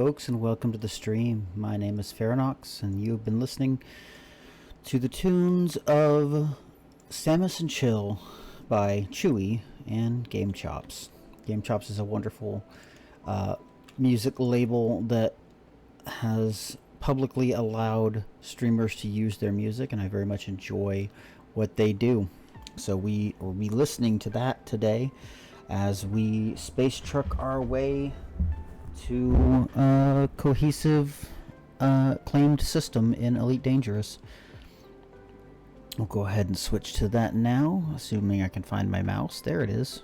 Folks, and welcome to the stream. My name is Faranox, and you've been listening to the tunes of Samus and Chill by Chewy and Game Chops. Game Chops is a wonderful music label that has publicly allowed streamers to use their music, and I very much enjoy what they do. So we will be listening to that today as we space truck our way to a cohesive claimed system in Elite Dangerous. We'll go ahead and switch to that now, assuming I can find my mouse. There it is.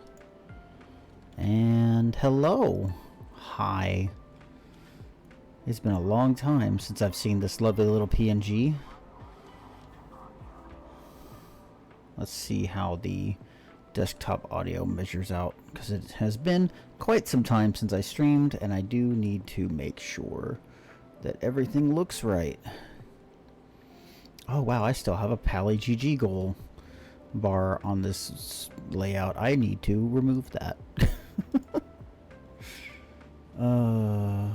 And hello. Hi. It's been a long time since I've seen this lovely little PNG. Let's see how the desktop audio measures out, because it has been quite some time since I streamed, and I do need to make sure that everything looks right. Oh wow, I still have a Pally GG goal bar on this layout. I need to remove that. I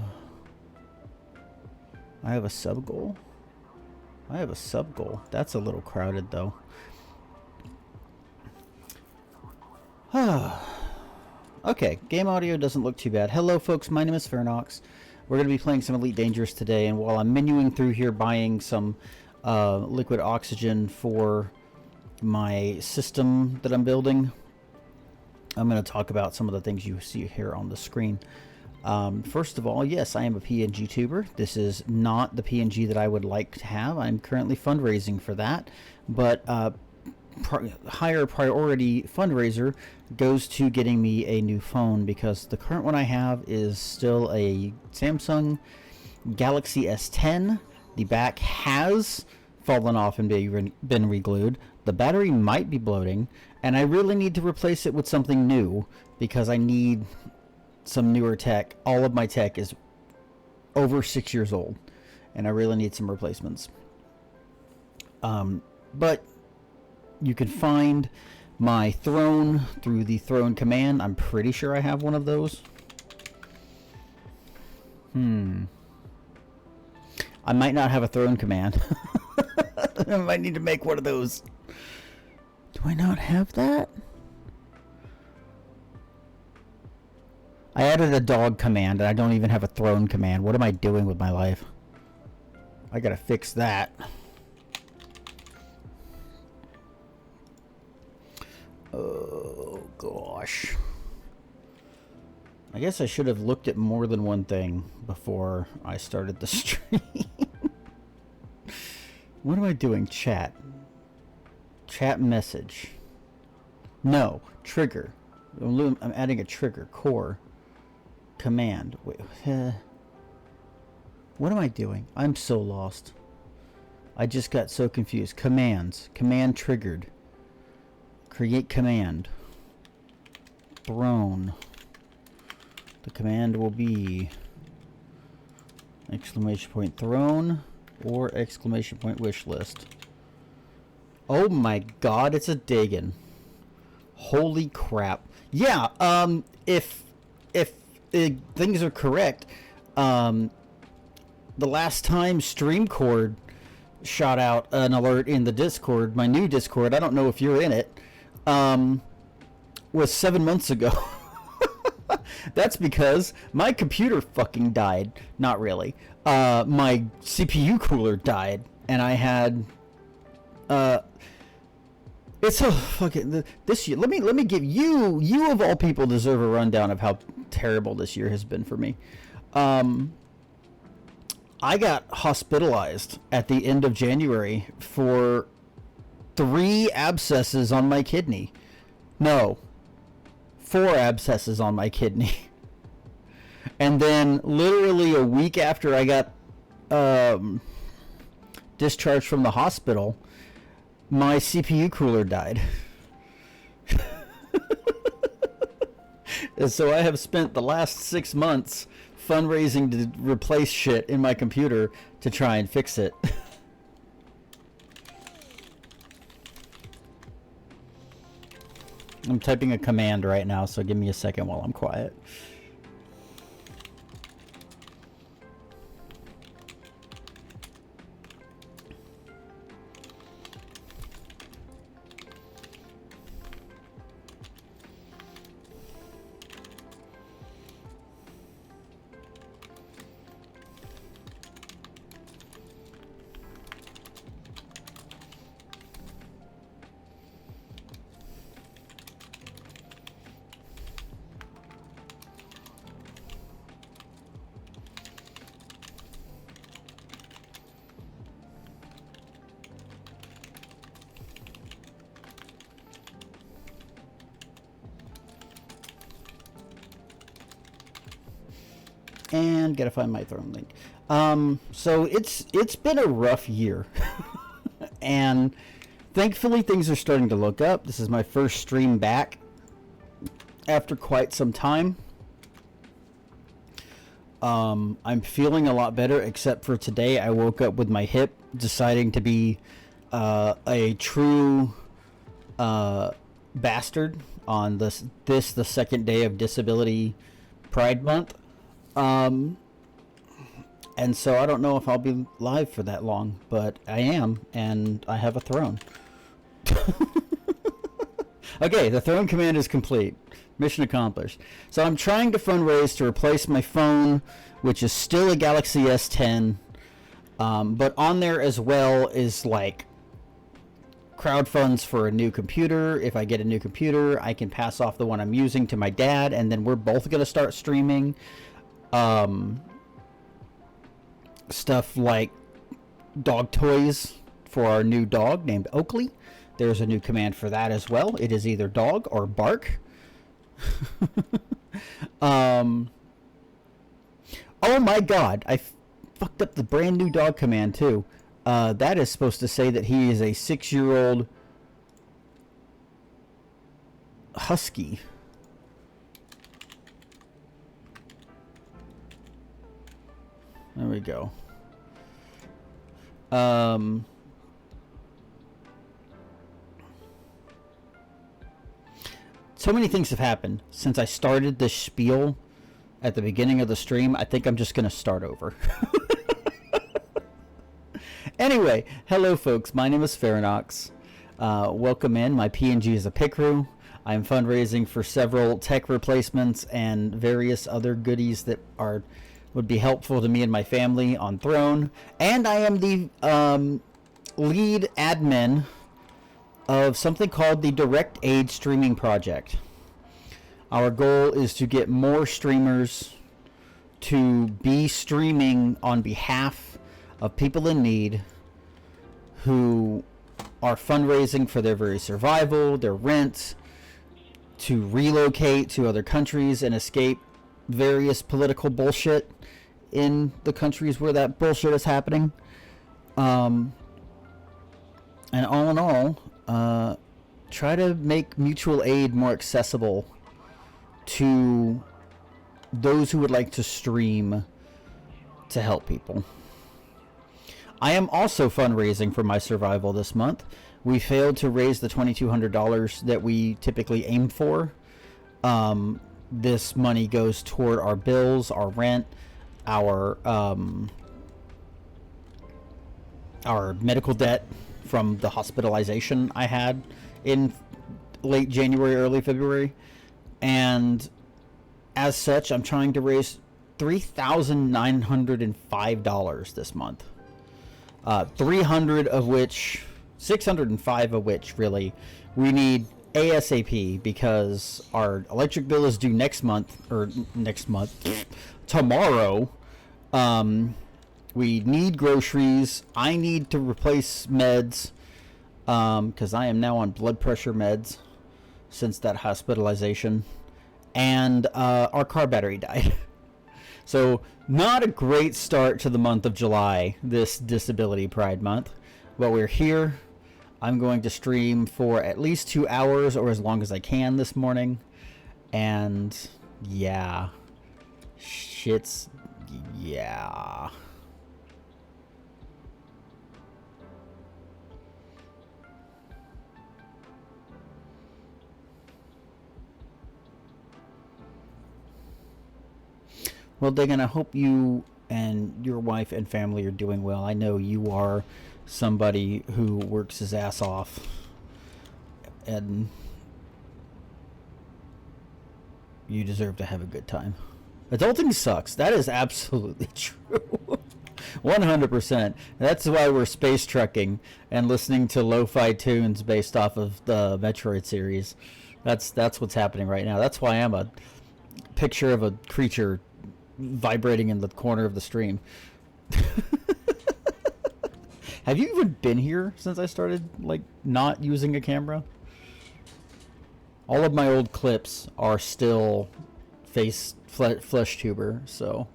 have a sub goal. That's a little crowded though. Okay, game audio doesn't look too bad. Hello folks, my name is Faranox. We're going to be playing some Elite Dangerous today, and while I'm menuing through here buying some liquid oxygen for my system that I'm building, I'm going to talk about some of the things you see here on the screen. First of all, yes, I am a PNG tuber. This is not the PNG that I would like to have. I'm currently fundraising for that, but higher priority fundraiser goes to getting me a new phone, because the current one I have is still a Samsung Galaxy S10. The back has fallen off and been re-glued. The battery might be bloating, and I really need to replace it with something new because I need some newer tech. All of my tech is over 6 years old, and I really need some replacements. But you can find my throne through the throne command. I'm pretty sure I have one of those. I might not have a throne command. I might need to make one of those. Do I not have that? I added a dog command and I don't even have a throne command. What am I doing with my life? I gotta fix that. Oh gosh. I guess I should have looked at more than one thing before I started the stream. What am I doing? Chat. Chat message. No. Trigger. I'm adding a trigger. Core. Command. Wait. What am I doing? I'm so lost. I just got so confused. Commands. Command triggered. Create command. Throne. The command will be exclamation point throne or exclamation point wish list. Oh my god, it's a Dagon. Holy crap. Yeah, if things are correct, the last time Streamcord shot out an alert in the Discord, my new Discord, I don't know if you're in it, was 7 months ago. That's because my computer fucking died. Not really. My CPU cooler died, and I had it's a fucking this year. Let me give you of all people deserve a rundown of how terrible this year has been for me. I got hospitalized at the end of January for 3 abscesses on my kidney. No, 4 abscesses on my kidney. And then literally a week after I got discharged from the hospital, my CPU cooler died. And so I have spent the last 6 months fundraising to replace shit in my computer to try and fix it. I'm typing a command right now, so give me a second while I'm quiet. And gotta find my throne link. So it's been a rough year. And thankfully things are starting to look up. This is my first stream back after quite some time. I'm feeling a lot better, except for today. I woke up with my hip deciding to be a true bastard on the second day of Disability Pride Month. And so I don't know if I'll be live for that long, but I am, and I have a throne. Okay, the throne command is complete. Mission accomplished. So I'm trying to fundraise to replace my phone, which is still a Galaxy S10. But on there as well is like crowd funds for a new computer. If I get a new computer, I can pass off the one I'm using to my dad, and then we're both going to start streaming. Stuff like dog toys for our new dog named Oakley. There's a new command for that as well. It is either dog or bark. Oh my god, I fucked up the brand new dog command too. That is supposed to say that he is a 6-year-old husky. There we go. So many things have happened since I started this spiel at the beginning of the stream. I think I'm just going to start over. Anyway, hello folks, my name is Ferinox. Welcome in. My PNG is a Picrew. I'm fundraising for several tech replacements and various other goodies that would be helpful to me and my family on Throne. And I am the lead admin of something called the Direct Aid Streaming Project. Our goal is to get more streamers to be streaming on behalf of people in need who are fundraising for their very survival, their rent, to relocate to other countries and escape various political bullshit in the countries where that bullshit is happening. And all in all, try to make mutual aid more accessible to those who would like to stream to help people. I am also fundraising for my survival this month. We failed to raise the $2,200 that we typically aim for. This money goes toward our bills, our rent, our medical debt from the hospitalization I had in late January, early February. And as such, I'm trying to raise $3,905 this month. 300 of which, 605 of which, really, we need ASAP because our electric bill is due tomorrow. We need groceries. I need to replace meds because I am now on blood pressure meds since that hospitalization, and our car battery died. So not a great start to the month of July, this Disability Pride Month, but we're here. I'm going to stream for at least 2 hours or as long as I can this morning. And yeah, yeah. Well, Dagan, I hope you and your wife and family are doing well. I know you are somebody who works his ass off, and you deserve to have a good time. Adulting sucks. That is absolutely true. 100%. That's why we're space trekking and listening to lo-fi tunes based off of the Metroid series. That's what's happening right now. That's why I'm a picture of a creature vibrating in the corner of the stream. Have you even been here since I started, like, not using a camera? All of my old clips are still flesh tuber, so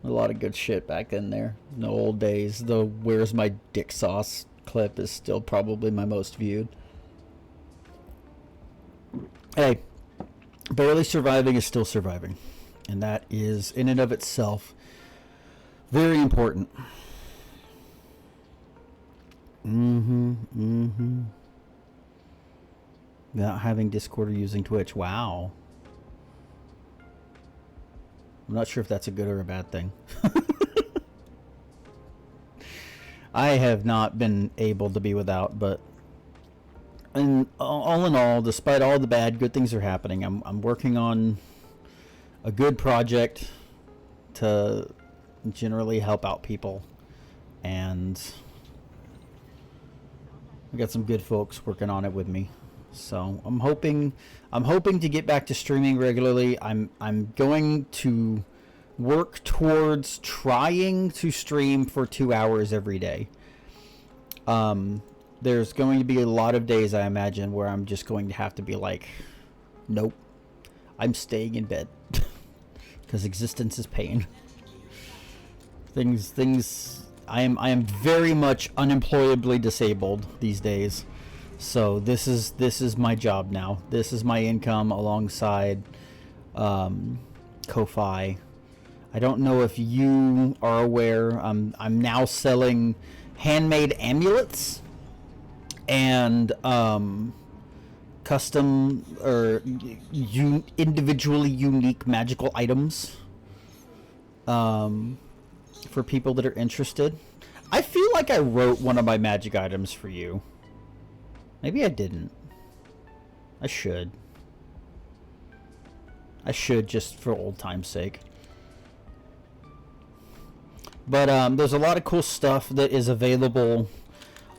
A lot of good shit back in there. No old days. The "Where's My Dick Sauce" clip is still probably my most viewed. Hey, barely surviving is still surviving. And that is, in and of itself, very important. Without having Discord or using Twitch. Wow. I'm not sure if that's a good or a bad thing. I have not been able to be without, but all in all, despite all the bad, good things are happening. I'm working on a good project to generally help out people, and I got some good folks working on it with me. So I'm hoping to get back to streaming regularly. I'm going to work towards trying to stream for 2 hours every day. There's going to be a lot of days, I imagine, where I'm just going to have to be like, nope, I'm staying in bed because existence is pain. I am very much unemployably disabled these days. So this is my job now. This is my income alongside Ko-Fi. I don't know if you are aware. I'm now selling handmade amulets and custom or individually unique magical items for people that are interested. I feel like I wrote one of my magic items for you. Maybe I didn't. I should. Just for old time's sake. But there's a lot of cool stuff that is available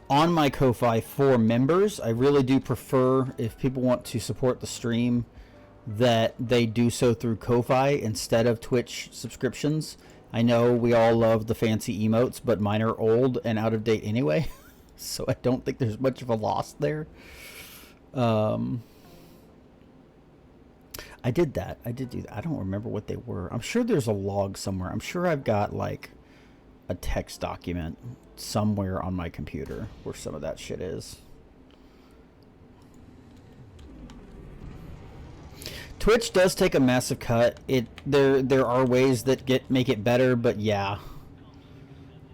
on my Ko-Fi for members. I really do prefer, if people want to support the stream, that they do so through Ko-Fi instead of Twitch subscriptions. I know we all love the fancy emotes, but mine are old and out of date anyway. So I don't think there's much of a loss there. I did do that. I don't remember what they were. I'm sure there's a log somewhere. I'm sure I've got like a text document somewhere on my computer where some of that shit is. Twitch does take a massive cut. There are ways that make it better, but yeah.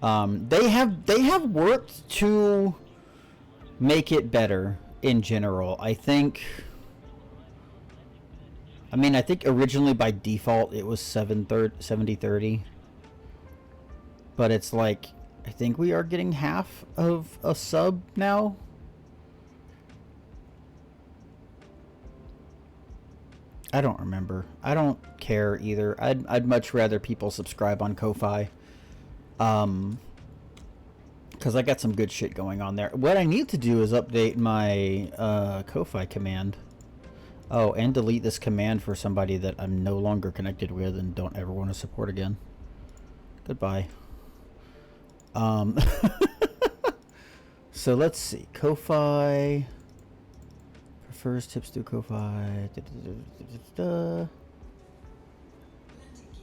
They have worked to make it better in general. I think originally by default it was 70-30. But it's like, I think we are getting half of a sub now. I don't remember. I don't care either. I'd much rather people subscribe on Ko-Fi. Because I got some good shit going on there. What I need to do is update my Ko-Fi command. Oh, and delete this command for somebody that I'm no longer connected with and don't ever want to support again. Goodbye. So let's see. Ko-Fi prefers tips through Ko-Fi.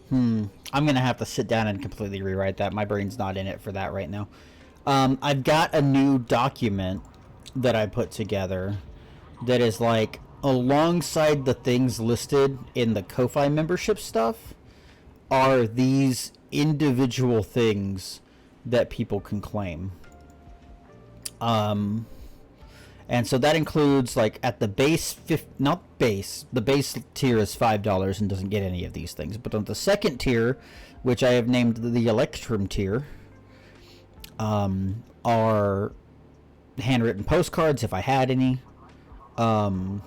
I'm gonna have to sit down and completely rewrite that. My brain's not in it for that right now. I've got a new document that I put together that is like alongside the things listed in the Ko-Fi membership stuff are these individual things that people can claim. And so that includes, like, at the base, the base tier is $5 and doesn't get any of these things. But on the second tier, which I have named the Electrum tier, are handwritten postcards, if I had any, a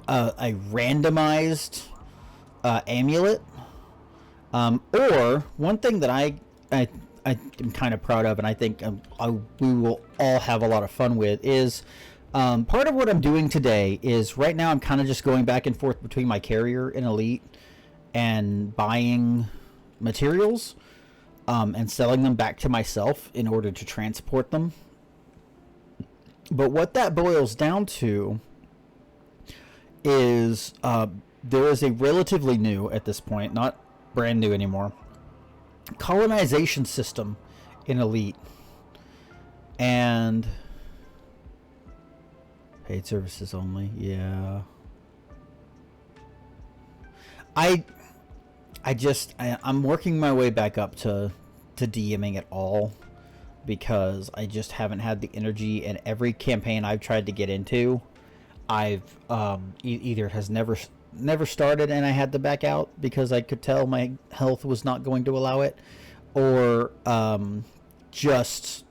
randomized amulet, or one thing that I'm kind of proud of, and I think we will all have a lot of fun with, is part of what I'm doing today is right now I'm kind of just going back and forth between my carrier and Elite and buying materials and selling them back to myself in order to transport them. But what that boils down to is there is a relatively new, at this point, not brand new anymore. Colonization system in Elite. And paid services only. Yeah. I'm working my way back up to DMing at all, because I just haven't had the energy, and every campaign I've tried to get into, I've either has never started and I had to back out because I could tell my health was not going to allow it, or just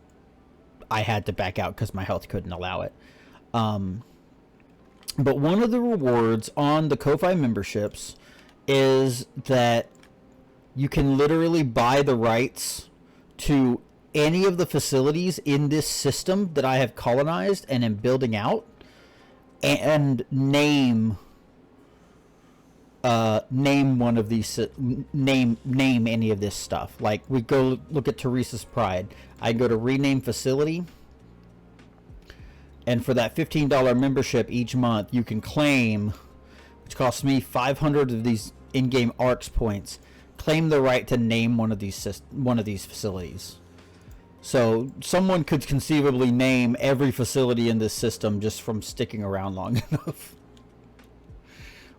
I had to back out because my health couldn't allow it. But one of the rewards on the Ko-Fi memberships is that you can literally buy the rights to any of the facilities in this system that I have colonized and am building out, and name one of these, name any of this stuff. Like, we go look at Teresa's Pride. I go to rename facility, and for that $15 membership each month, you can claim, which costs me 500 of these in-game ARX points, claim the right to name one of these facilities. So someone could conceivably name every facility in this system just from sticking around long enough.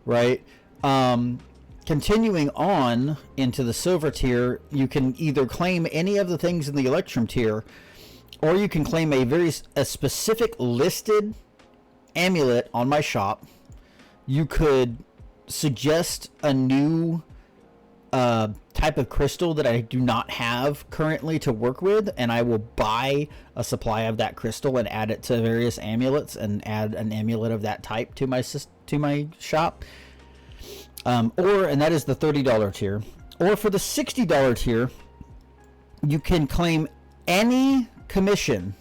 Right? Continuing on into the silver tier, you can either claim any of the things in the Electrum tier, or you can claim a specific listed amulet on my shop. You could suggest a new type of crystal that I do not have currently to work with, and I will buy a supply of that crystal and add it to various amulets, and add an amulet of that type to my shop. And that is the $30 tier. Or for the $60 tier, you can claim any commission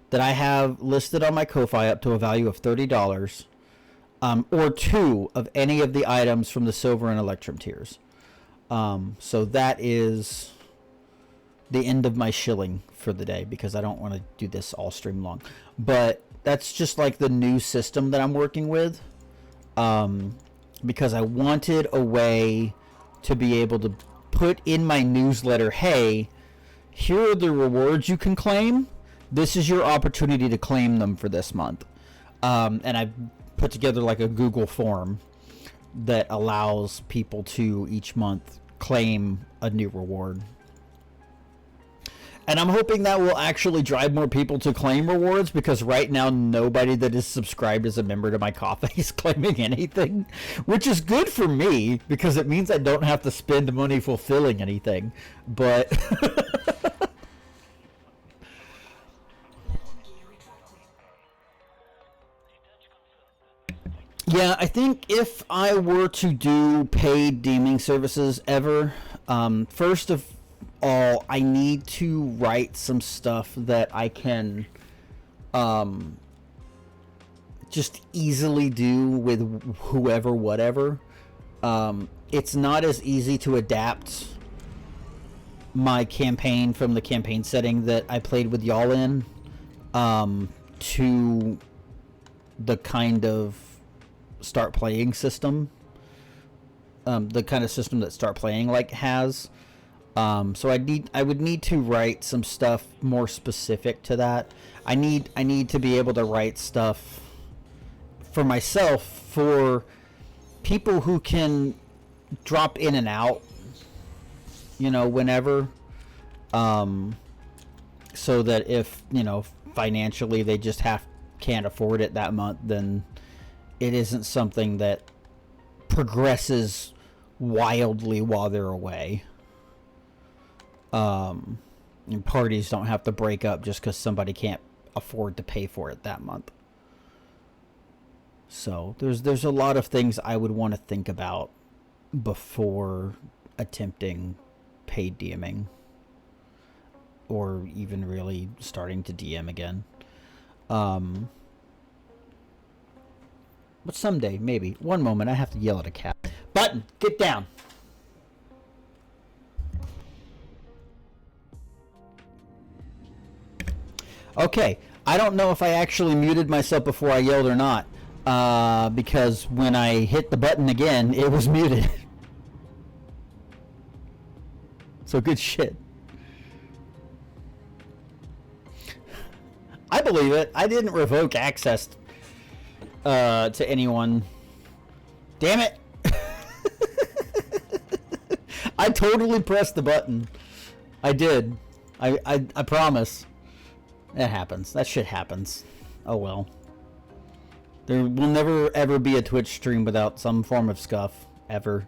that I have listed on my Ko-Fi up to a value of $30, or 2 of any of the items from the silver and Electrum tiers. So that is the end of my shilling for the day, because I don't want to do this all stream long. But that's just like the new system that I'm working with, because I wanted a way to be able to put in my newsletter, hey, here are the rewards you can claim. This is your opportunity to claim them for this month. And I put together like a Google form that allows people to each month claim a new reward. And I'm hoping that will actually drive more people to claim rewards, because right now nobody that is subscribed as a member to my Ko-Fi is claiming anything, which is good for me because it means I don't have to spend money fulfilling anything. But yeah, I think if I were to do paid deeming services ever, first of all, I need to write some stuff that I can just easily do with whoever, whatever. It's not as easy to adapt my campaign from the campaign setting that I played with y'all in to the kind of start playing system, the kind of system that start playing like has. So I would need to write some stuff more specific to that. I need to be able to write stuff for myself for people who can drop in and out, whenever, so that if, financially they just can't afford it that month, then it isn't something that progresses wildly while they're away. And parties don't have to break up just because somebody can't afford to pay for it that month. So there's a lot of things I would want to think about before attempting paid DMing, or even really starting to DM again. But someday, maybe. One moment, I have to yell at a cat. Button, get down. Okay, I don't know if I actually muted myself before I yelled or not, because when I hit the button again, it was muted. So good shit. I believe it. I didn't revoke access to anyone. Damn it. I totally pressed the button. I did. I promise. That happens. That shit happens. Oh well. There will never ever be a Twitch stream without some form of scuff. Ever.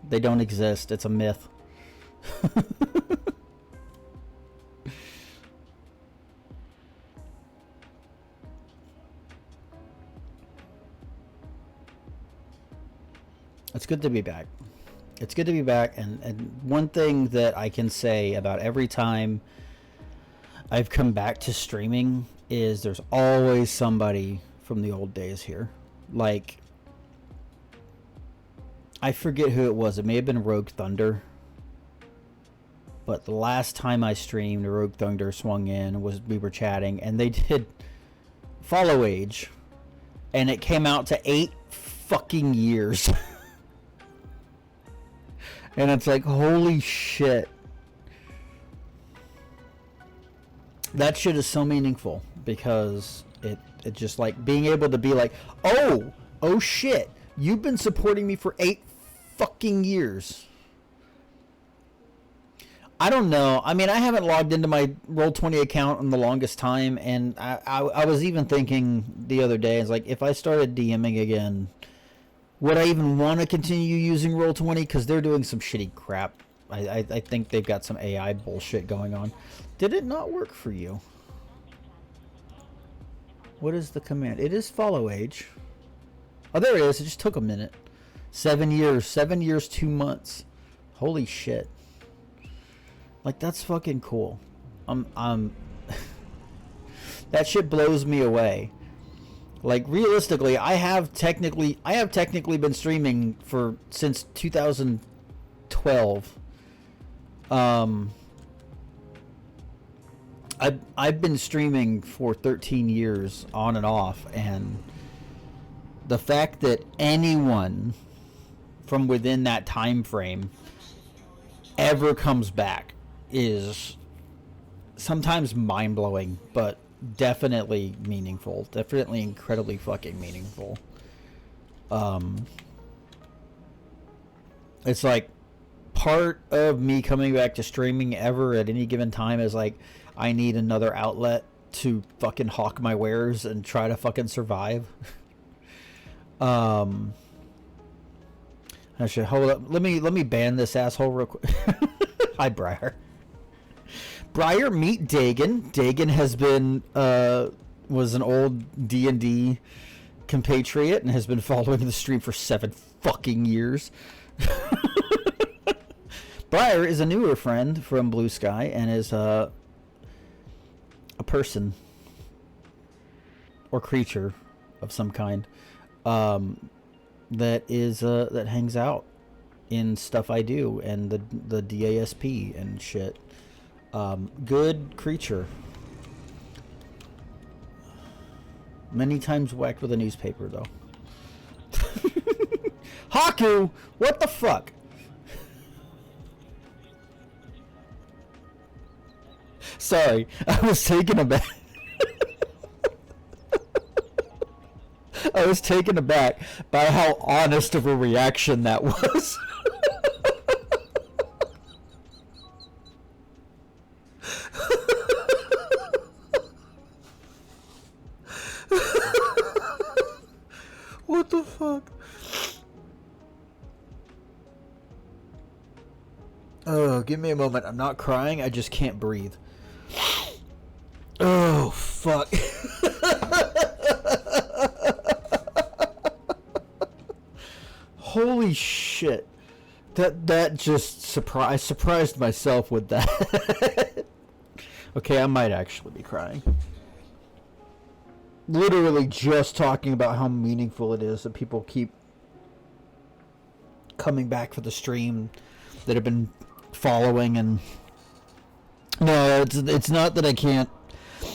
They don't exist. It's a myth. It's good to be back. It's good to be back, and one thing that I can say about every time I've come back to streaming is there's always somebody from the old days here. Like, I forget who it was. It may have been Rogue Thunder. But the last time I streamed, Rogue Thunder swung in, we were chatting, and they did Follow Age, and it came out to 8 fucking years. And it's like, holy shit. That shit is so meaningful because it just like being able to be like, oh shit, you've been supporting me for 8 fucking years. I don't know. I mean, I haven't logged into my Roll20 account in the longest time, and I was even thinking the other day, it's like, if I started DMing again, would I even want to continue using Roll20? Because they're doing some shitty crap. I think they've got some AI bullshit going on. Did it not work for you? What is the command? It is Follow Age. Oh, there it is. It just took a minute. 7 years. 7 years, 2 months. Holy shit. Like, that's fucking cool. That shit blows me away. Like, realistically, I have technically been streaming since 2012. I've been streaming for 13 years on and off, and the fact that anyone from within that time frame ever comes back is sometimes mind-blowing, but definitely meaningful. Definitely incredibly fucking meaningful. It's like part of me coming back to streaming ever at any given time is like, I need another outlet to fucking hawk my wares and try to fucking survive. I should hold up. Let me ban this asshole real quick. Hi, Briar. Briar, meet Dagon. Dagon has been was an old D&D compatriot and has been following the stream for 7 fucking years. Briar is a newer friend from Blue Sky and is a person or creature of some kind that hangs out in stuff I do and the DASP and shit. Good creature. Many times whacked with a newspaper, though. Haku! What the fuck? Sorry, I was taken aback. I was taken aback by how honest of a reaction that was. What the fuck? Oh, give me a moment. I'm not crying. I just can't breathe. Oh, fuck. Holy shit. That just I surprised myself with that. Okay, I might actually be crying. Literally just talking about how meaningful it is that people keep coming back for the stream, that have been following. And no, it's not that I can't.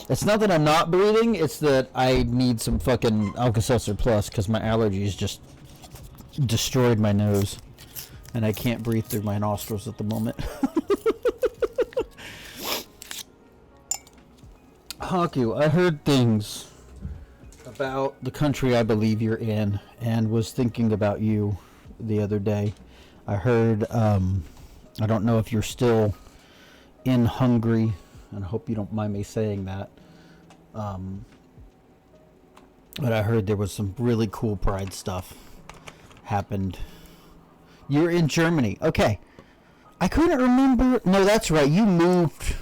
It's not that I'm not breathing. It's that I need some fucking Alka-Seltzer Plus because my allergies just destroyed my nose, and I can't breathe through my nostrils at the moment. Haku, I heard things about the country I believe you're in, and was thinking about you the other day. I heard, I don't know if you're still in Hungary, and I hope you don't mind me saying that. But I heard there was some really cool Pride stuff happened. You're in Germany. Okay. I couldn't remember. No, that's right. You moved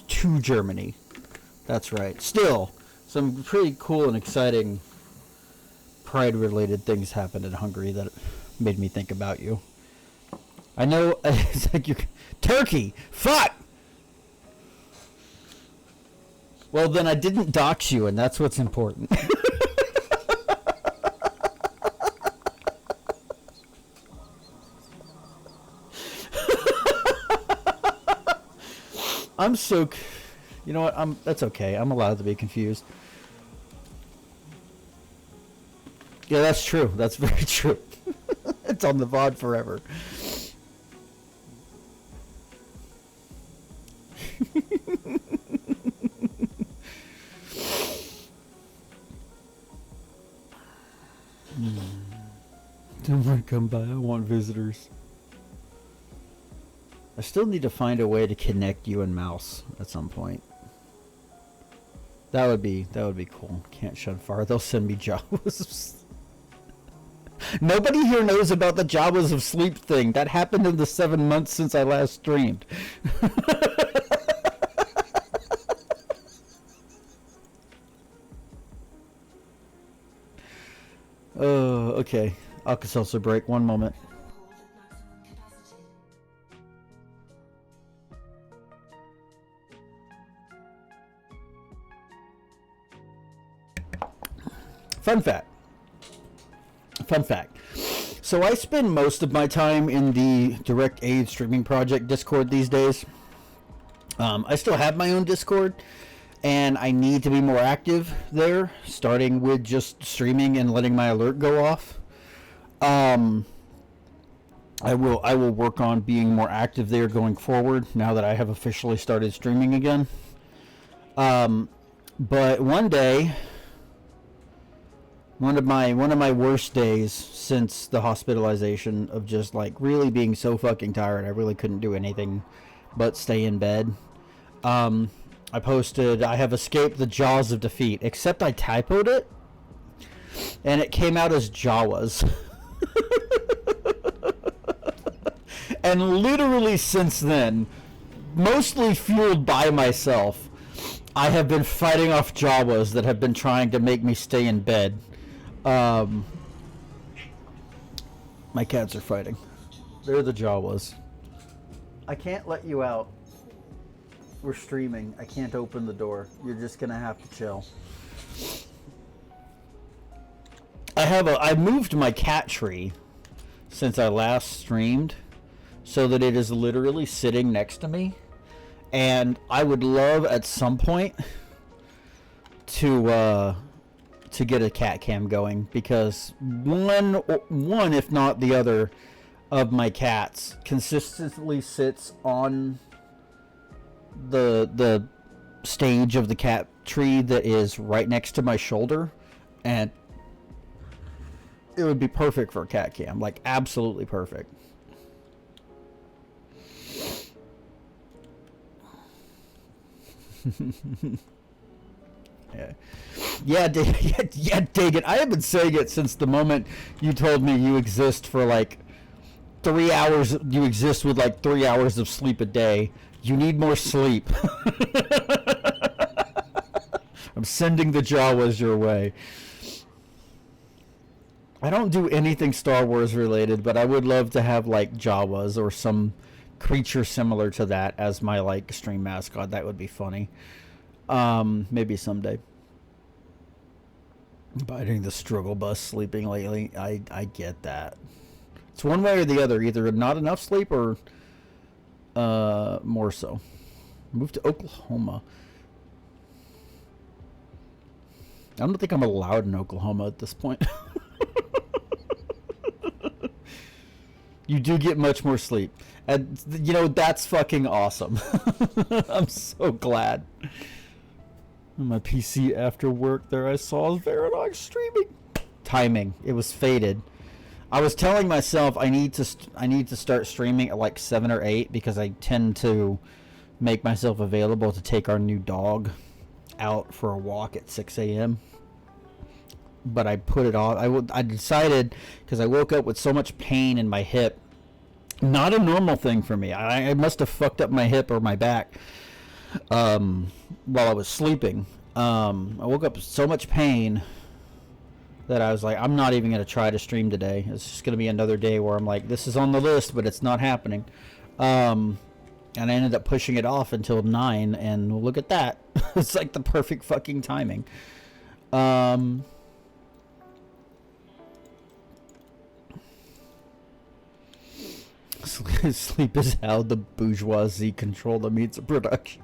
to Germany. That's right. Still, some pretty cool and exciting Pride-related things happened in Hungary that made me think about you. I know. It's like you, Turkey. Fuck. Well, then I didn't dox you, and that's what's important. I'm so... You know what? That's okay. I'm allowed to be confused. Yeah, that's true. That's very true. It's on the VOD forever. Don't come by. I want visitors. I still need to find a way to connect you and Mouse at some point. That would be cool. Can't shun far. They'll send me Jawas. Nobody here knows about the Jawas of Sleep thing. That happened in the 7 months since I last streamed. Okay. Alka-Seltzer break. 1 moment. Fun fact. So I spend most of my time in the Direct Aid Streaming Project Discord these days. I still have my own Discord, and I need to be more active there, starting with just streaming and letting my alert go off. I will work on being more active there going forward now that I have officially started streaming again. But one day, one of my worst days since the hospitalization, of just like really being so fucking tired I really couldn't do anything but stay in bed. I posted, I have escaped the jaws of defeat, except I typoed it and it came out as Jawas. And literally since then, mostly fueled by myself, I have been fighting off Jawas that have been trying to make me stay in bed. My cats are fighting. They're the Jawas. I can't let you out. We're streaming. I can't open the door. You're just gonna have to chill. I moved my cat tree since I last streamed, so that it is literally sitting next to me, and I would love at some point to get a cat cam going, because one if not the other of my cats consistently sits on the stage of the cat tree that is right next to my shoulder, and it would be perfect for a cat cam, like absolutely perfect. Yeah, dig it. I have been saying it since the moment you told me you exist for like 3 hours. You exist with like 3 hours of sleep a day. You need more sleep. I'm sending the Jawas your way. I don't do anything Star Wars related, but I would love to have like Jawas or some creature similar to that as my like stream mascot. That would be funny. Maybe someday. Biting the struggle bus sleeping lately. I get that. It's one way or the other. Either not enough sleep or more so. Move to Oklahoma. I don't think I'm allowed in Oklahoma at this point. You do get much more sleep. And, you know, that's fucking awesome. I'm so glad. On my PC after work, there I saw Veronox streaming. Timing. It was fated. I was telling myself I need to start streaming at like 7 or 8 because I tend to make myself available to take our new dog out for a walk at 6 a.m. But I put it off. I decided because I woke up with so much pain in my hip. Not a normal thing for me. I must have fucked up my hip or my back while I was sleeping. I woke up with so much pain that I was like, I'm not even going to try to stream today. It's just going to be another day where I'm like, this is on the list, but it's not happening. And I ended up pushing it off until 9, and look at that. It's like the perfect fucking timing. Sleep is how the bourgeoisie control the means of production.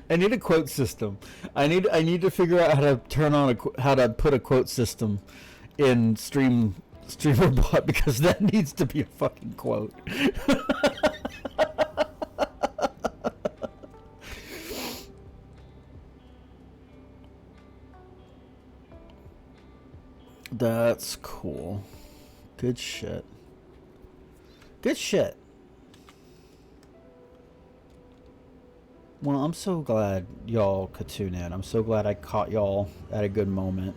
I need a quote system. I need to figure out how to turn on how to put a quote system in StreamerBot, because that needs to be a fucking quote. That's cool. Good shit. Good shit. Well, I'm so glad y'all could tune in. I'm so glad I caught y'all at a good moment.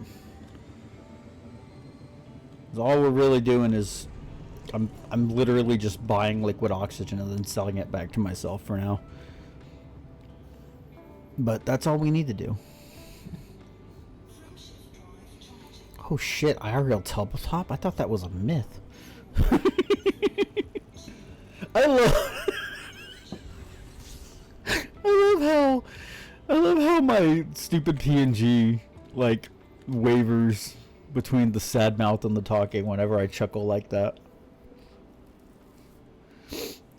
All we're really doing is I'm literally just buying liquid oxygen and then selling it back to myself for now. But that's all we need to do. Oh shit, IRL tabletop? I thought that was a myth. I love how my stupid PNG like wavers between the sad mouth and the talking whenever I chuckle like that.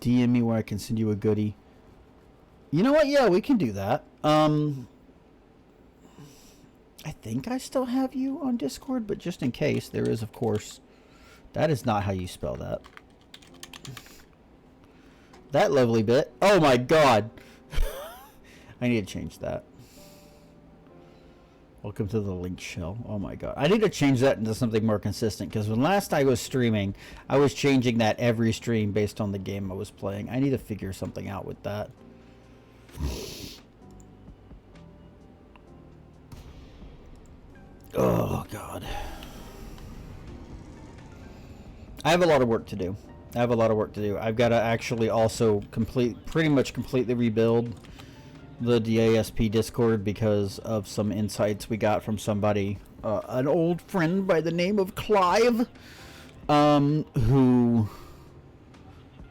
DM me where I can send you a goodie. You know what? Yeah, we can do that. I think I still have you on Discord, but just in case, there is, of course. That is not how you spell that. That lovely bit. Oh my god! I need to change that. Welcome to the link shell. Oh my god. I need to change that into something more consistent, because when last I was streaming, I was changing that every stream based on the game I was playing. I need to figure something out with that. Oh god. I have a lot of work to do. I've got to actually also pretty much completely rebuild the DASP Discord because of some insights we got from somebody, an old friend by the name of Clive, who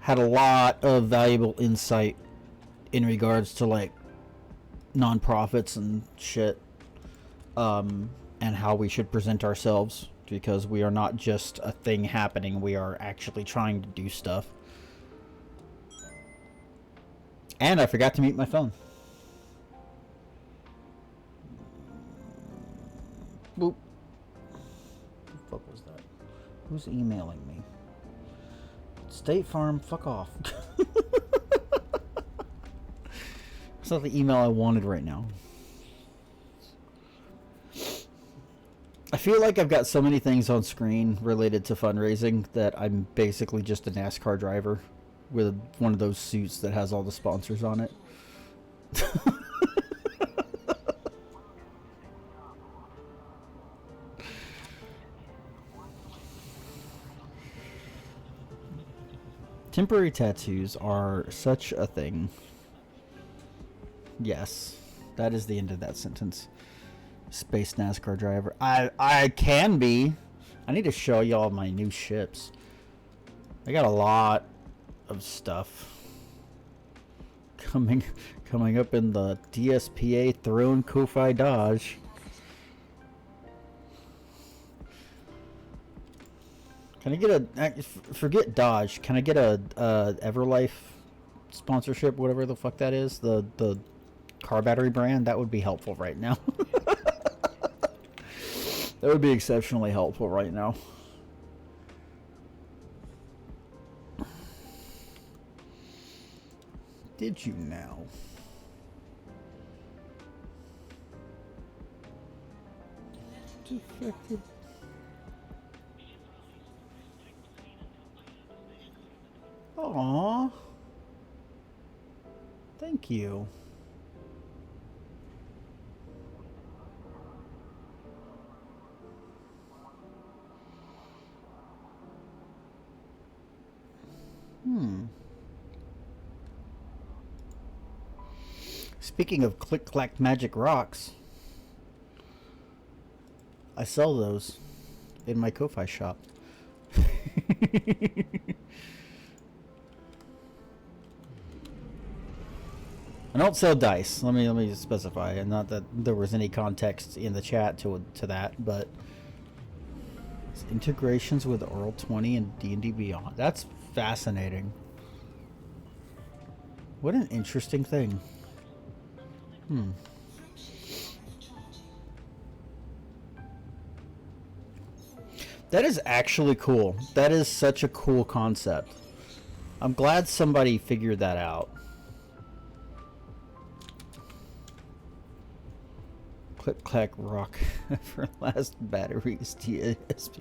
had a lot of valuable insight in regards to like nonprofits and shit, and how we should present ourselves, because we are not just a thing happening, we are actually trying to do stuff. And I forgot to mute my phone. Boop. What the fuck was that? Who's emailing me? State Farm, fuck off. It's not the email I wanted right now. I feel like I've got so many things on screen related to fundraising that I'm basically just a NASCAR driver with one of those suits that has all the sponsors on it. Temporary tattoos are such a thing. Yes, that is the end of that sentence. Space NASCAR driver. I can be. I need to show y'all my new ships. I got a lot of stuff coming up in the DSPA Throne Ko-Fi Dodge. Can I get a forget Dodge? Can I get a Everlife sponsorship, whatever the fuck that is? The car battery brand? That would be helpful right now. That would be exceptionally helpful right now. Did you now? Defected. Aww. Thank you. Speaking of click-clack magic rocks, I sell those in my Ko-Fi shop. I don't sell dice. Let me specify, and not that there was any context in the chat to that, but integrations with Roll20 and D&D Beyond. That's fascinating. What an interesting thing. That is actually cool. That is such a cool concept. I'm glad somebody figured that out. Click clack rock for last batteries. TSP.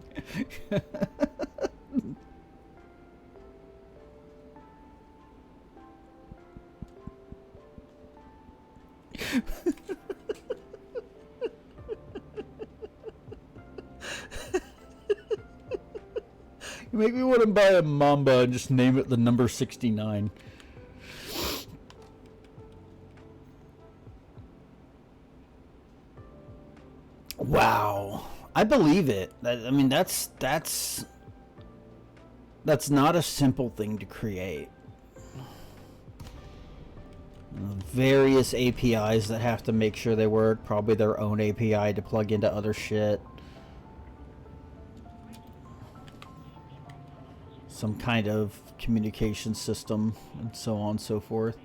You make me want to buy a Mamba and just name it the number 69. Wow. I believe it. I mean, that's not a simple thing to create. Various APIs that have to make sure they work. Probably their own API to plug into other shit. Some kind of communication system and so on and so forth.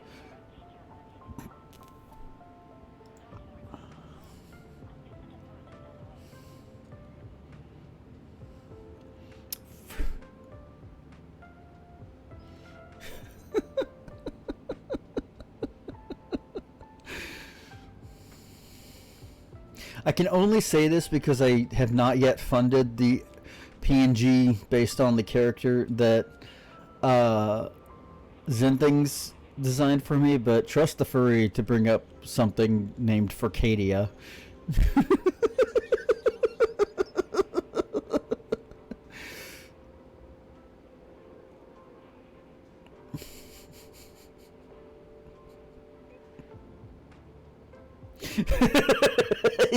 I can only say this because I have not yet funded the PNG based on the character that Zenthings designed for me, but trust the furry to bring up something named Furcadia.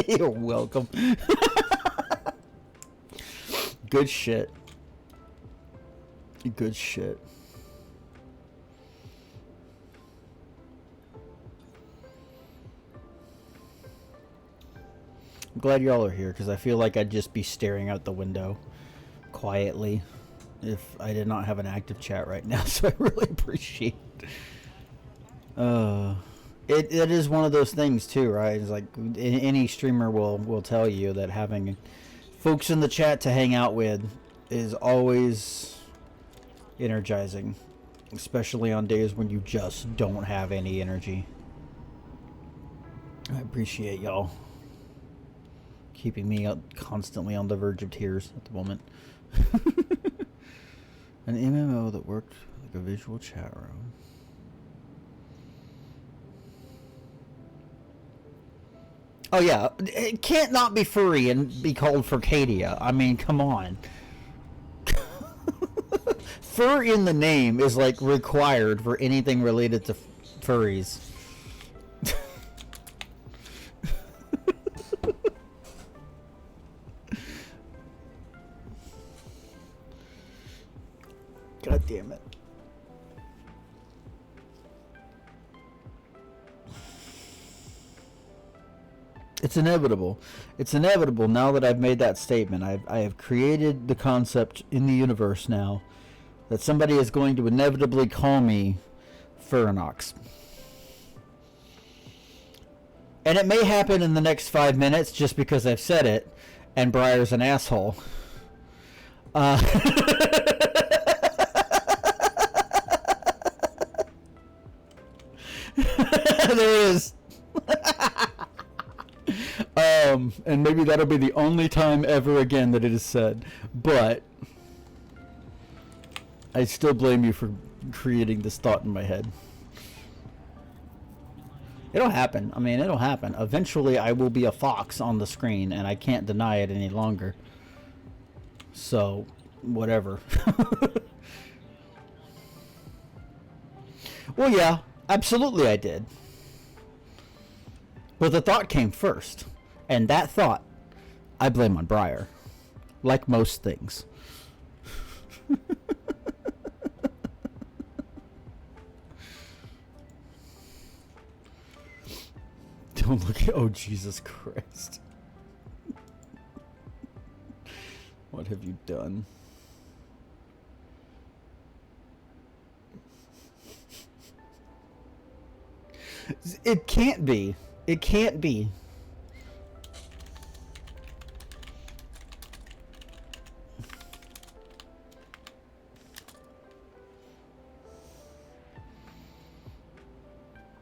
You're welcome. Good shit. Good shit. I'm glad y'all are here because I feel like I'd just be staring out the window quietly if I did not have an active chat right now, so I really appreciate it is one of those things too, right? It's like any streamer will tell you that having folks in the chat to hang out with is always energizing, especially on days when you just don't have any energy. I appreciate y'all keeping me constantly on the verge of tears at the moment. An MMO that worked like a visual chat room. Oh yeah, it can't not be furry and be called Furcadia. I mean, come on. Fur in the name is like required for anything related to furries. God damn it. It's inevitable. It's inevitable now that I've made that statement. I have created the concept in the universe now that somebody is going to inevitably call me Furnox. And it may happen in the next 5 minutes just because I've said it, and Briar's an asshole. there is. And maybe that'll be the only time ever again that it is said. But I still blame you for creating this thought in my head. It'll happen. I mean, it'll happen. Eventually, I will be a fox on the screen, and I can't deny it any longer. So, whatever. Well, yeah, absolutely I did. But the thought came first. And that thought, I blame on Briar. Like most things. Don't look at... Oh, Jesus Christ. What have you done? It can't be. It can't be.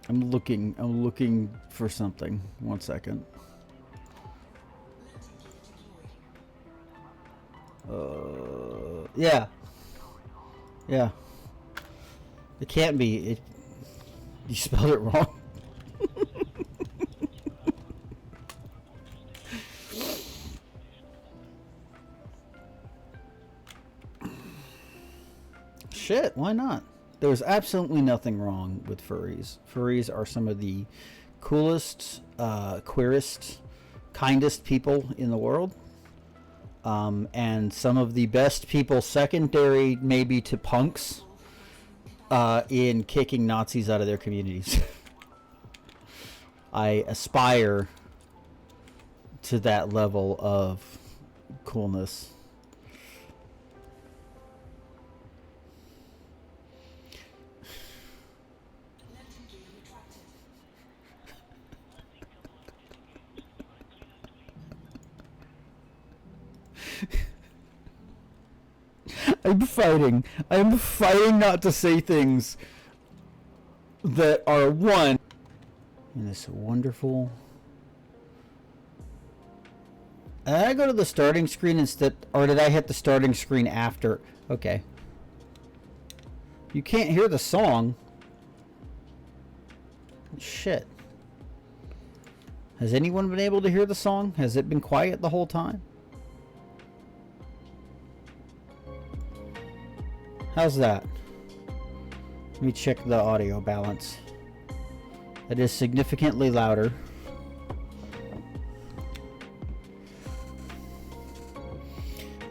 I'm looking for something. 1 second. Yeah. Yeah. It can't be. You spelled it wrong. Shit, why not? There's absolutely nothing wrong with furries. Furries are some of the coolest, queerest, kindest people in the world. And some of the best people, secondary maybe to punks, in kicking Nazis out of their communities. I aspire to that level of coolness. I'm fighting not to say things that are one in this wonderful... Did I go to the starting screen instead, or did I hit the starting screen after? Okay. You can't hear the song. Shit. Has anyone been able to hear the song? Has it been quiet the whole time? How's that? Let me check the audio balance. It is significantly louder.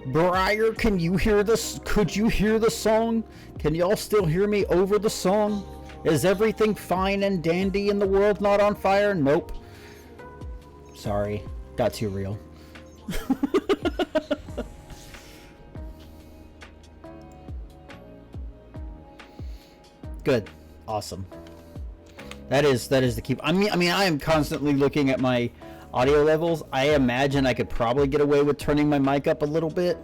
Briar, can you hear this? Could you hear the song? Can y'all still hear me over the song? Is everything fine and dandy in the world not on fire? Nope. Sorry. Got too real. Good. Awesome. That is the key. I mean I am constantly looking at my audio levels. I imagine I could probably get away with turning my mic up a little bit.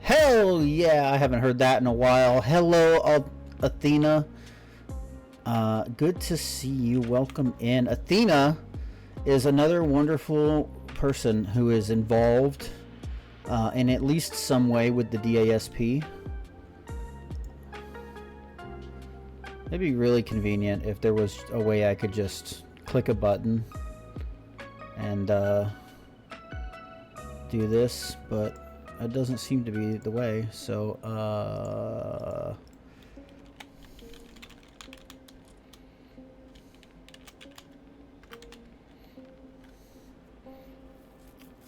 Hell yeah, I haven't heard that in a while. Hello, Athena. Good to see you. Welcome in. Athena is another wonderful person who is involved in at least some way with the DASP. It'd be really convenient if there was a way I could just click a button and do this, but it doesn't seem to be the way. So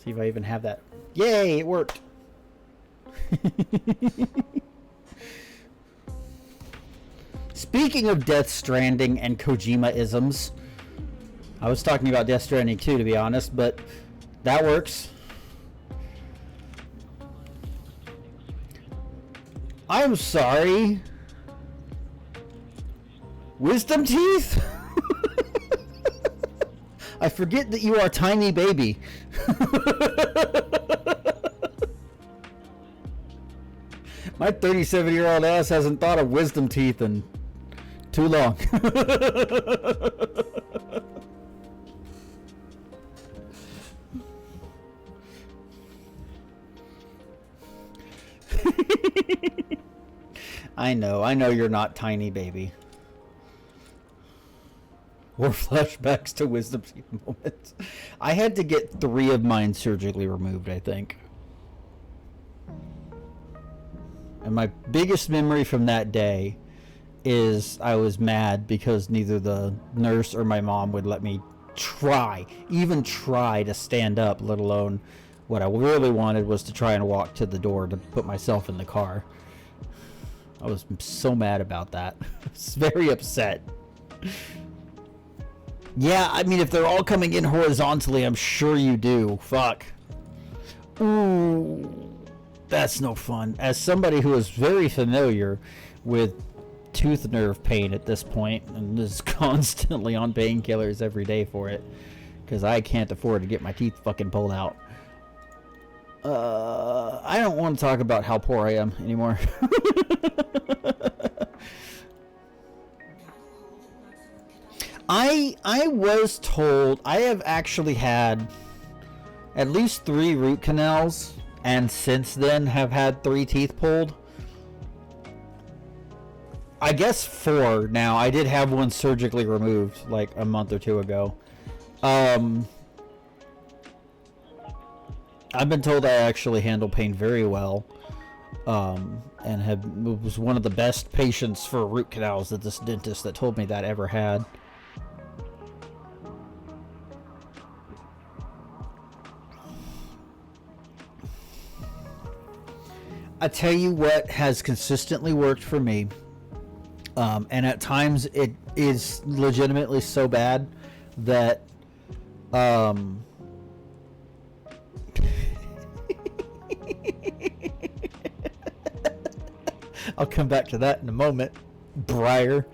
see if I even have that. Yay, it worked. Speaking of Death Stranding and Kojima-isms, I was talking about Death Stranding too, to be honest, but that works. I'm sorry. Wisdom teeth? I forget that you are a tiny baby. My 37-year-old ass hasn't thought of wisdom teeth in too long. I know you're not tiny, baby. Or flashbacks to wisdom teeth moments. I had to get 3 of mine surgically removed, I think. And my biggest memory from that day is I was mad because neither the nurse or my mom would let me even try to stand up, let alone what I really wanted was to try and walk to the door to put myself in the car. I was so mad about that. I was very upset. Yeah, I mean, if they're all coming in horizontally, I'm sure you do. Fuck. Ooh, that's no fun. As somebody who is very familiar with tooth nerve pain at this point and is constantly on painkillers every day for it, because I can't afford to get my teeth fucking pulled out. I don't want to talk about how poor I am anymore. I was told I have actually had at least 3 root canals, and since then have had 3 teeth pulled. I guess 4 now. I did have one surgically removed like a month or 2 ago. I've been told I actually handle pain very well, and was one of the best patients for root canals that this dentist that told me that ever had. I tell you what has consistently worked for me, and at times it is legitimately so bad that I'll come back to that in a moment, Briar,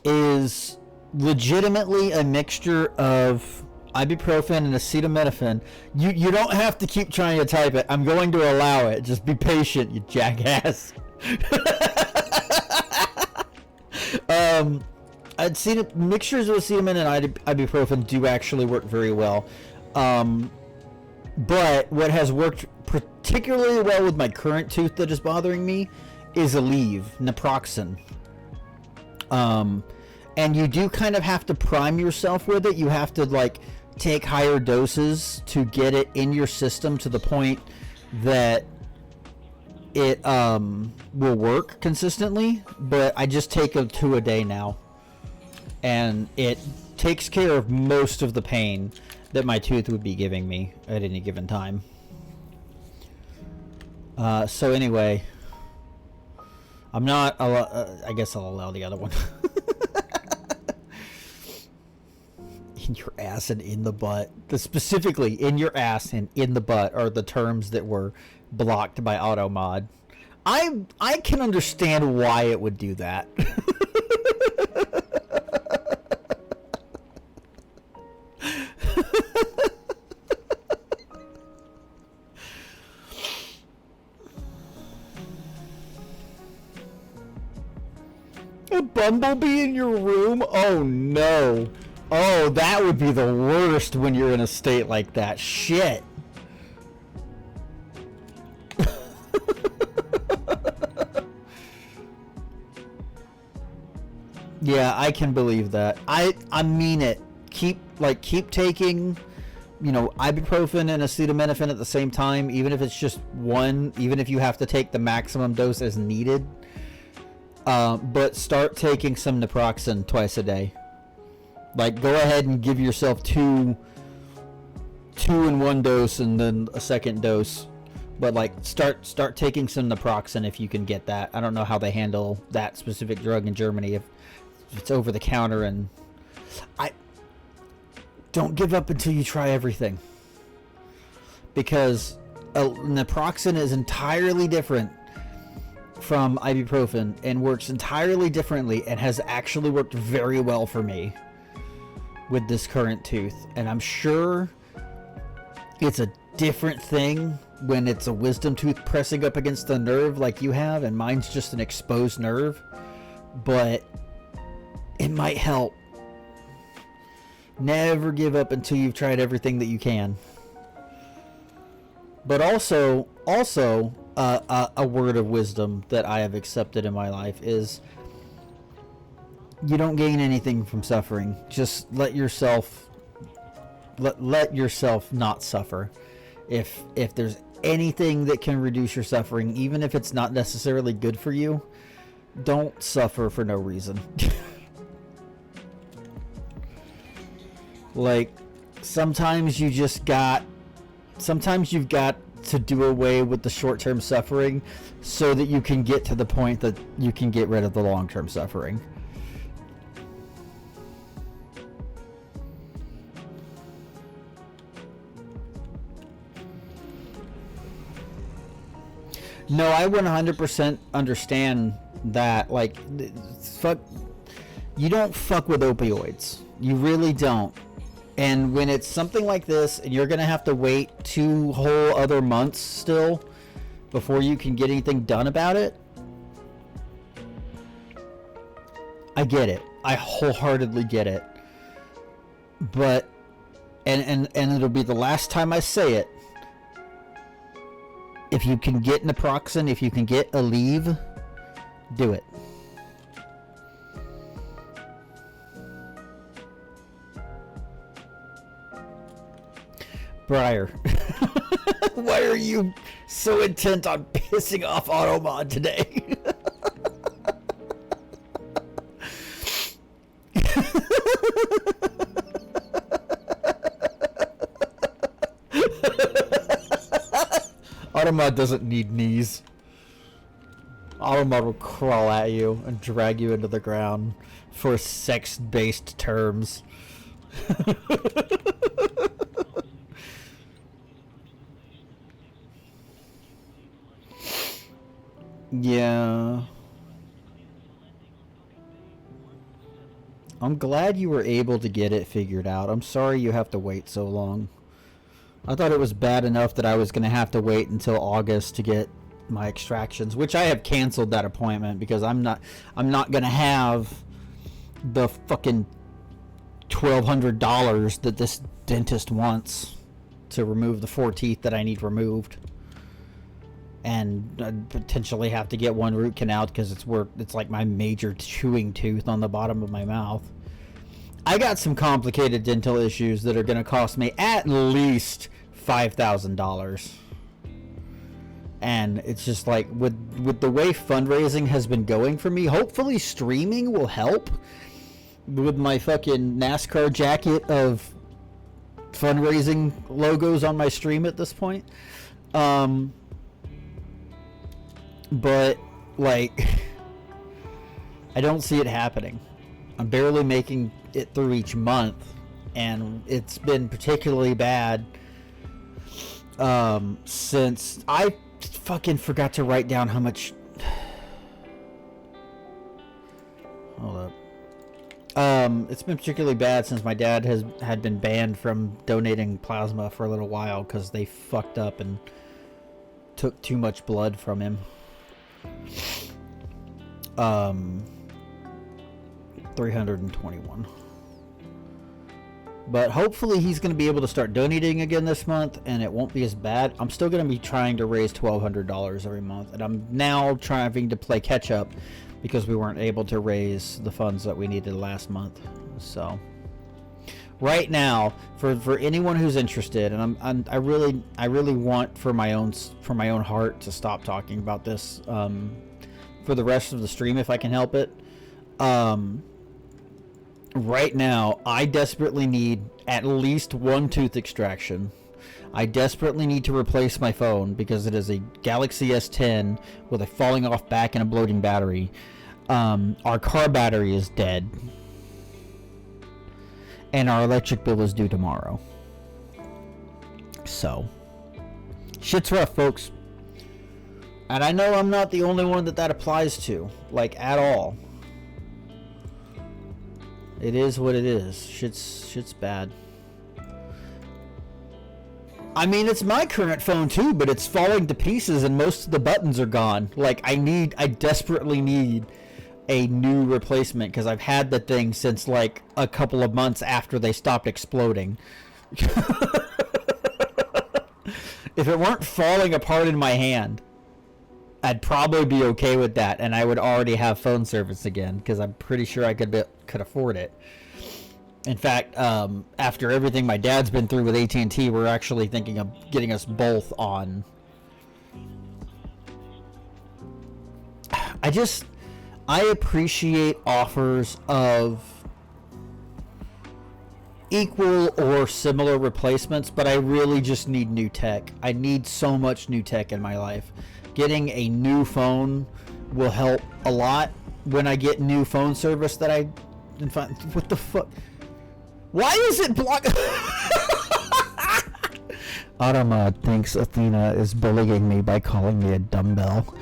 is legitimately a mixture of ibuprofen and acetaminophen. You don't have to keep trying to type it. I'm going to allow it. Just be patient, you jackass. I'd seen it, mixtures of acetamin and ibuprofen do actually work very well. But what has worked particularly well with my current tooth that is bothering me is Aleve, naproxen. And you do kind of have to prime yourself with it. You have to like take higher doses to get it in your system to the point that it will work consistently. But I just take 2 a day now, and it takes care of most of the pain that my tooth would be giving me at any given time. So anyway, I'm not I guess I'll allow the other one. In your ass and in the butt. Specifically in your ass and in the butt are the terms that were blocked by AutoMod. I can understand why it would do that. A bumblebee in your room? Oh no. Oh, that would be the worst when you're in a state like that. Shit. Yeah, I can believe that. I mean it. Keep taking, ibuprofen and acetaminophen at the same time, even if it's just one, even if you have to take the maximum dose as needed. But start taking some naproxen twice a day. Like, go ahead and give yourself two in one dose and then a second dose. But like, start taking some naproxen if you can get that. I don't know how they handle that specific drug in Germany, if it's over the counter. And I don't give up until you try everything, because naproxen is entirely different from ibuprofen and works entirely differently, and has actually worked very well for me with this current tooth. And I'm sure it's a different thing when it's a wisdom tooth pressing up against the nerve like you have, and mine's just an exposed nerve, but it might help. Never give up until you've tried everything that you can. But also a word of wisdom that I have accepted in my life is you don't gain anything from suffering. Just let yourself not suffer. If there's anything that can reduce your suffering, even if it's not necessarily good for you, don't suffer for no reason. Like, sometimes you've got to do away with the short-term suffering so that you can get to the point that you can get rid of the long-term suffering. No, I 100% understand that. Like, you don't fuck with opioids. You really don't. And when it's something like this, and you're gonna have to wait 2 whole other months still before you can get anything done about it, I get it. I wholeheartedly get it. But, and it'll be the last time I say it, if you can get naproxen, if you can get Aleve, do it. Briar, why are you so intent on pissing off Automod today? Automod doesn't need knees. Automod will crawl at you and drag you into the ground for sex-based terms. Yeah. I'm glad you were able to get it figured out. I'm sorry you have to wait so long. I thought it was bad enough that I was going to have to wait until August to get my extractions, which I have canceled that appointment because I'm not going to have the fucking $1,200 that this dentist wants to remove the 4 teeth that I need removed. And I'd potentially have to get 1 root canal because it's like my major chewing tooth on the bottom of my mouth. I got some complicated dental issues that are going to cost me at least $5,000. And it's just like, with the way fundraising has been going for me, hopefully streaming will help with my fucking NASCAR jacket of fundraising logos on my stream at this point. But, like, I don't see it happening. I'm barely making it through each month, and it's been particularly bad since I fucking forgot to write down how much. Hold up. It's been particularly bad since my dad had been banned from donating plasma for a little while because they fucked up and took too much blood from him. 321. But hopefully he's going to be able to start donating again this month, and it won't be as bad. I'm still going to be trying to raise $1,200 every month, and I'm now trying to play catch up because we weren't able to raise the funds that we needed last month. So right now, for anyone who's interested, and I really want for my own heart to stop talking about this for the rest of the stream if I can help it. Right now, I desperately need at least 1 tooth extraction. I desperately need to replace my phone because it is a Galaxy S10 with a falling off back and a bloating battery. Our car battery is dead. And our electric bill is due tomorrow. So, shit's rough, folks. And I know I'm not the only one that applies to, like, at all. It is what it is. Shit's bad. I mean, it's my current phone too, but it's falling to pieces and most of the buttons are gone. Like, I desperately need a new replacement because I've had the thing since like a couple of months after they stopped exploding. If it weren't falling apart in my hand, I'd probably be okay with that, and I would already have phone service again because I'm pretty sure I could afford it. In fact, after everything my dad's been through with AT&T, we're actually thinking of getting us both on. I appreciate offers of equal or similar replacements, but I really just need new tech. I need so much new tech in my life. Getting a new phone will help a lot when I get new phone service that I... What the fuck? Why is it blocked? Autumn thinks Athena is bullying me by calling me a dumbbell.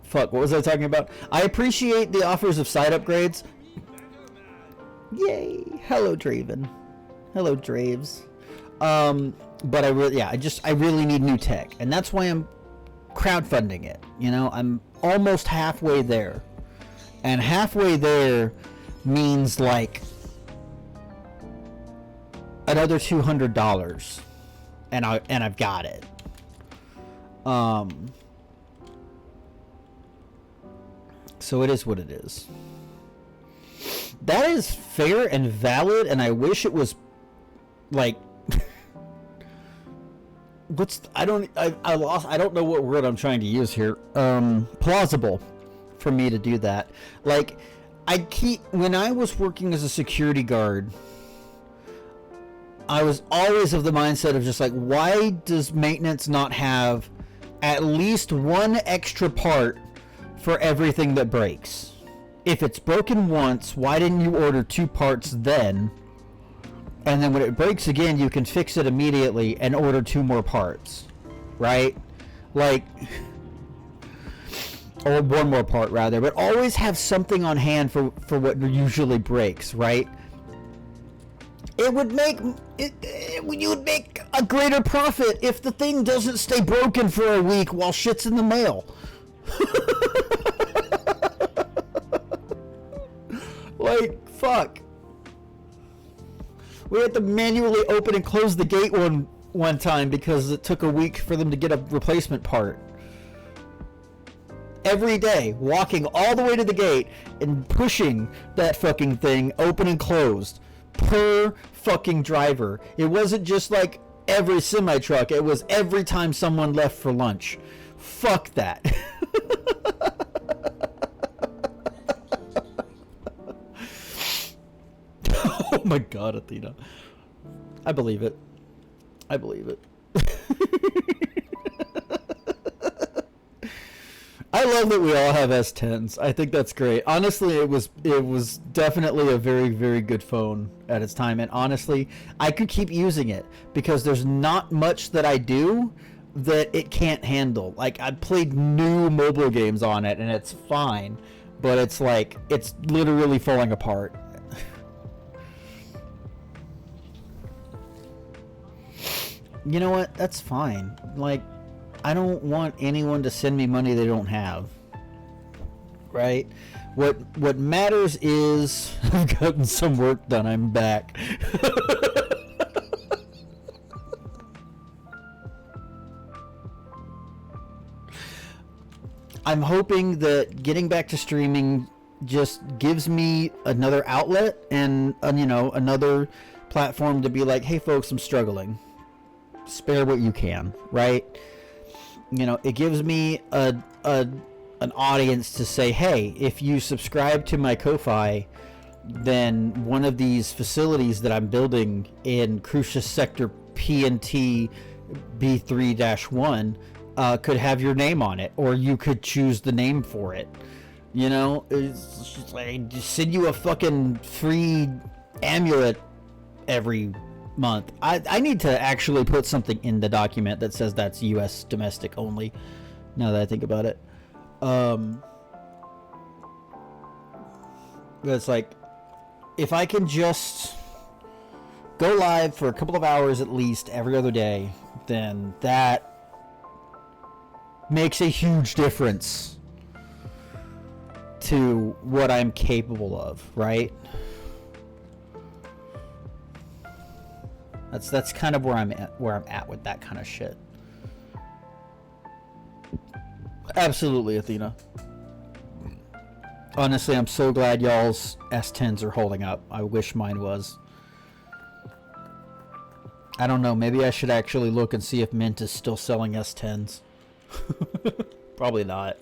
Fuck, what was I talking about? I appreciate the offers of site upgrades. Yay. Hello, Draven. Hello, Draves. But I really need new tech, and that's why I'm crowdfunding it. You know, I'm almost halfway there, and halfway there means like another $200, and I've got it. So it is what it is. That is fair and valid, and I wish it was like I don't know what word I'm trying to use here. Plausible for me to do that. Like, when I was working as a security guard, I was always of the mindset of just like, why does maintenance not have at least one extra part for everything that breaks? If it's broken once, why didn't you order 2 parts then? And then when it breaks again, you can fix it immediately and order 2 more parts, right? Like, or 1 more part rather, but always have something on hand for what usually breaks, right? You would make a greater profit if the thing doesn't stay broken for a week while shit's in the mail. Like, fuck. We had to manually open and close the gate one time because it took a week for them to get a replacement part. Every day, walking all the way to the gate and pushing that fucking thing open and closed per fucking driver. It wasn't just like every semi-truck, it was every time someone left for lunch. Fuck that. Oh my god, Athena. I believe it. I believe it. I love that we all have S10s. I think that's great. Honestly, it was definitely a very, very good phone at its time. And honestly, I could keep using it because there's not much that I do that it can't handle. Like, I played new mobile games on it and it's fine, but it's like, it's literally falling apart. You know what? That's fine. Like, I don't want anyone to send me money they don't have. Right? What matters is I've gotten some work done. I'm back. I'm hoping that getting back to streaming just gives me another outlet and another platform to be like, hey folks, I'm struggling. Spare what you can, right? It gives me an audience to say, hey, if you subscribe to my Ko-Fi, then one of these facilities that I'm building in Crucius Sector PNT B3-1 could have your name on it, or you could choose the name for it. It's just like, just send you a fucking free amulet every month. I need to actually put something in the document that says that's US domestic only, Now that I think about it. It's like, if I can just go live for a couple of hours at least every other day, then that makes a huge difference to what I'm capable of, right? That's kind of where I'm at with that kind of shit. Absolutely, Athena. Honestly, I'm so glad y'all's S10s are holding up. I wish mine was. I don't know, maybe I should actually look and see if Mint is still selling S10s. Probably not.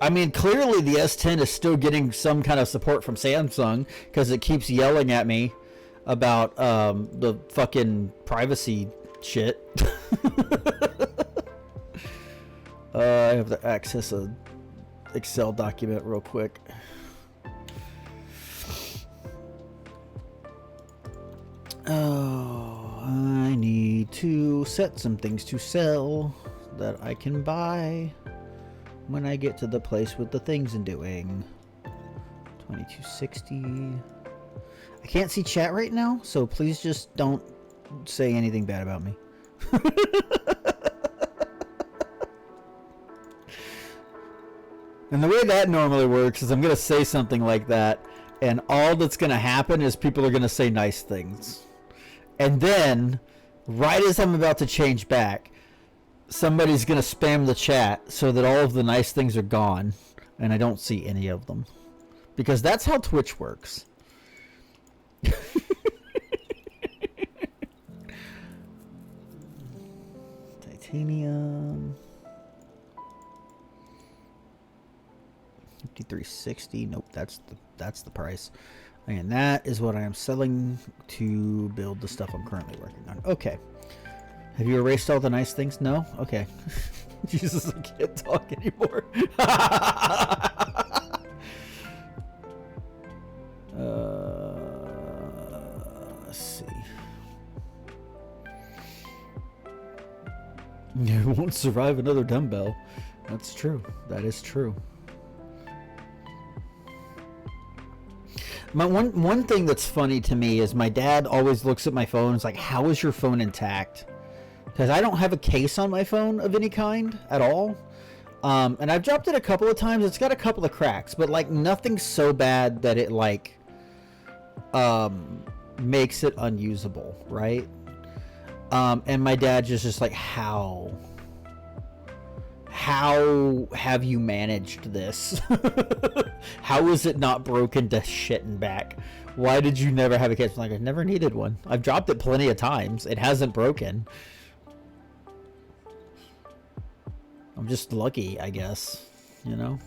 I mean, clearly the S10 is still getting some kind of support from Samsung, because it keeps yelling at me about the fucking privacy shit. I have to access a Excel document real quick. Oh, I need to set some things to sell that I can buy when I get to the place with the things and doing. 2260. I can't see chat right now, so please just don't say anything bad about me. And the way that normally works is I'm going to say something like that, and all that's going to happen is people are going to say nice things. And then, right as I'm about to change back, somebody's going to spam the chat so that all of the nice things are gone, and I don't see any of them. Because that's how Twitch works. Titanium. 5360. Nope, that's the price. And that is what I am selling to build the stuff I'm currently working on. Okay. Have you erased all the nice things? No? Okay. Jesus, I can't talk anymore. Let's see. You won't survive another dumbbell. That's true. That is true. My one thing that's funny to me is my dad always looks at my phone and is like, how is your phone intact? Because I don't have a case on my phone of any kind at all. And I've dropped it a couple of times. It's got a couple of cracks, but like nothing so bad that it like makes it unusable, right? And my dad just like, how have you managed this? How is it not broken to shit and back? Why did you never have a case? I'm like, I never needed one. I've dropped it plenty of times. It hasn't broken. I'm just lucky, I guess, you know?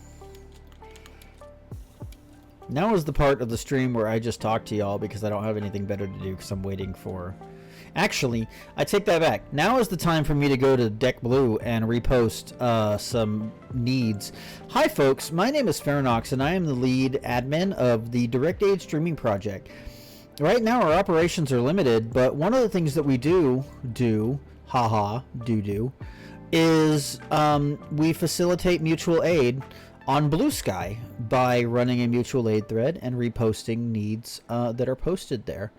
Now is the part of the stream where I just talk to y'all because I don't have anything better to do because I'm waiting for... Actually, I take that back. Now is the time for me to go to Deck Blue and repost some needs. Hi folks, my name is Fernox and I am the lead admin of the DirectAid streaming project. Right now our operations are limited, but one of the things that we do, is we facilitate mutual aid on Blue Sky by running a mutual aid thread and reposting needs that are posted there.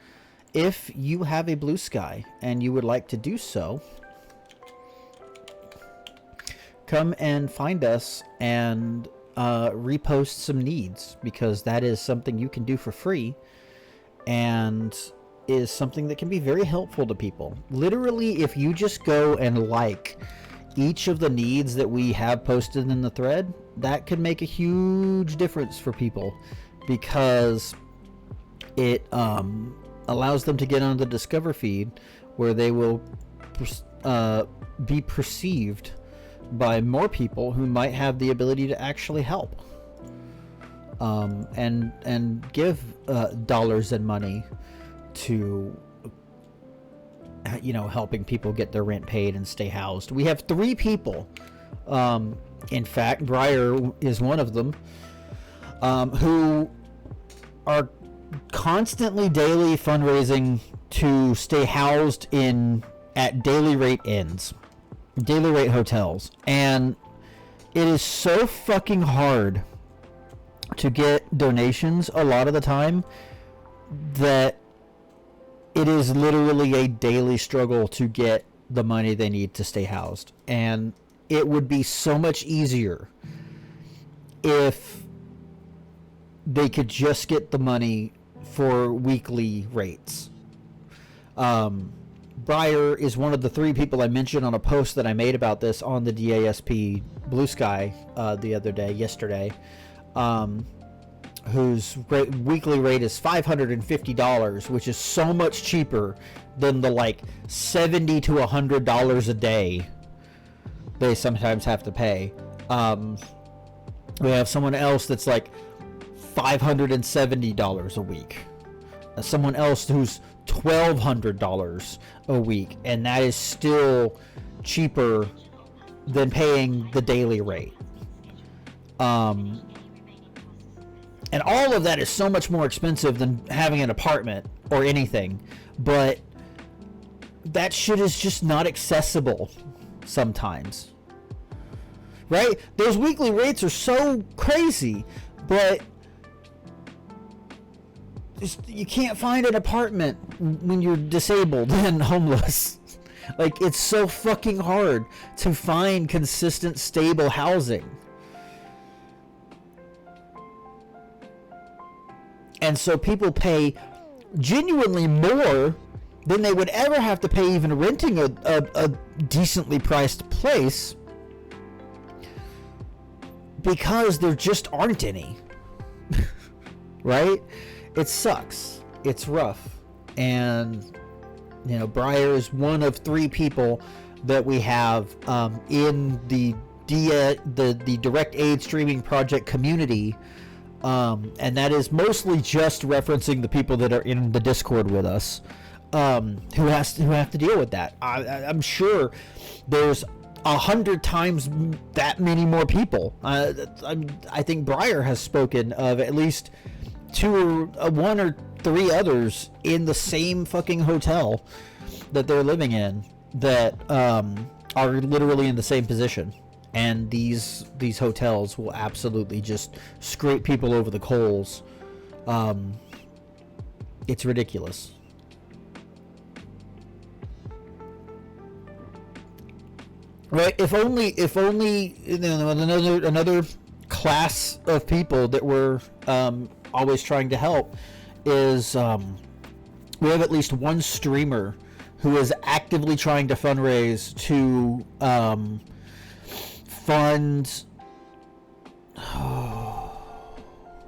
If you have a Blue Sky and you would like to do so, come and find us and repost some needs, because that is something you can do for free and is something that can be very helpful to people. Literally, if you just go and like each of the needs that we have posted in the thread, that could make a huge difference for people, because it allows them to get on the Discover feed where they will be perceived by more people who might have the ability to actually help and give dollars and money to, you know, helping people get their rent paid and stay housed. We have 3 people, in fact Briar is one of them, who are constantly daily fundraising to stay housed at daily rate inns. daily rate hotels, and it is so fucking hard to get donations a lot of the time that it is literally a daily struggle to get the money they need to stay housed. And it would be so much easier if they could just get the money for weekly rates. Breyer is one of the 3 people I mentioned on a post that I made about this on the DASP Blue Sky yesterday, whose weekly rate is $550, which is so much cheaper than the like $70 to $100 a day they sometimes have to pay. We have someone else that's like $570 a week. Someone else who's $1,200 a week, and that is still cheaper than paying the daily rate. And all of that is so much more expensive than having an apartment or anything, but that shit is just not accessible sometimes, right? Those weekly rates are so crazy, but you can't find an apartment when you're disabled and homeless. Like, it's so fucking hard to find consistent, stable housing. And so people pay genuinely more than they would ever have to pay even renting a decently priced place, because there just aren't any. Right? It sucks. It's rough. And, you know, Breyer is one of 3 people that we have in the direct aid streaming project community. And that is mostly just referencing the people that are in the Discord with us, who have to deal with that. I'm sure there's 100 times that many more people. I think Breyer has spoken of at least 1 or 3 others in the same fucking hotel that they're living in that are literally in the same position. And these hotels will absolutely just scrape people over the coals. It's ridiculous. Right? If only you know, another class of people that we're always trying to help is we have at least one streamer who is actively trying to fundraise to fund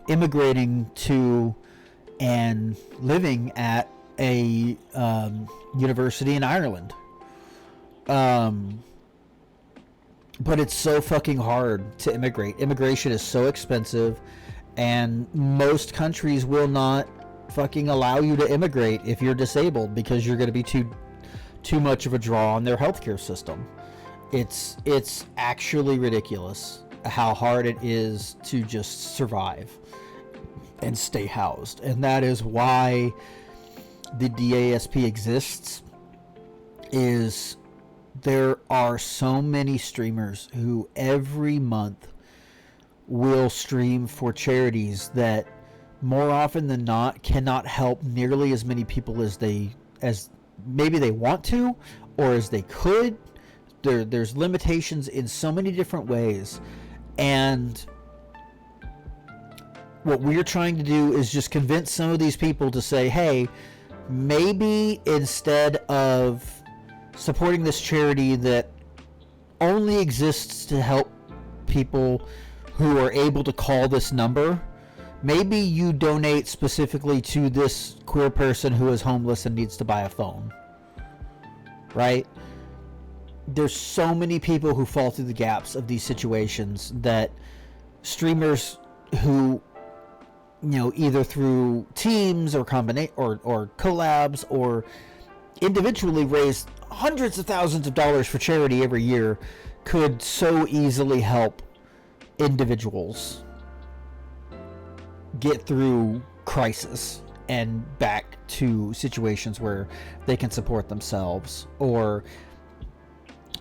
immigrating to and living at a university in Ireland. But it's so fucking hard to immigrate. Immigration is so expensive, and most countries will not fucking allow you to immigrate if you're disabled, because you're going to be too much of a draw on their healthcare system. It's actually ridiculous how hard it is to just survive and stay housed. And that is why the DASP exists. Is there are so many streamers who every month will stream for charities that more often than not cannot help nearly as many people as maybe they want to, or as they could. There's limitations in so many different ways, and what we're trying to do is just convince some of these people to say, hey, maybe instead of supporting this charity that only exists to help people who are able to call this number, maybe you donate specifically to this queer person who is homeless and needs to buy a phone. Right? There's so many people who fall through the gaps of these situations that streamers who, you know, either through teams or or collabs or individually raise hundreds of thousands of dollars for charity every year could so easily help individuals get through crisis and back to situations where they can support themselves or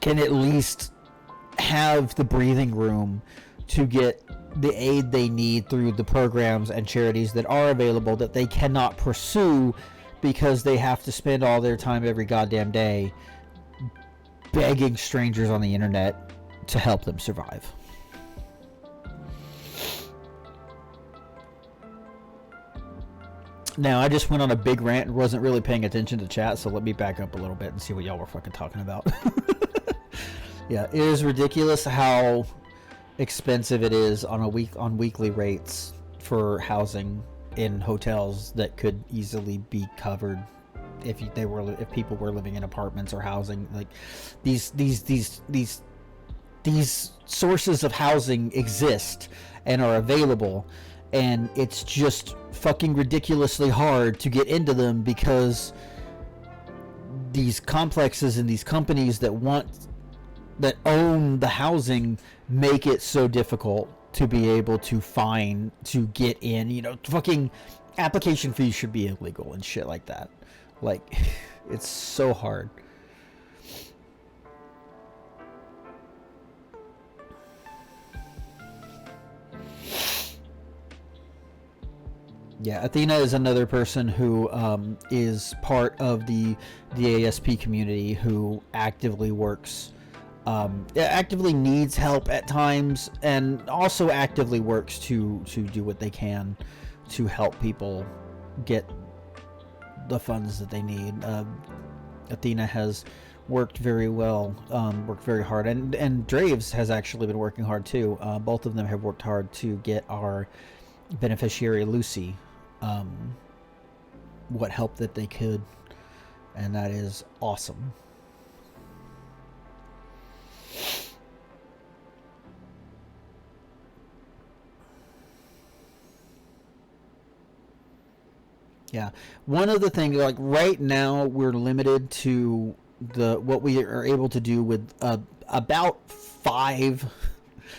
can at least have the breathing room to get the aid they need through the programs and charities that are available that they cannot pursue because they have to spend all their time every goddamn day begging strangers on the internet to help them survive. Now, I just went on a big rant and wasn't really paying attention to chat, so let me back up a little bit and see what y'all were fucking talking about. Yeah, it is ridiculous how expensive it is on weekly rates for housing in hotels that could easily be covered if people were living in apartments or housing. Like these sources of housing exist and are available, and it's just fucking ridiculously hard to get into them because these complexes and these companies that own the housing make it so difficult to be able to get in. You know, fucking application fees should be illegal and shit like that. Like, it's so hard. Yeah, Athena is another person who is part of the ASP community who actively works, actively needs help at times, and also actively works to do what they can to help people get the funds that they need. Athena has worked very well, worked very hard, and Draves has actually been working hard too. Both of them have worked hard to get our beneficiary Lucy what help that they could, and that is awesome. Yeah, one of the things, like right now we're limited to what we are able to do with about 5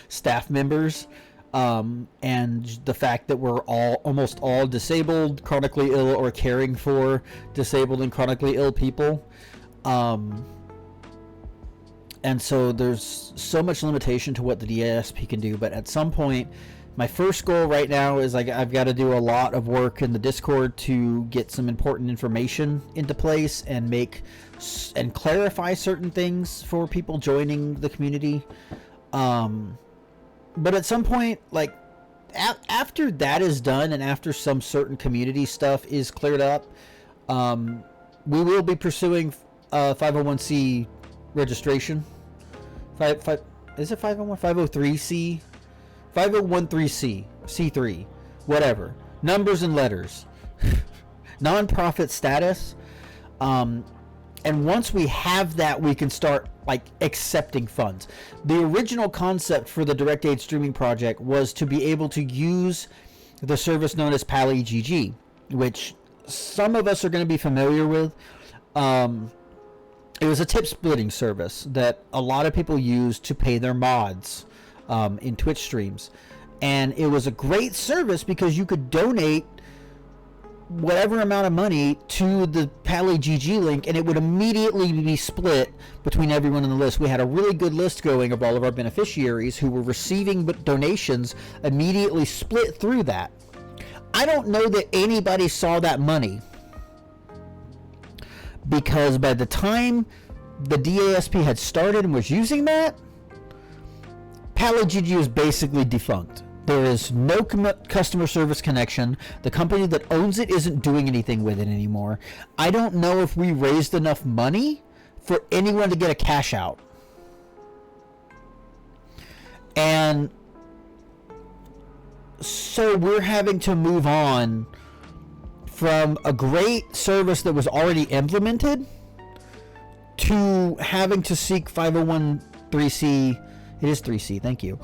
staff members. And the fact that we're almost all disabled, chronically ill, or caring for disabled and chronically ill people. And so there's so much limitation to what the DASP can do. But at some point, my first goal right now is I've got to do a lot of work in the Discord to get some important information into place and and clarify certain things for people joining the community. But at some point, like, after that is done and after some certain community stuff is cleared up, we will be pursuing 501c registration. Is it 501? 503c? 501c, C3, whatever. Numbers and letters. Nonprofit status. And once we have that, we can start accepting funds. The original concept for the Direct Aid Streaming Project was to be able to use the service known as PallyGG, which some of us are going to be familiar with. It was a tip splitting service that a lot of people used to pay their mods in Twitch streams. And it was a great service because you could donate whatever amount of money to the PallyGG link, and it would immediately be split between everyone on the list. We had a really good list going of all of our beneficiaries who were receiving donations immediately split through that. I don't know that anybody saw that money, because by the time the DASP had started and was using that, PallyGG was basically defunct. There is no customer service connection. The company that owns it isn't doing anything with it anymore. I don't know if we raised enough money for anyone to get a cash out. And so we're having to move on from a great service that was already implemented to having to seek 501c. It is 3C, thank you.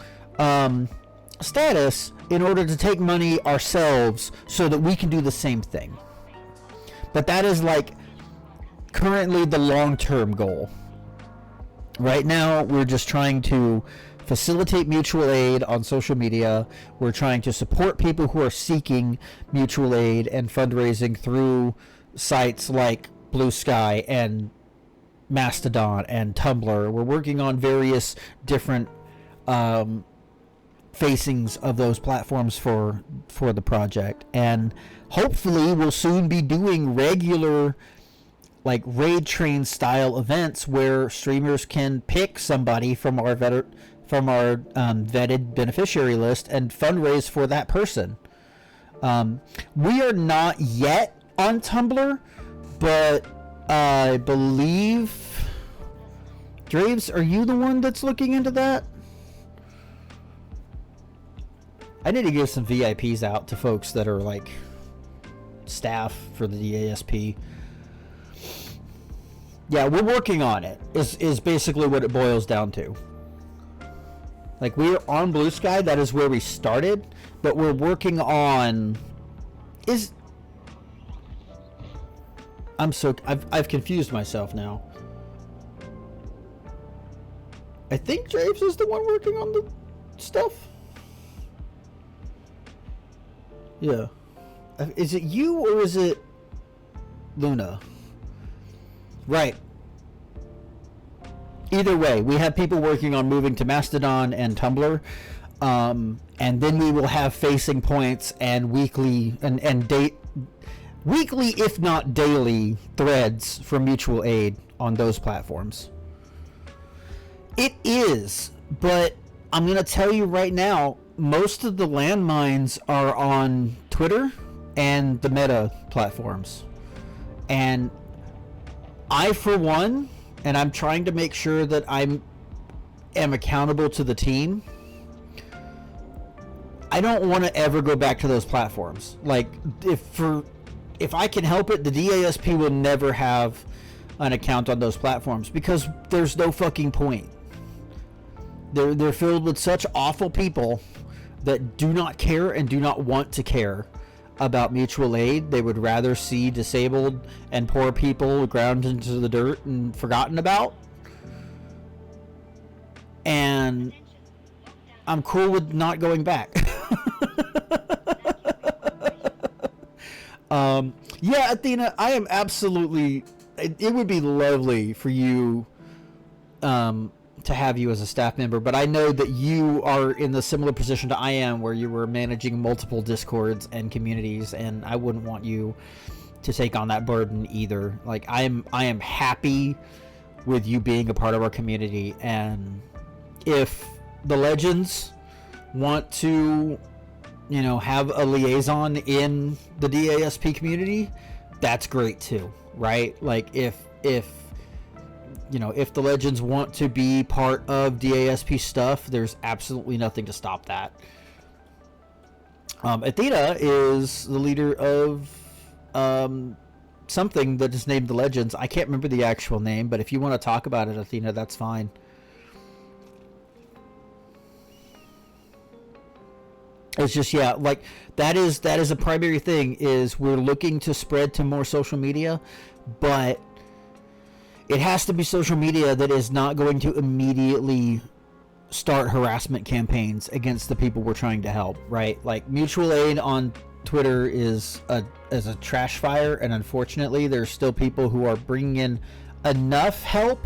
Status in order to take money ourselves so that we can do the same thing. But that is currently the long-term goal. Right now we're just trying to facilitate mutual aid on social media. We're trying to support people who are seeking mutual aid and fundraising through sites like Blue Sky and Mastodon and Tumblr. We're working on various different facings of those platforms for the project, and hopefully we'll soon be doing regular like raid train style events where streamers can pick somebody from our vetted beneficiary list and fundraise for that person. We are not yet on Tumblr, but I believe, Draves, are you the one that's looking into that? I need to give some VIPs out to folks that are like staff for the DASP. Yeah, we're working on it, is basically what it boils down to. Like, we're on Blue Sky, that is where we started, but we're working on... I've confused myself now. I think James is the one working on the stuff. Yeah. Is it you or is it Luna? Right. Either way, we have people working on moving to Mastodon and Tumblr, and then we will have facing points and weekly weekly, if not daily, threads for mutual aid on those platforms. It is, but I'm going to tell you right now, most of the landmines are on Twitter and the Meta platforms. And I, for one, and I'm trying to make sure that I am accountable to the team, I don't want to ever go back to those platforms. Like, if I can help it, the DASP will never have an account on those platforms because there's no fucking point. They're filled with such awful people that do not care and do not want to care about mutual aid. They would rather see disabled and poor people ground into the dirt and forgotten about. And I'm cool with not going back. Yeah, Athena, I am absolutely... It would be lovely for you to have you as a staff member, but I know that you are in the similar position to I am, where you were managing multiple Discords and communities, and I wouldn't want you to take on that burden either. Like, I am happy with you being a part of our community, and if the Legends want to, you know, have a liaison in the DASP community, that's great too, right? Like, if you know, if the Legends want to be part of DASP stuff, there's absolutely nothing to stop that. Athena is the leader of something that is named the Legends. I can't remember the actual name, but if you want to talk about it, Athena, that's fine. It's just, yeah, like, that is a primary thing, is we're looking to spread to more social media, but it has to be social media that is not going to immediately start harassment campaigns against the people we're trying to help, right? Like, mutual aid on Twitter is a trash fire, and unfortunately there's still people who are bringing in enough help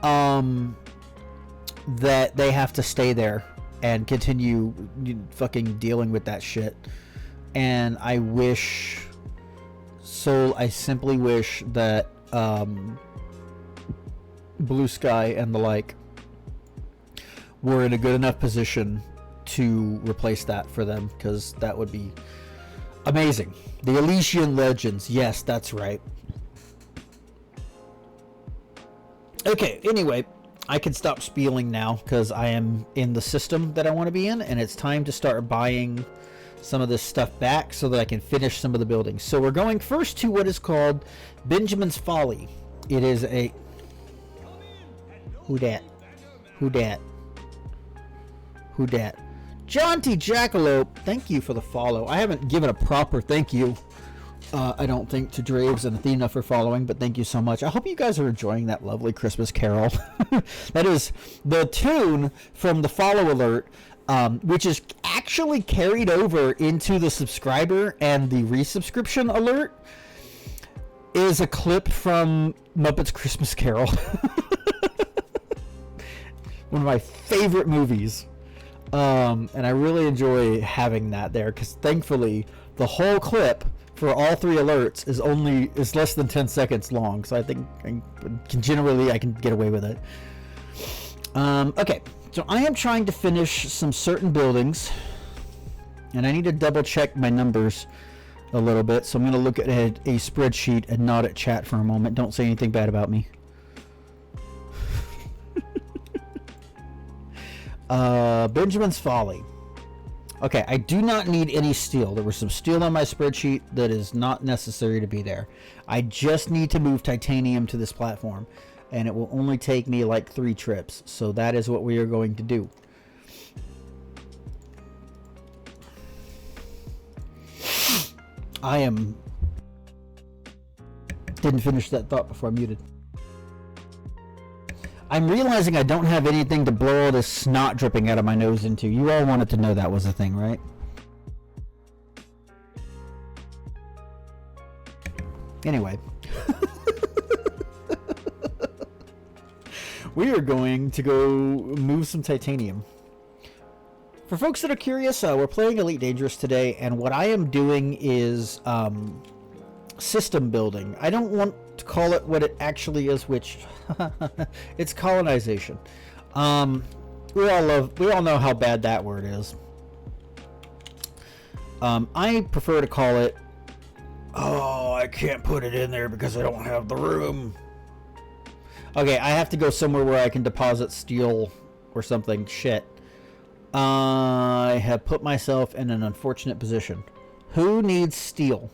that they have to stay there and continue fucking dealing with that shit. And I simply wish that Blue Sky and the like were in a good enough position to replace that for them, because that would be amazing. The Elysian Legends, yes, that's right. Okay, anyway, I can stop spieling now because I am in the system that I want to be in, and it's time to start buying some of this stuff back so that I can finish some of the buildings. So we're going first to what is called Benjamin's Folly. It is a... Who dat? John T. Jackalope, thank you for the follow. I haven't given a proper thank you, I don't think, to Draves and Athena for following, but thank you so much. I hope you guys are enjoying that lovely Christmas carol. That is the tune from the follow alert, which is actually carried over into the subscriber and the resubscription alert. is a clip from Muppets Christmas Carol. One of my favorite movies. And I really enjoy having that there because thankfully the whole clip for all 3 alerts is less than 10 seconds long, so I think I can get away with it. Okay, so I am trying to finish some certain buildings, and I need to double check my numbers a little bit, so I'm going to look at a spreadsheet and nod at chat for a moment. Don't say anything bad about me. Benjamin's Folly. Okay, I do not need any steel. There was some steel on my spreadsheet that is not necessary to be there. I just need to move titanium to this platform, and it will only take me like 3 trips. So that is what we are going to do. Didn't finish that thought before I muted. I'm realizing I don't have anything to blow all this snot dripping out of my nose into. You all wanted to know that was a thing, right? Anyway. We are going to go move some titanium. For folks that are curious, we're playing Elite Dangerous today, and what I am doing is system building. I don't want to call it what it actually is, which it's colonization. We all know how bad that word is. I prefer to call it, oh, I can't put it in there because I don't have the room. Okay, I have to go somewhere where I can deposit steel or something. Shit. I have put myself in an unfortunate position. Who needs steel?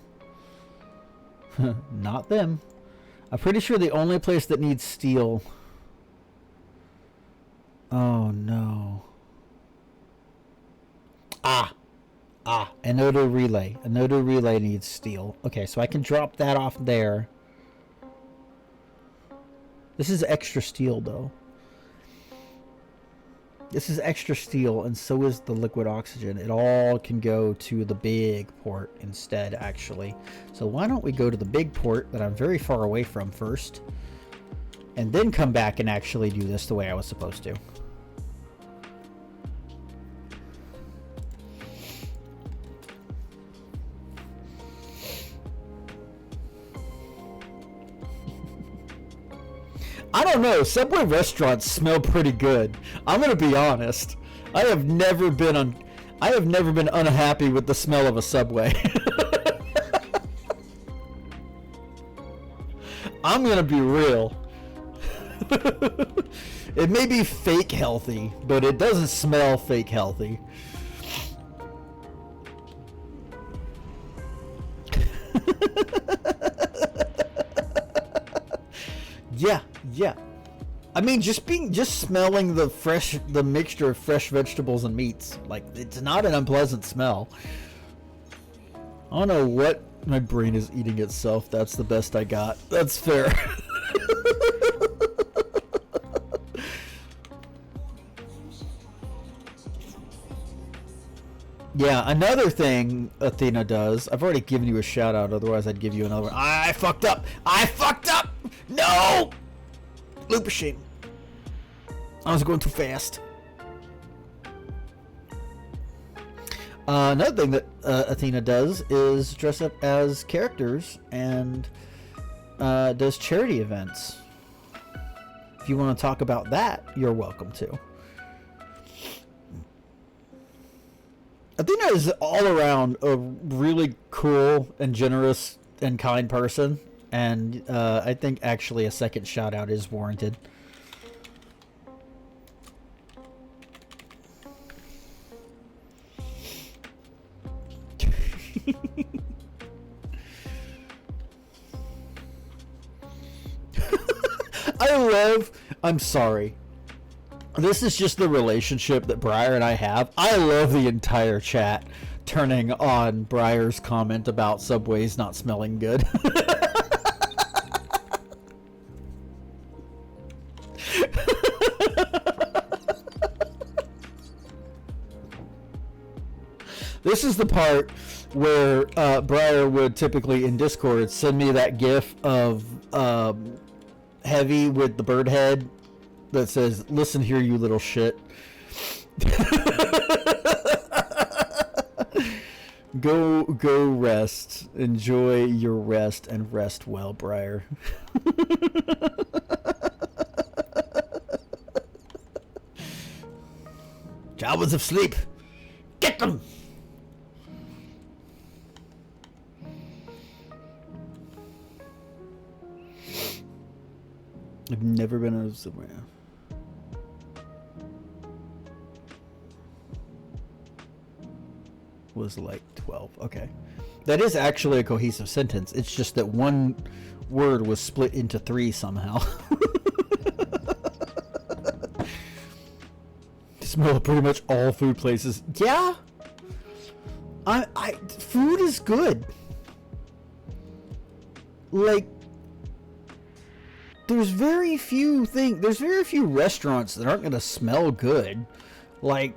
Not them. I'm pretty sure the only place that needs steel... Oh, no. Anodo Relay. Anodo Relay needs steel. Okay, so I can drop that off there. This is extra steel, though. This is extra steel, and so is the liquid oxygen. It all can go to the big port instead, actually. So why don't we go to the big port that I'm very far away from first, and then come back and actually do this the way I was supposed to. I don't know, Subway restaurants smell pretty good. I'm gonna be honest. I have never been unhappy with the smell of a Subway. I'm gonna be real. It may be fake healthy, but it doesn't smell fake healthy. Yeah. I mean, just smelling the mixture of fresh vegetables and meats, like, it's not an unpleasant smell. I don't know what my brain is eating itself. That's the best I got. That's fair. Yeah, another thing Athena does. I've already given you a shout out, otherwise I'd give you another one. I fucked up! No! Loop machine. I was going too fast. Another thing that Athena does is dress up as characters and does charity events. If you want to talk about that, you're welcome to. Athena is all around a really cool and generous and kind person. And I think actually a second shout out is warranted. I'm sorry. This is just the relationship that Briar and I have. I love the entire chat turning on Briar's comment about Subways not smelling good. This is the part where Briar would typically in Discord send me that gif of Heavy with the bird head that says, "Listen here, you little shit." Go rest. Enjoy your rest and rest well, Briar. Jawas of sleep. Get them! I've never been out of somewhere. Was like 12. Okay. That is actually a cohesive sentence. It's just that one word was split into 3 somehow. Smell pretty much all food places. Yeah. Food is good. Like, there's very few restaurants that aren't going to smell good. Like,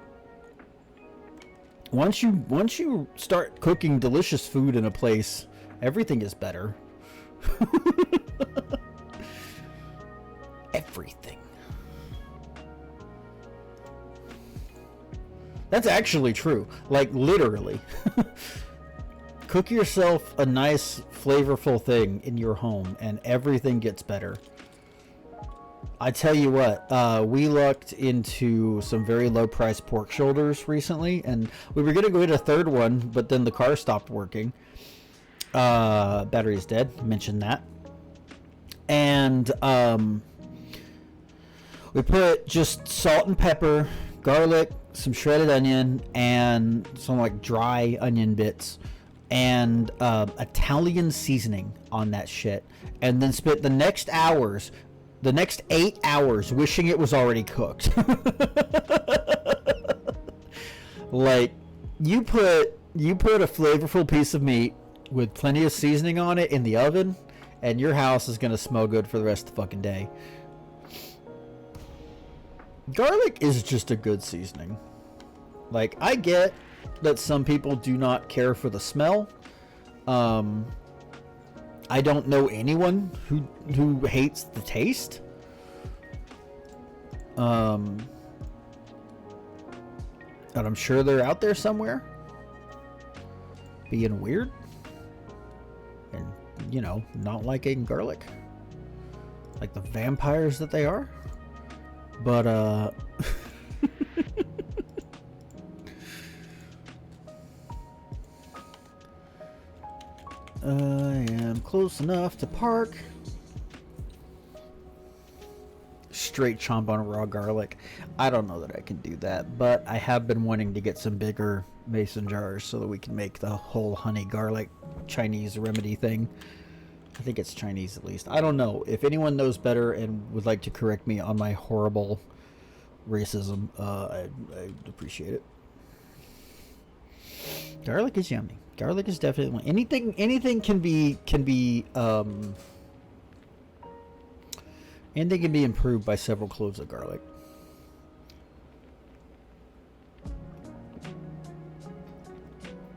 once you start cooking delicious food in a place, everything is better. Everything. That's actually true. Like, literally. Cook yourself a nice, flavorful thing in your home, and everything gets better. I tell you what, we looked into some very low-priced pork shoulders recently, and we were going to go get a third one, but then the car stopped working. Battery is dead. Mentioned that. And we put just salt and pepper, garlic, some shredded onion, and some like dry onion bits, and Italian seasoning on that shit, and then spent the next 8 hours wishing it was already cooked. Like, you put a flavorful piece of meat with plenty of seasoning on it in the oven, and your house is gonna smell good for the rest of the fucking day. Garlic is just a good seasoning. Like, I get that some people do not care for the smell. I don't know anyone who hates the taste. And I'm sure they're out there somewhere being weird and, you know, not liking garlic like the vampires that they are. But I am close enough to park. Straight chomp on raw garlic. I don't know that I can do that, but I have been wanting to get some bigger mason jars so that we can make the whole honey garlic Chinese remedy thing. I think it's Chinese at least. I don't know. If anyone knows better and would like to correct me on my horrible racism, I'd appreciate it. Garlic is yummy. Garlic is definitely anything can be improved by several cloves of garlic.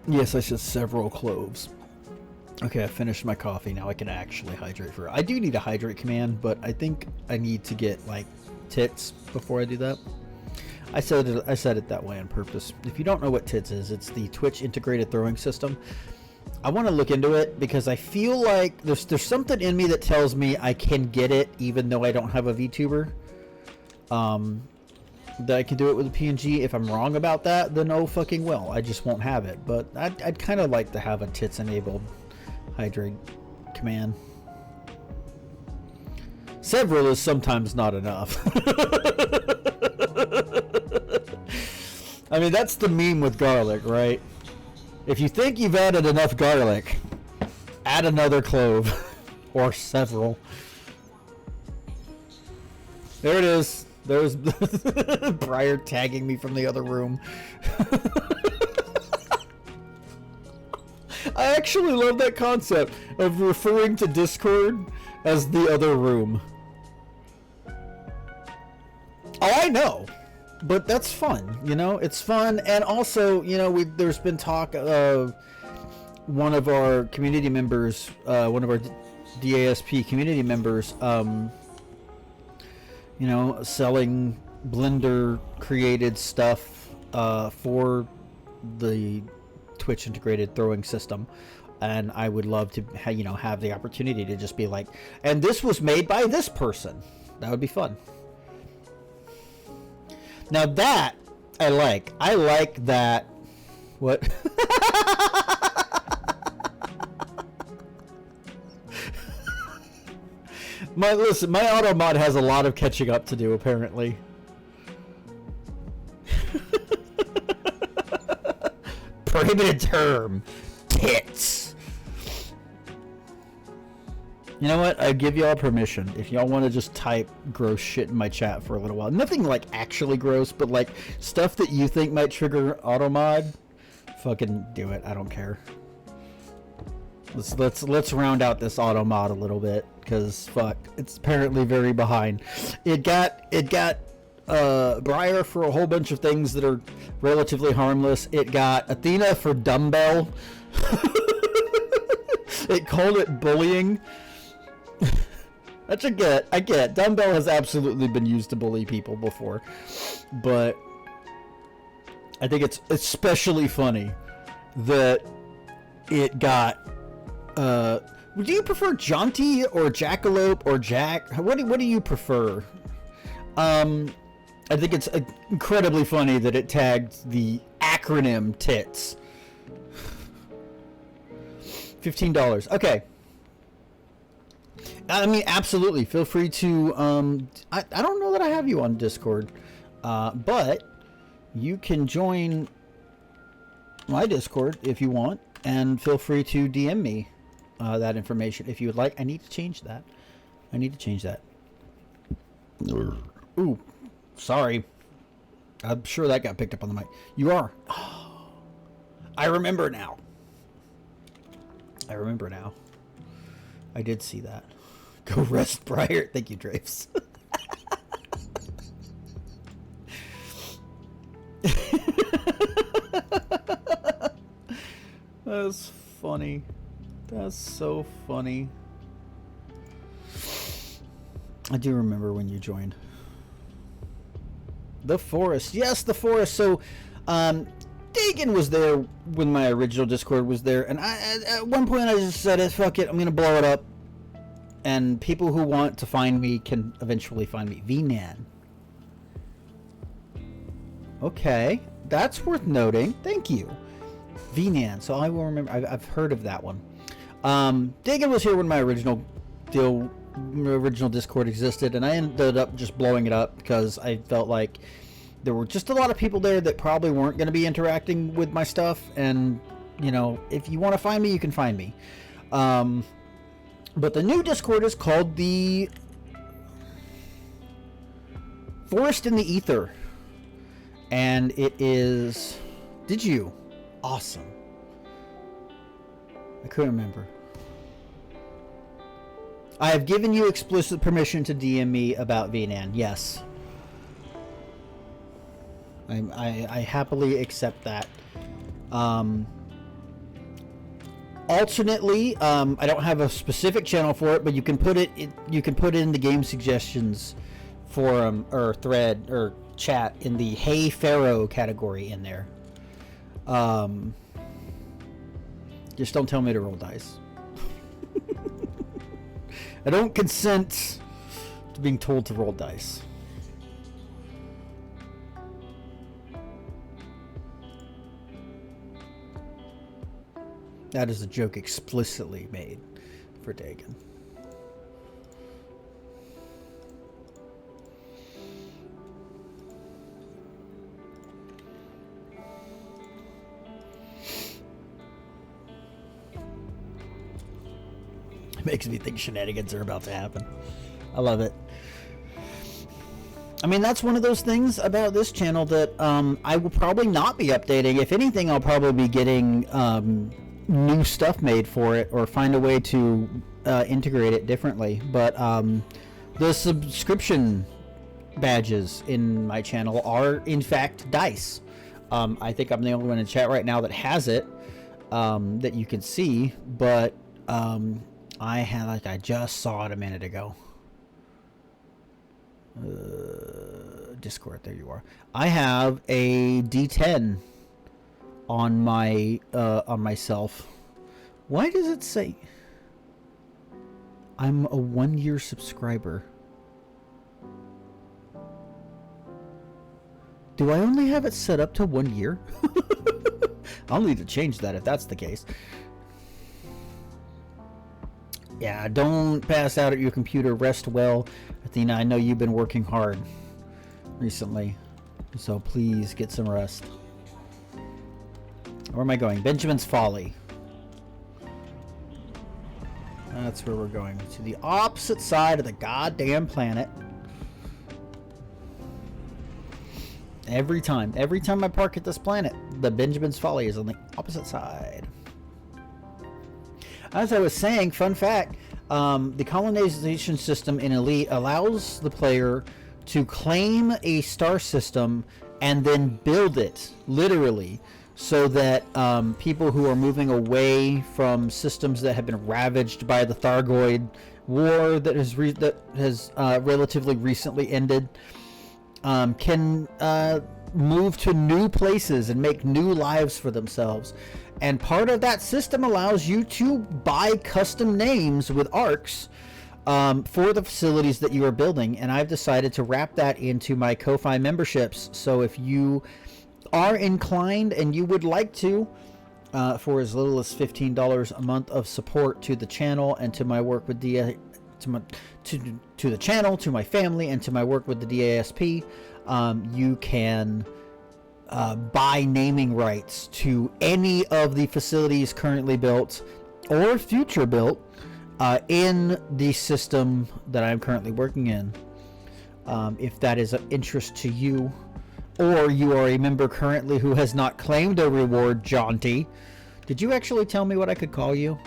Yes, I said several cloves. Okay, I finished my coffee. Now I can actually hydrate for it. I do need a hydrate command, but I think I need to get like tits before I do that. I said it that way on purpose. If you don't know what TITS is, it's the Twitch Integrated Throwing System. I want to look into it because I feel like there's something in me that tells me I can get it even though I don't have a VTuber. That I can do it with a PNG. If I'm wrong about that, then oh fucking well. I just won't have it. But I'd kind of like to have a TITS enabled hydrate command. Several is sometimes not enough. I mean, that's the meme with garlic, right? If you think you've added enough garlic, add another clove. Or several. There it is. There's Briar tagging me from the other room. I actually love that concept of referring to Discord as the other room. Oh, I know. but that's fun, you know. It's fun, and also, you know, there's been talk of one of our community members, one of our DASP community members, you know, selling Blender created stuff for the Twitch integrated throwing system. And I would love to, you know, have the opportunity to just be like, and this was made by this person. That would be fun. Now that I like. I like that. What? Listen, my auto mod has a lot of catching up to do, apparently. Prohibited term. Tits. You know what? I give y'all permission. If y'all want to just type gross shit in my chat for a little while. Nothing like actually gross, but like stuff that you think might trigger auto mod. Fucking do it. I don't care. Let's round out this auto mod a little bit, because fuck, it's apparently very behind. It got Briar for a whole bunch of things that are relatively harmless. It got Athena for dumbbell. It called it bullying. Which I get. Dumbbell has absolutely been used to bully people before, but I think it's especially funny that it got. Do you prefer Jaunty or Jackalope or Jack? What do you prefer? I think it's incredibly funny that it tagged the acronym tits. $15. Okay. I mean, absolutely. Feel free to. I don't know that I have you on Discord, but you can join my Discord if you want, and feel free to DM me that information if you would like. I need to change that. Ooh, sorry. I'm sure that got picked up on the mic. You are. Oh, I remember now. I did see that. Go rest, Briar. Thank you, Drapes. That's funny. That's so funny. I do remember when you joined. The Forest. Yes, the Forest. So, Dagan was there when my original Discord was there, and at one point I just said, fuck it, I'm gonna blow it up, and people who want to find me can eventually find me. VNAN. Okay, that's worth noting. Thank you. VNAN. So I will remember. I've heard of that one. Dagan was here when my original Discord existed, and I ended up just blowing it up because I felt like there were just a lot of people there that probably weren't going to be interacting with my stuff, and you know, if you want to find me, you can find me. But the new Discord is called the Forest in the Ether, and it is. Did you? Awesome. I couldn't remember. I have given you explicit permission to DM me about VNAN. Yes. I happily accept that. Alternately, I don't have a specific channel for it, but you can put it in the game suggestions forum or thread or chat in the Hey Pharaoh category in there. Just don't tell me to roll dice. I don't consent to being told to roll dice. That is a joke explicitly made for Dagan. It makes me think shenanigans are about to happen. I love it. I mean, that's one of those things about this channel that I will probably not be updating. If anything, I'll probably be getting new stuff made for it, or find a way to integrate it differently. But the subscription badges in my channel are in fact dice. I think I'm the only one in chat right now that has it, that you can see, but I just saw it a minute ago. Discord, there you are. I have a D10 on my on myself. Why does it say I'm a 1-year subscriber? Do I only have it set up to 1 year? I'll need to change that if that's the case. Yeah, don't pass out at your computer. Rest well. Athena, I know you've been working hard recently, so please get some rest. Where am I going? Benjamin's Folly. That's where we're going. To the opposite side of the goddamn planet. Every time I park at this planet, the Benjamin's Folly is on the opposite side. As I was saying, fun fact, the colonization system in Elite allows the player to claim a star system and then build it, literally, so that people who are moving away from systems that have been ravaged by the Thargoid War that has relatively recently ended can move to new places and make new lives for themselves. And part of that system allows you to buy custom names with ARCs for the facilities that you are building. And I've decided to wrap that into my Ko-Fi memberships. So if you are inclined and you would like to, for as little as $15 a month of support to the channel and to my work with the channel, to my family, and to my work with the DASP, you can buy naming rights to any of the facilities currently built or future built in the system that I'm currently working in. If that is of interest to you, or you are a member currently who has not claimed a reward, Jaunty. Did you actually tell me what I could call you?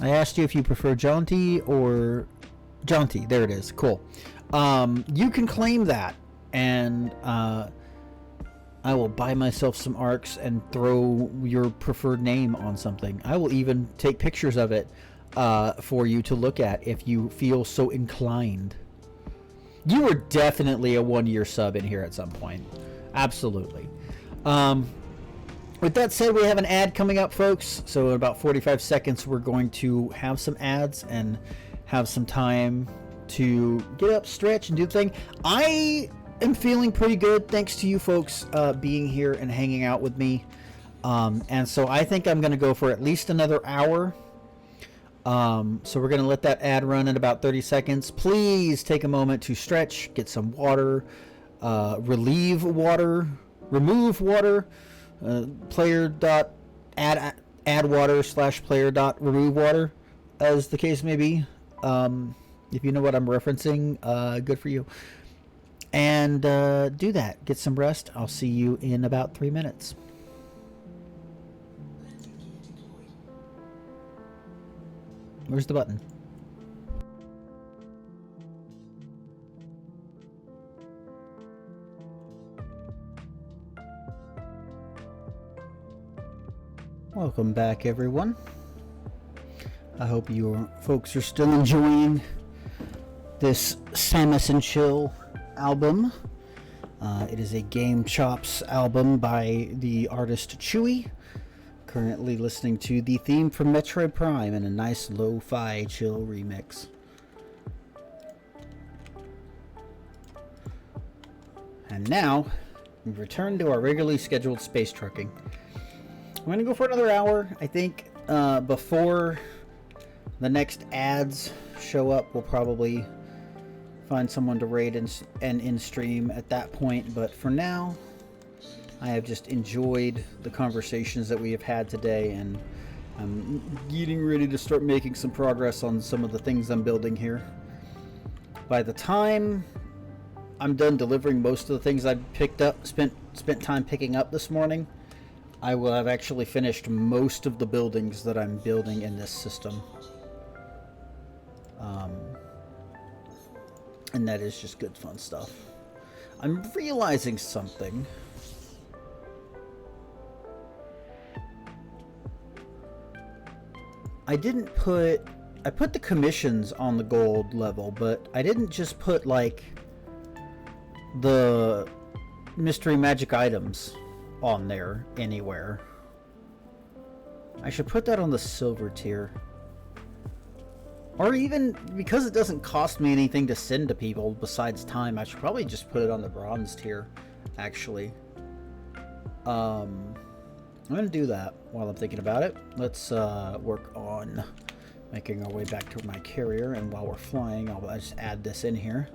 I asked you if you prefer Jaunty or Jaunty. There it is. Cool. You can claim that, and I will buy myself some ARCs and throw your preferred name on something. I will even take pictures of it for you to look at if you feel so inclined. You were definitely a 1-year sub in here at some point. Absolutely. With that said, we have an ad coming up, folks. So in about 45 seconds, we're going to have some ads and have some time to get up, stretch, and do the thing. I am feeling pretty good thanks to you folks being here and hanging out with me. And so I think I'm going to go for at least another hour. So we're going to let that ad run in about 30 seconds. Please take a moment to stretch, get some water, remove water, player.add water / player.remove water, as the case may be. If you know what I'm referencing, good for you. And do that. Get some rest. I'll see you in about 3 minutes. Where's the button? Welcome back, everyone. I hope you folks are still enjoying this Samus and Chill album. It is a Game Chops album by the artist Chewy. Currently listening to the theme from Metroid Prime in a nice lo-fi chill remix. And now, we return to our regularly scheduled space trucking. I'm going to go for another hour. I think before the next ads show up, we'll probably find someone to raid and in stream at that point. But for now, I have just enjoyed the conversations that we have had today, and I'm getting ready to start making some progress on some of the things I'm building here. By the time I'm done delivering most of the things I picked up, spent time picking up this morning, I will have actually finished most of the buildings that I'm building in this system. And that is just good fun stuff. I'm realizing something. I put the commissions on the gold level, but I didn't just put like the mystery magic items on there anywhere. I should put that on the silver tier. Or even, because it doesn't cost me anything to send to people besides time, I should probably just put it on the bronze tier, actually. I'm going to do that while I'm thinking about it. Let's work on making our way back to my carrier, and while we're flying, I'll just add this in here.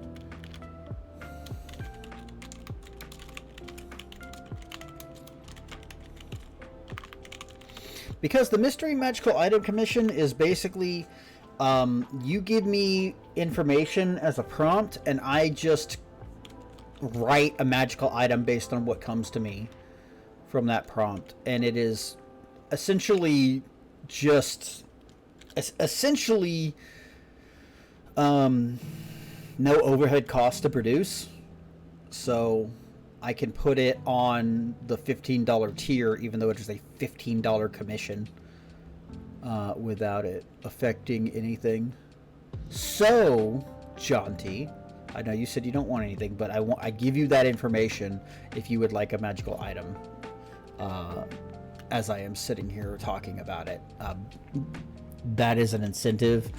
Because the mystery magical item commission is basically, you give me information as a prompt, and I just write a magical item based on what comes to me from that prompt. And it is essentially just, no overhead cost to produce. So I can put it on the $15 tier, even though it is a $15 commission, without it affecting anything. So, Jonty, I know you said you don't want anything, but I give you that information if you would like a magical item. As I am sitting here talking about it, that is an incentive,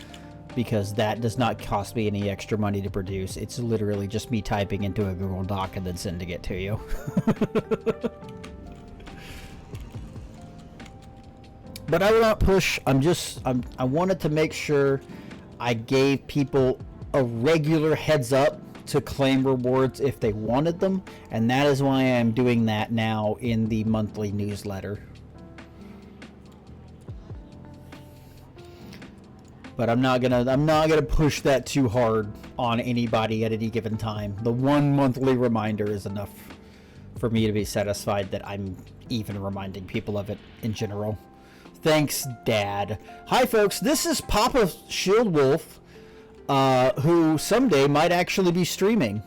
because that does not cost me any extra money to produce. It's literally just me typing into a Google Doc and then sending it to you. But I will not push. I wanted to make sure I gave people a regular heads up to claim rewards if they wanted them, and that is why I am doing that now in the monthly newsletter. But I'm not gonna push that too hard on anybody at any given time. The one monthly reminder is enough for me to be satisfied that I'm even reminding people of it in general. Thanks, Dad. Hi, folks. This is Papa Shield Wolf, who someday might actually be streaming.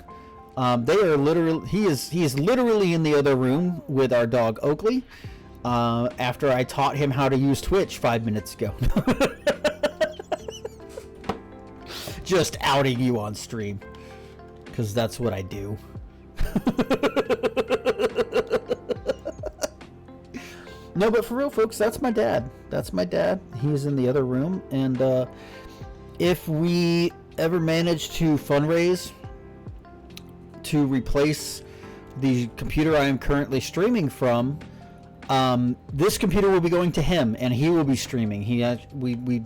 He is literally in the other room with our dog Oakley. After I taught him how to use Twitch 5 minutes ago. Just outing you on stream, because that's what I do. No, but for real, folks, that's my dad. That's my dad. He's in the other room, and if we ever manage to fundraise to replace the computer I am currently streaming from, this computer will be going to him, and he will be streaming. We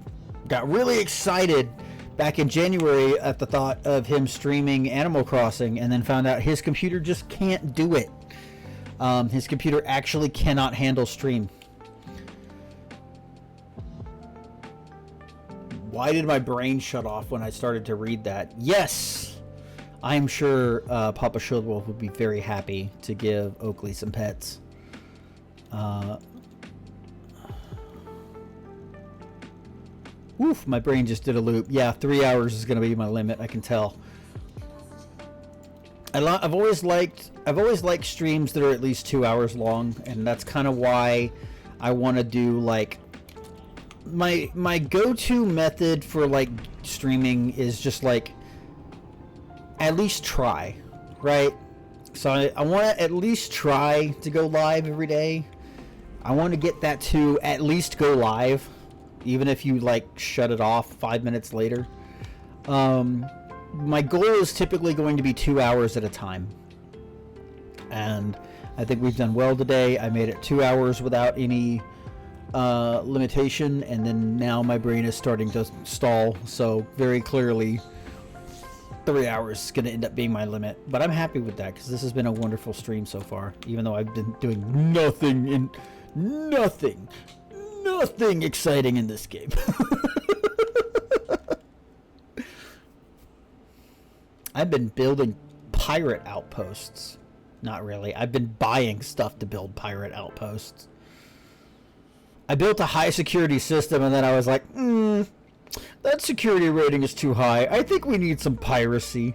got really excited back in January at the thought of him streaming Animal Crossing, and then found out his computer just can't do it. His computer actually cannot handle stream. Why did my brain shut off when I started to read that? Yes! I'm sure Papa Shieldwolf would be very happy to give Oakley some pets. Woof, my brain just did a loop. Yeah, 3 hours is going to be my limit, I can tell. I've always liked streams that are at least 2 hours long, and that's kind of why I want to do, like, my go-to method for, like, streaming is just, like, at least try, right? So I want to at least try to go live every day. I want to get that to at least go live, even if you, like, shut it off 5 minutes later. My goal is typically going to be 2 hours at a time, and I think we've done well today. I made it 2 hours without any limitation, and then now my brain is starting to stall, so very clearly 3 hours is going to end up being my limit. But I'm happy with that, because this has been a wonderful stream so far, even though I've been doing nothing exciting in this game. I've been building pirate outposts. Not really. I've been buying stuff to build pirate outposts. I built a high security system, and then I was like, That security rating is too high. I think we need some piracy.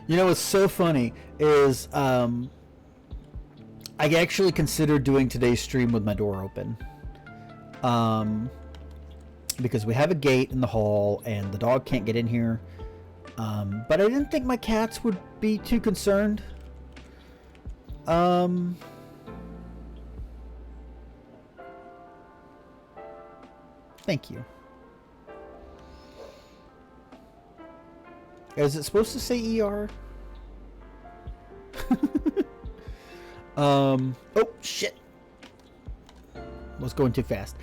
You know what's so funny is I actually considered doing today's stream with my door open. Because we have a gate in the hall and the dog can't get in here. But I didn't think my cats would be too concerned. Thank you. Is it supposed to say ER? Oh shit. Was going too fast.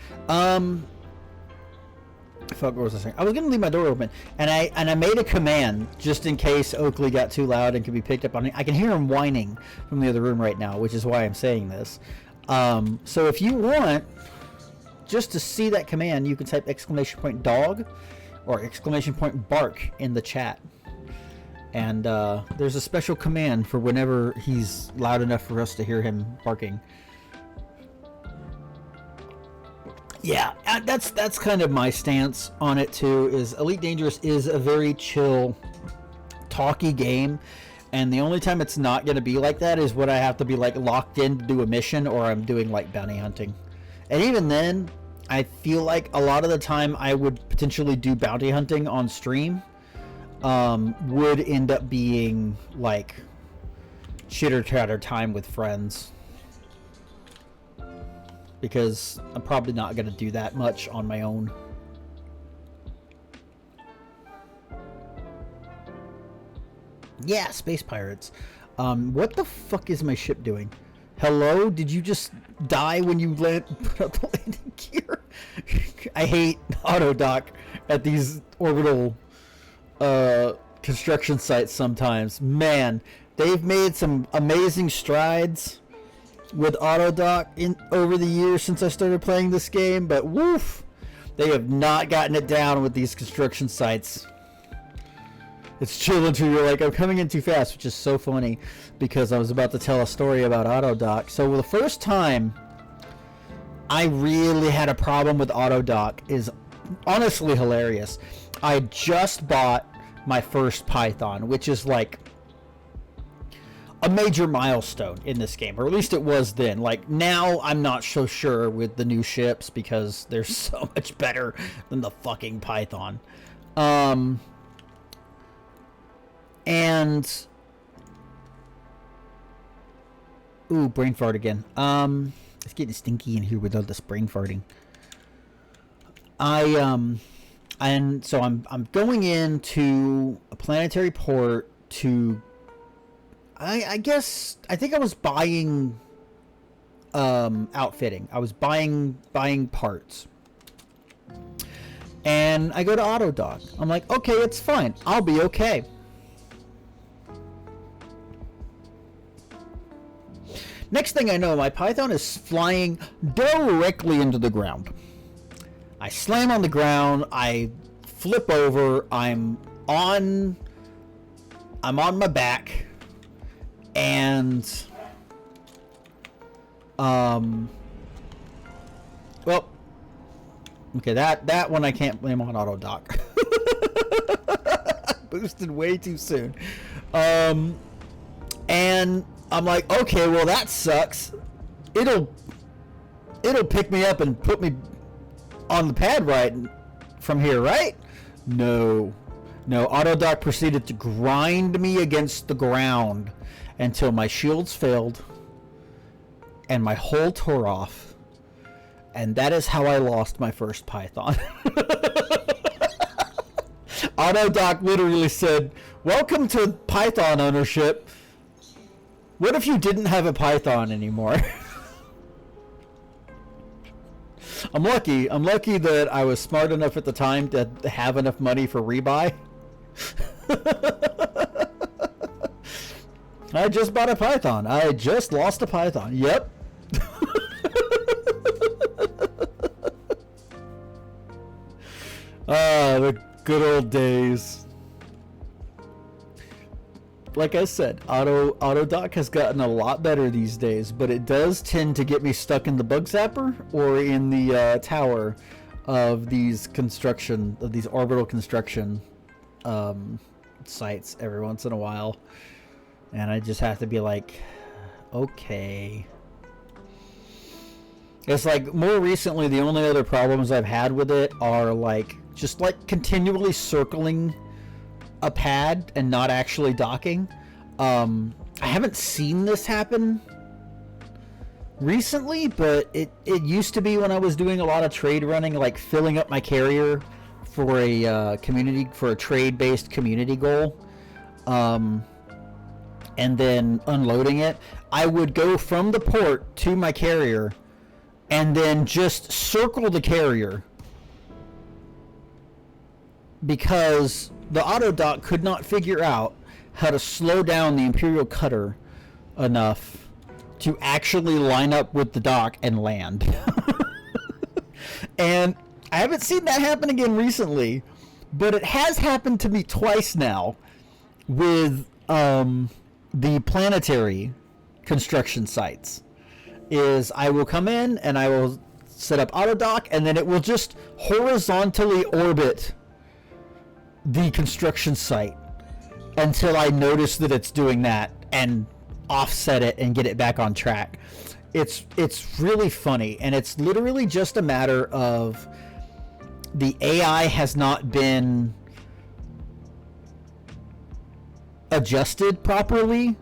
Fuck, what was I saying? I was gonna leave my door open, and I made a command just in case Oakley got too loud and could be picked up on. I can hear him whining from the other room right now, which is why I'm saying this. So if you want just to see that command, you can type !dog or !bark in the chat. And there's a special command for whenever he's loud enough for us to hear him barking. Yeah, that's kind of my stance on it too. Is Elite Dangerous is a very chill, talky game, and the only time it's not going to be like that is when I have to be like locked in to do a mission or I'm doing like bounty hunting. And even then, I feel like a lot of the time I would potentially do bounty hunting on stream. Would end up being like chitter chatter time with friends, because I'm probably not going to do that much on my own. Yeah, space pirates. What the fuck is my ship doing? Hello? Did you just die when you put up the landing gear? I hate auto dock at these orbital construction sites sometimes. Man, they've made some amazing strides with Autodock over the years since I started playing this game, but woof, they have not gotten it down with these construction sites. It's chill until you're like, I'm coming in too fast, which is so funny because I was about to tell a story about Autodock. So the first time I really had a problem with Autodock is honestly hilarious. I just bought my first Python, which is like a major milestone in this game, or at least it was then. Like now I'm not so sure with the new ships because they're so much better than the fucking Python. And ooh, brain fart again. It's getting stinky in here with all this brain farting. And so I'm going into a planetary port to I think I was buying outfitting. I was buying parts. And I go to Autodock. I'm like, okay, it's fine. I'll be okay. Next thing I know, my Python is flying directly into the ground. I slam on the ground, I flip over, I'm on my back, and well, okay, that one I can't blame on Autodock. Boosted way too soon. And I'm like, okay, well that sucks. It'll pick me up and put me on the pad right from here, right? No, Autodock proceeded to grind me against the ground until my shields failed and my hull tore off, and that is how I lost my first Python. Autodock literally said, welcome to Python ownership. What if you didn't have a Python anymore? I'm lucky that I was smart enough at the time to have enough money for rebuy. I just bought a Python. I just lost a Python. Yep. Ah, the good old days. like I said, auto dock has gotten a lot better these days, but it does tend to get me stuck in the bug zapper or in the tower of these orbital construction sites every once in a while, and I just have to be like, okay. It's like more recently the only other problems I've had with it are like just like continually circling a pad and not actually docking. I haven't seen this happen recently, but it used to be when I was doing a lot of trade running, like filling up my carrier for a trade-based community goal, and then unloading it. I would go from the port to my carrier and then just circle the carrier because the auto dock could not figure out how to slow down the Imperial cutter enough to actually line up with the dock and land. And I haven't seen that happen again recently, but it has happened to me twice now with the planetary construction sites. Is I will come in and I will set up auto dock, and then it will just horizontally orbit the construction site until I notice that it's doing that and offset it and get it back on track. It's really funny, and it's literally just a matter of the AI has not been adjusted properly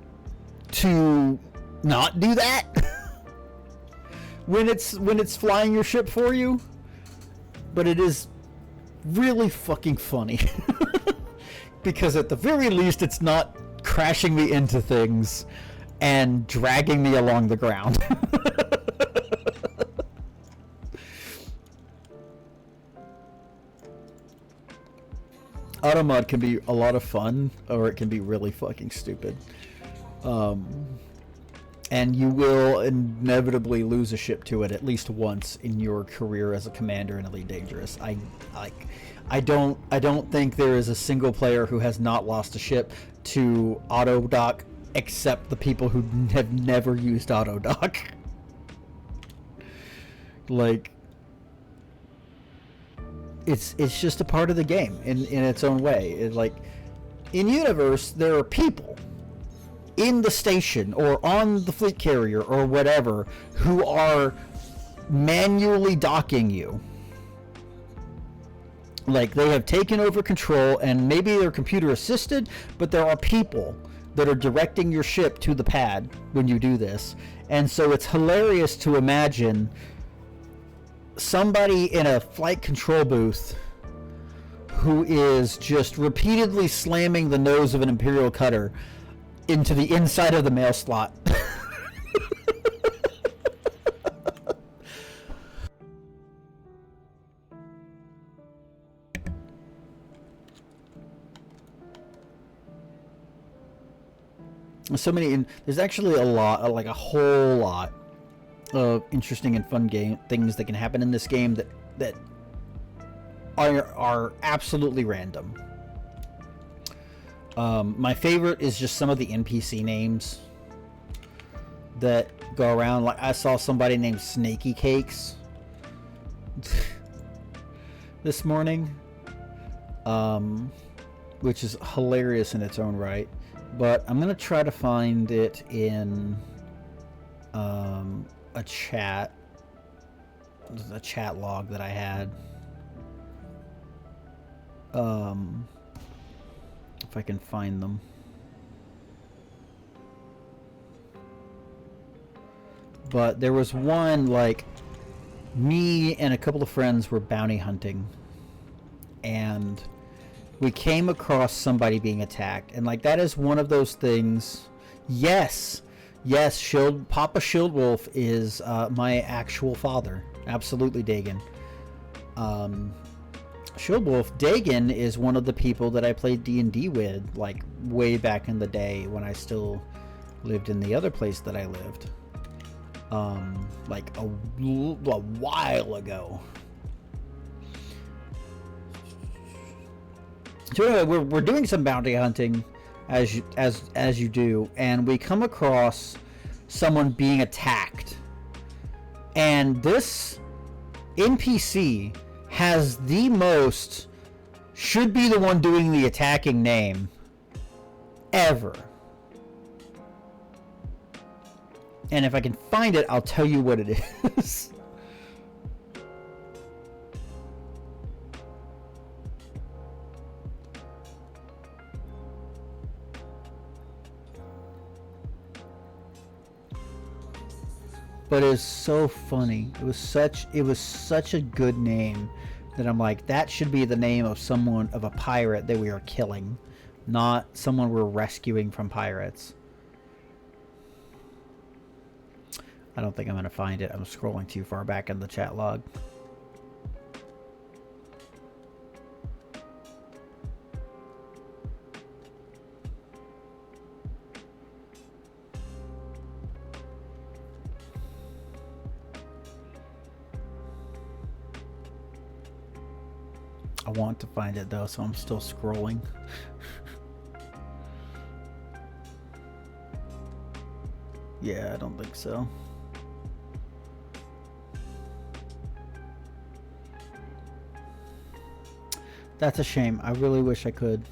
to not do that. when it's flying your ship for you. But it is really fucking funny. Because at the very least it's not crashing me into things and dragging me along the ground. Automod can be a lot of fun, or it can be really fucking stupid. And you will inevitably lose a ship to it at least once in your career as a commander in Elite Dangerous. I don't think there is a single player who has not lost a ship to auto dock, except the people who have never used auto dock. Like, it's just a part of the game in its own way. Like, in universe, there are people in the station or on the fleet carrier or whatever who are manually docking you. Like, they have taken over control, and maybe they're computer assisted, but there are people that are directing your ship to the pad when you do this. And so it's hilarious to imagine somebody in a flight control booth who is just repeatedly slamming the nose of an Imperial cutter into the inside of the mail slot. There's actually a whole lot of interesting and fun things that can happen in this game that are absolutely random. My favorite is just some of the NPC names that go around. Like, I saw somebody named Snaky Cakes this morning, which is hilarious in its own right. But I'm gonna try to find it in a chat log that I had. If I can find them. But there was one, like, me and a couple of friends were bounty hunting, and we came across somebody being attacked, and like, that is one of those things. Yes, Papa Shieldwolf is my actual father. Absolutely, Dagon. Shieldwolf, Dagon is one of the people that I played D&D with, like, way back in the day when I still lived in the other place that I lived. Like a while ago. So anyway, we're doing some bounty hunting as you do, and we come across someone being attacked, and this NPC has the most should be the one doing the attacking name ever. And if I can find it, I'll tell you what it is. But it was so funny. It was such a good name that I'm like, that should be the name of a pirate that we are killing, not someone we're rescuing from pirates. I don't think I'm going to find it. I'm scrolling too far back in the chat log. I want to find it though, so I'm still scrolling. Yeah, I don't think so. That's a shame. I really wish I could.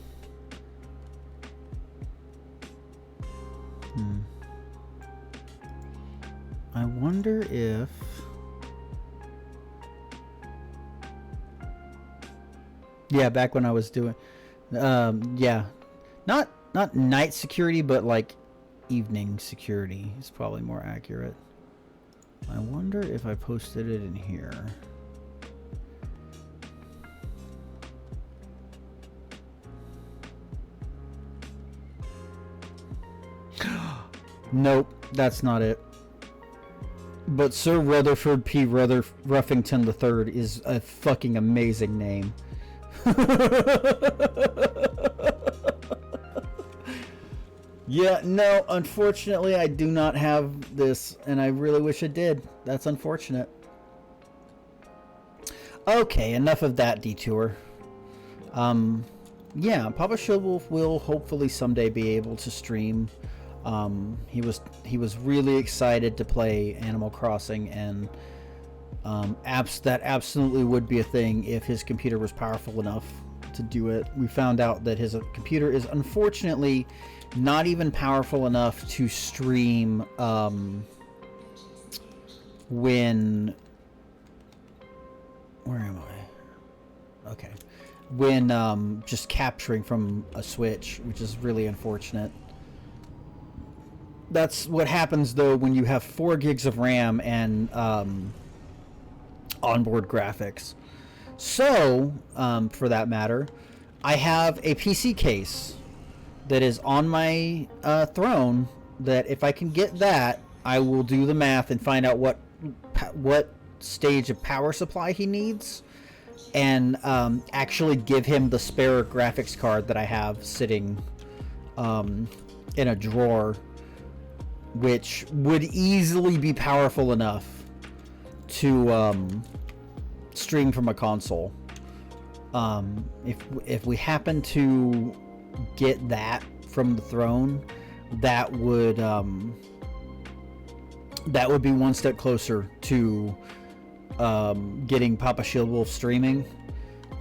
I wonder if... Yeah, back when I was doing... yeah. Not night security, but like evening security is probably more accurate. I wonder if I posted it in here. Nope, that's not it. But Sir Rutherford P. Ruffington III is a fucking amazing name. Yeah, no, unfortunately I do not have this, and I really wish I did. That's unfortunate. Okay, enough of that detour. Yeah, Papa Shieldwolf will hopefully someday be able to stream. He was really excited to play Animal Crossing, and that absolutely would be a thing if his computer was powerful enough to do it. We found out that his computer is unfortunately not even powerful enough to stream when... Where am I? Okay. When just capturing from a Switch, which is really unfortunate. That's what happens though when you have 4 gigs of RAM and onboard graphics. So, for that matter, I have a PC case that is on my throne that if I can get that, I will do the math and find out what stage of power supply he needs, and actually give him the spare graphics card that I have sitting in a drawer, which would easily be powerful enough to stream from a console. If we happen to get that from the throne, that would be one step closer to getting Papa Shieldwolf streaming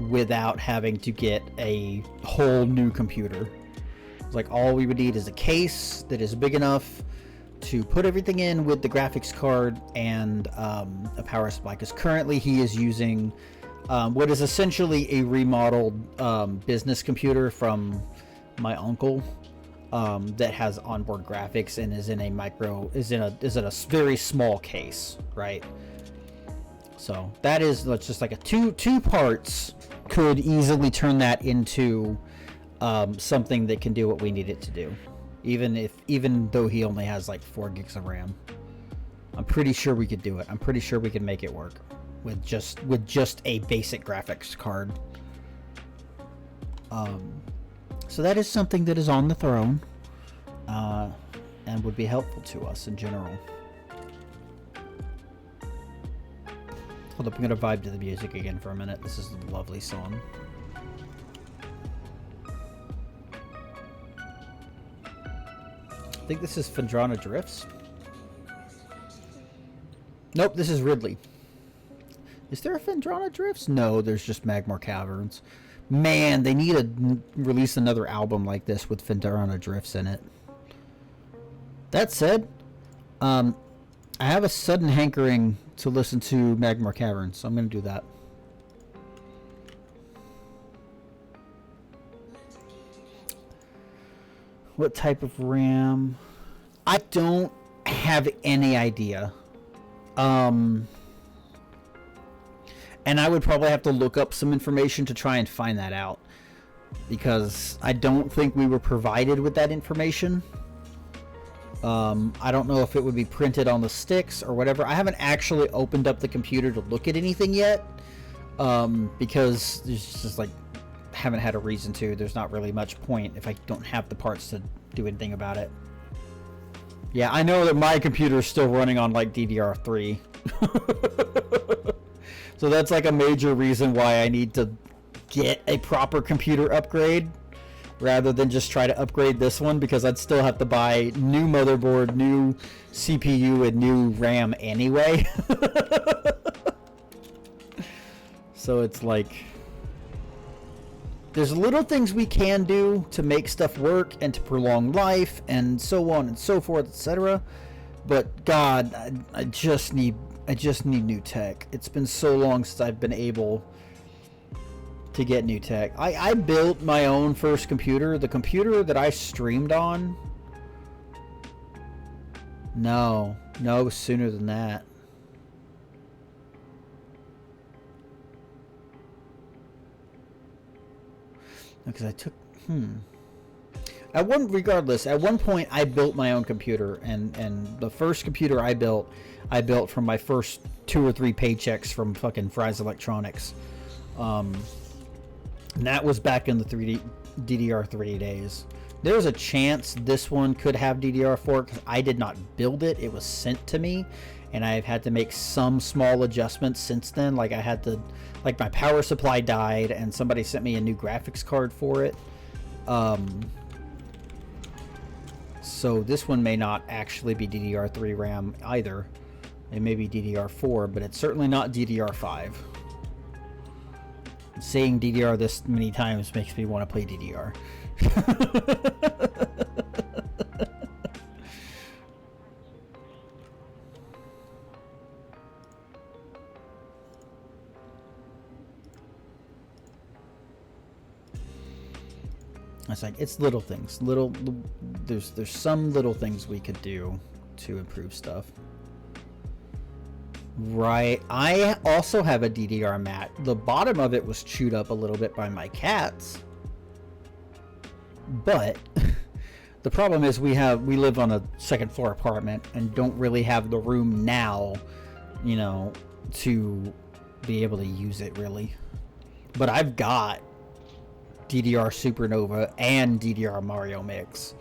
without having to get a whole new computer. It's like all we would need is a case that is big enough to put everything in with the graphics card and a power supply, because currently he is using what is essentially a remodeled business computer from my uncle that has onboard graphics and is in a very small case, right? So that is, let's just like a two parts could easily turn that into something that can do what we need it to do. Even though he only has like 4 gigs of RAM, I'm pretty sure we could do it. I'm pretty sure we can make it work with just a basic graphics card. So that is something that is on the throne, and would be helpful to us in general. Hold up, I'm gonna vibe to the music again for a minute. This is a lovely song. think this is Phendrana Drifts. Nope, this is Ridley. Is there a Phendrana Drifts? No, there's just Magmar Caverns. Man, they need to release another album like this with Phendrana Drifts in it. That said, I have a sudden hankering to listen to Magmar Caverns, so I'm going to do that. What type of RAM? I don't have any idea. And I would probably have to look up some information to try and find that out, because I don't think we were provided with that information. I don't know if it would be printed on the sticks or whatever. I haven't actually opened up the computer to look at anything yet, because there's just like, haven't had a reason to. There's not really much point if I don't have the parts to do anything about it. Yeah, I know that my computer is still running on like DDR3. So that's like a major reason why I need to get a proper computer upgrade rather than just try to upgrade this one, because I'd still have to buy new motherboard, new CPU, and new RAM anyway. So it's like, there's little things we can do to make stuff work and to prolong life and so on and so forth, etc. But God, I just need new tech. It's been so long since I've been able to get new tech. I built my own first computer. The computer that I streamed on, no, sooner than that. Because I took regardless, at one point I built my own computer, and the first computer I built from my first 2 or 3 paychecks from fucking Fry's Electronics. And that was back in the DDR3 days. There's a chance this one could have DDR4 because I did not build it. It was sent to me, and I've had to make some small adjustments since then. Like I had to, like my power supply died, and somebody sent me a new graphics card for it. So this one may not actually be DDR3 RAM either. It may be DDR4, but it's certainly not DDR5. Saying DDR this many times makes me want to play DDR. It's like, it's little things. There's some little things we could do to improve stuff. Right. I also have a DDR mat. The bottom of it was chewed up a little bit by my cats. But the problem is we live on a second floor apartment and don't really have the room now, you know, to be able to use it really. But I've got DDR Supernova and DDR Mario Mix.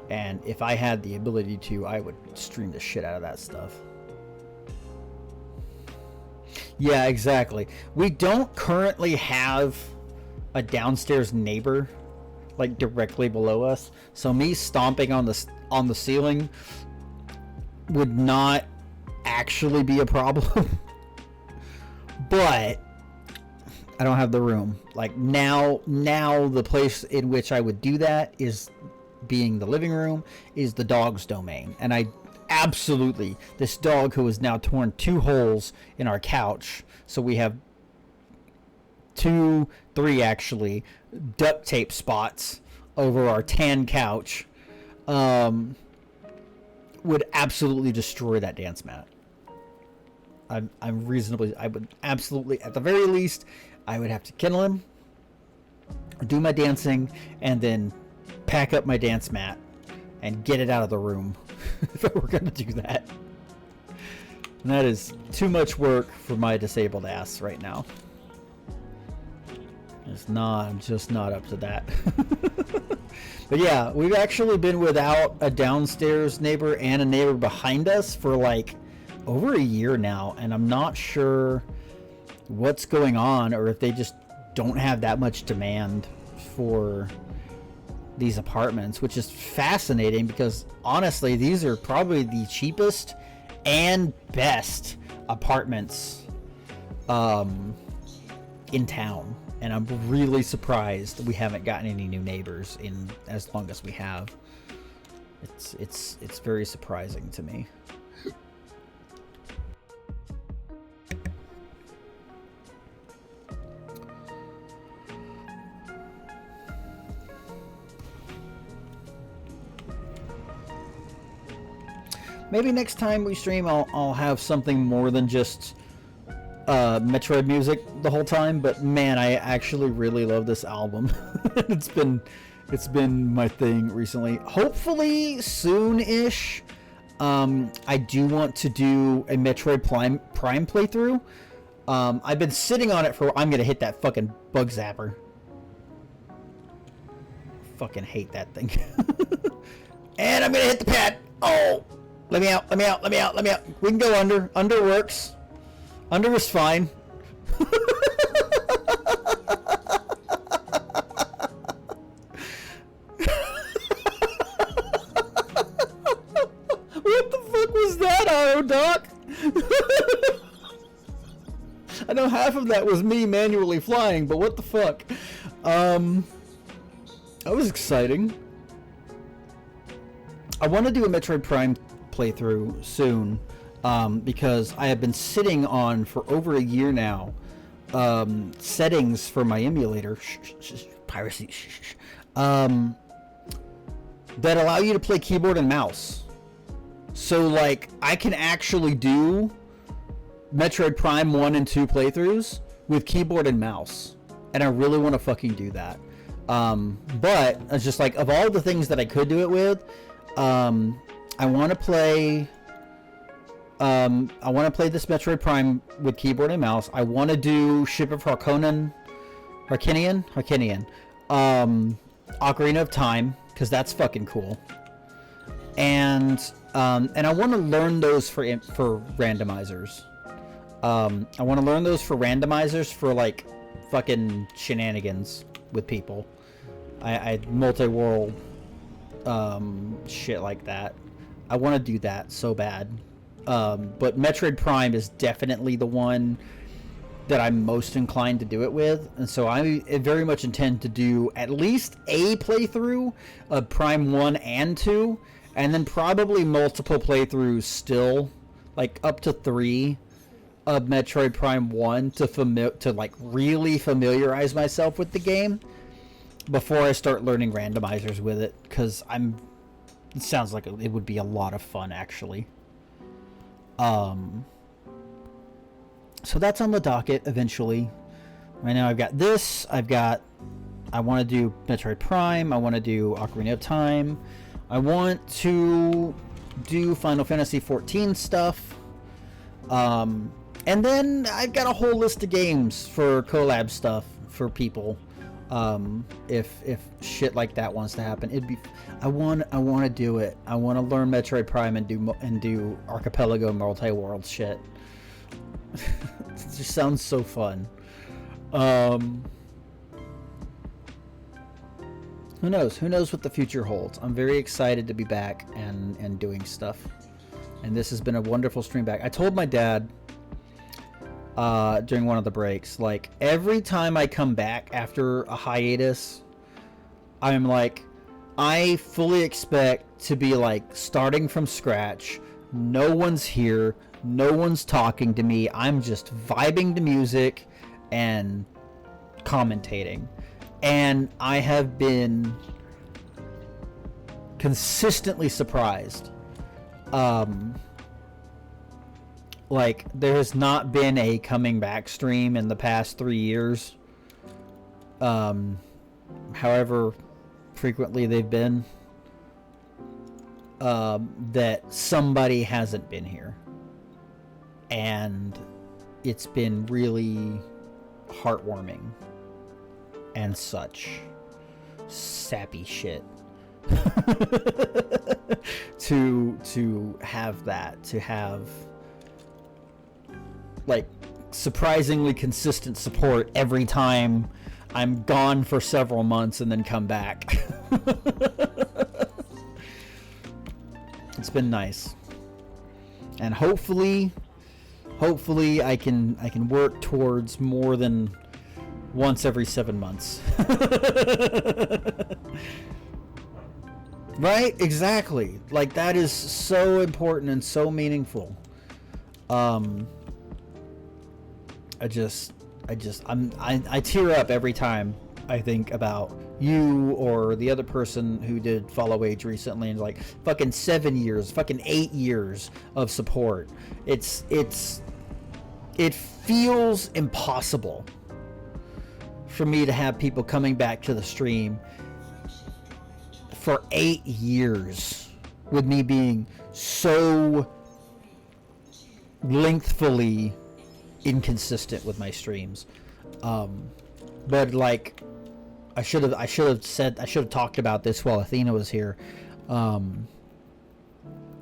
And if I had the ability to, I would stream the shit out of that stuff. Yeah, exactly. We don't currently have a downstairs neighbor like directly below us, so me stomping on the ceiling would not actually be a problem. But I don't have the room. Like now the place in which I would do that is being the living room is the dog's domain, and I absolutely, this dog who has now torn 2 holes in our couch, so we have 2, 3 actually duct tape spots over our tan couch, would absolutely destroy that dance mat. I would absolutely, at the very least, I would have to kennel him, do my dancing, and then pack up my dance mat and get it out of the room if I were going to do that. And that is too much work for my disabled ass right now. I'm just not up to that. But yeah, we've actually been without a downstairs neighbor and a neighbor behind us for like over a year now, and I'm not sure what's going on, or if they just don't have that much demand for these apartments, which is fascinating because honestly, these are probably the cheapest and best apartments in town. And I'm really surprised we haven't gotten any new neighbors in as long as we have. It's very surprising to me. Maybe next time we stream, I'll have something more than just Metroid music the whole time. But man, I actually really love this album. it's been my thing recently. Hopefully soon-ish. I do want to do a Metroid Prime playthrough. I've been sitting on it for. I'm gonna hit that fucking bug zapper. Fucking hate that thing. And I'm gonna hit the pad. Oh. Let me out, let me out, let me out, let me out. We can go under. Under works. Under was fine. What the fuck was that, Aerodoc? I know half of that was me manually flying, but what the fuck? That was exciting. I want to do a Metroid Prime playthrough soon, because I have been sitting on for over a year now settings for my emulator piracy that allow you to play keyboard and mouse. So like I can actually do Metroid Prime 1 and 2 playthroughs with keyboard and mouse, and I really want to fucking do that. But it's just like, of all the things that I could do it with, I want to play this Metroid Prime with keyboard and mouse. I want to do Ship of Harkinian, Ocarina of Time, because that's fucking cool. And I want to learn those for randomizers. I want to learn those for randomizers for like fucking shenanigans with people. I multi-world shit like that. I want to do that so bad. But Metroid Prime is definitely the one that I'm most inclined to do it with, and so I very much intend to do at least a playthrough of Prime 1 and 2, and then probably multiple playthroughs still, like up to 3 of Metroid Prime 1 to like really familiarize myself with the game before I start learning randomizers with it, because it sounds like it would be a lot of fun, actually. So that's on the docket eventually. Right now I've got this, I want to do Metroid Prime, I want to do Ocarina of Time, I want to do Final Fantasy XIV stuff, and then I've got a whole list of games for collab stuff for people. If shit like that wants to happen, I want to do it. I want to learn Metroid Prime and do Archipelago multi-world shit. It just sounds so fun. Who knows? Who knows what the future holds? I'm very excited to be back and doing stuff. And this has been a wonderful stream back. I told my dad during one of the breaks, like, every time I come back after a hiatus, I'm like, I fully expect to be like starting from scratch. No one's here, no one's talking to me, I'm just vibing to music and commentating. And I have been consistently surprised. Like, there has not been a coming back stream in the past 3 years. However frequently they've been, that somebody hasn't been here. And it's been really heartwarming and such sappy shit. to have that, to have like surprisingly consistent support every time I'm gone for several months and then come back. It's been nice. And hopefully I can work towards more than once every 7 months. Right? Exactly. Like, that is so important and so meaningful. I tear up every time I think about you or the other person who did Follow Age recently, and like fucking 7 years, fucking 8 years of support. It feels impossible for me to have people coming back to the stream for 8 years with me being so lengthfully inconsistent with my streams. But like, I should have talked about this while Athena was here.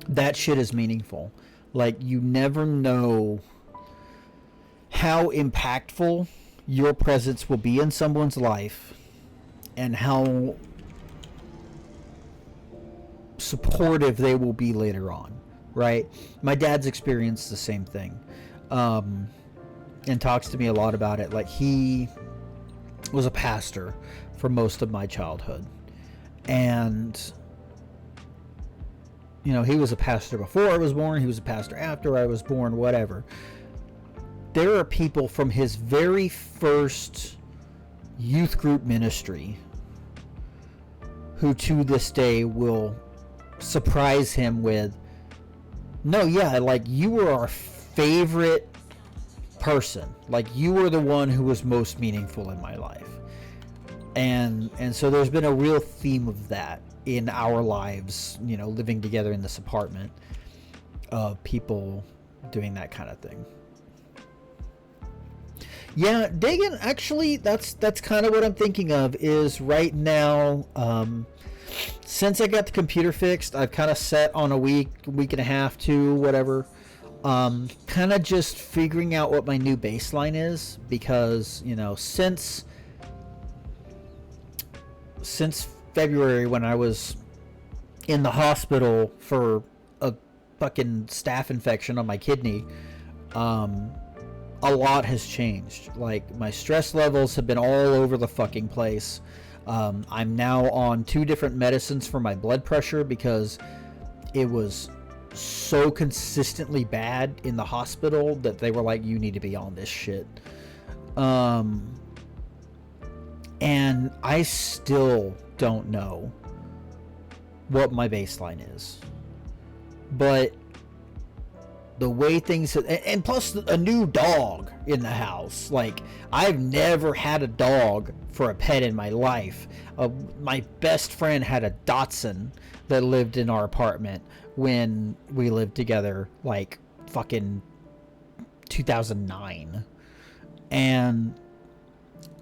That shit is meaningful. Like, you never know how impactful your presence will be in someone's life and how supportive they will be later on, right? My dad's experienced the same thing, and talks to me a lot about it. Like, he was a pastor for most of my childhood, and you know, he was a pastor before I was born, he was a pastor after I was born, whatever. There are people from his very first youth group ministry who to this day will surprise him with, no, yeah, like, you were our favorite person, like, you were the one who was most meaningful in my life. And so there's been a real theme of that in our lives, you know, living together in this apartment, of people doing that kind of thing. Yeah, Dagan, actually, that's kind of what I'm thinking of, is right now, since I got the computer fixed, I've kind of set on a week and a half, 2, whatever, kind of just figuring out what my new baseline is, because, you know, since February, when I was in the hospital for a fucking staph infection on my kidney, a lot has changed. Like, my stress levels have been all over the fucking place. I'm now on 2 different medicines for my blood pressure because it was so consistently bad in the hospital that they were like, you need to be on this shit. And I still don't know what my baseline is. But the way things, and plus a new dog in the house. Like, I've never had a dog for a pet in my life. My best friend had a Dachshund that lived in our apartment when we lived together, like fucking 2009. And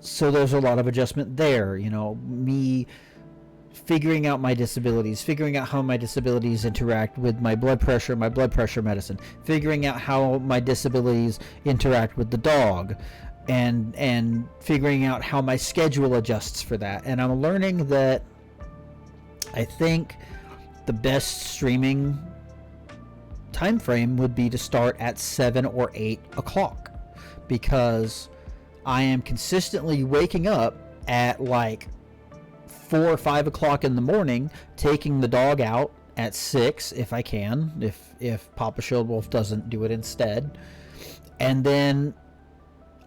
so there's a lot of adjustment there, you know, me figuring out my disabilities, figuring out how my disabilities interact with my blood pressure medicine, figuring out how my disabilities interact with the dog, and figuring out how my schedule adjusts for that. And I'm learning that I think the best streaming time frame would be to start at 7 or 8 o'clock, because I am consistently waking up at like 4 or 5 o'clock in the morning, taking the dog out at 6 if I can, if Papa Shieldwolf doesn't do it instead, and then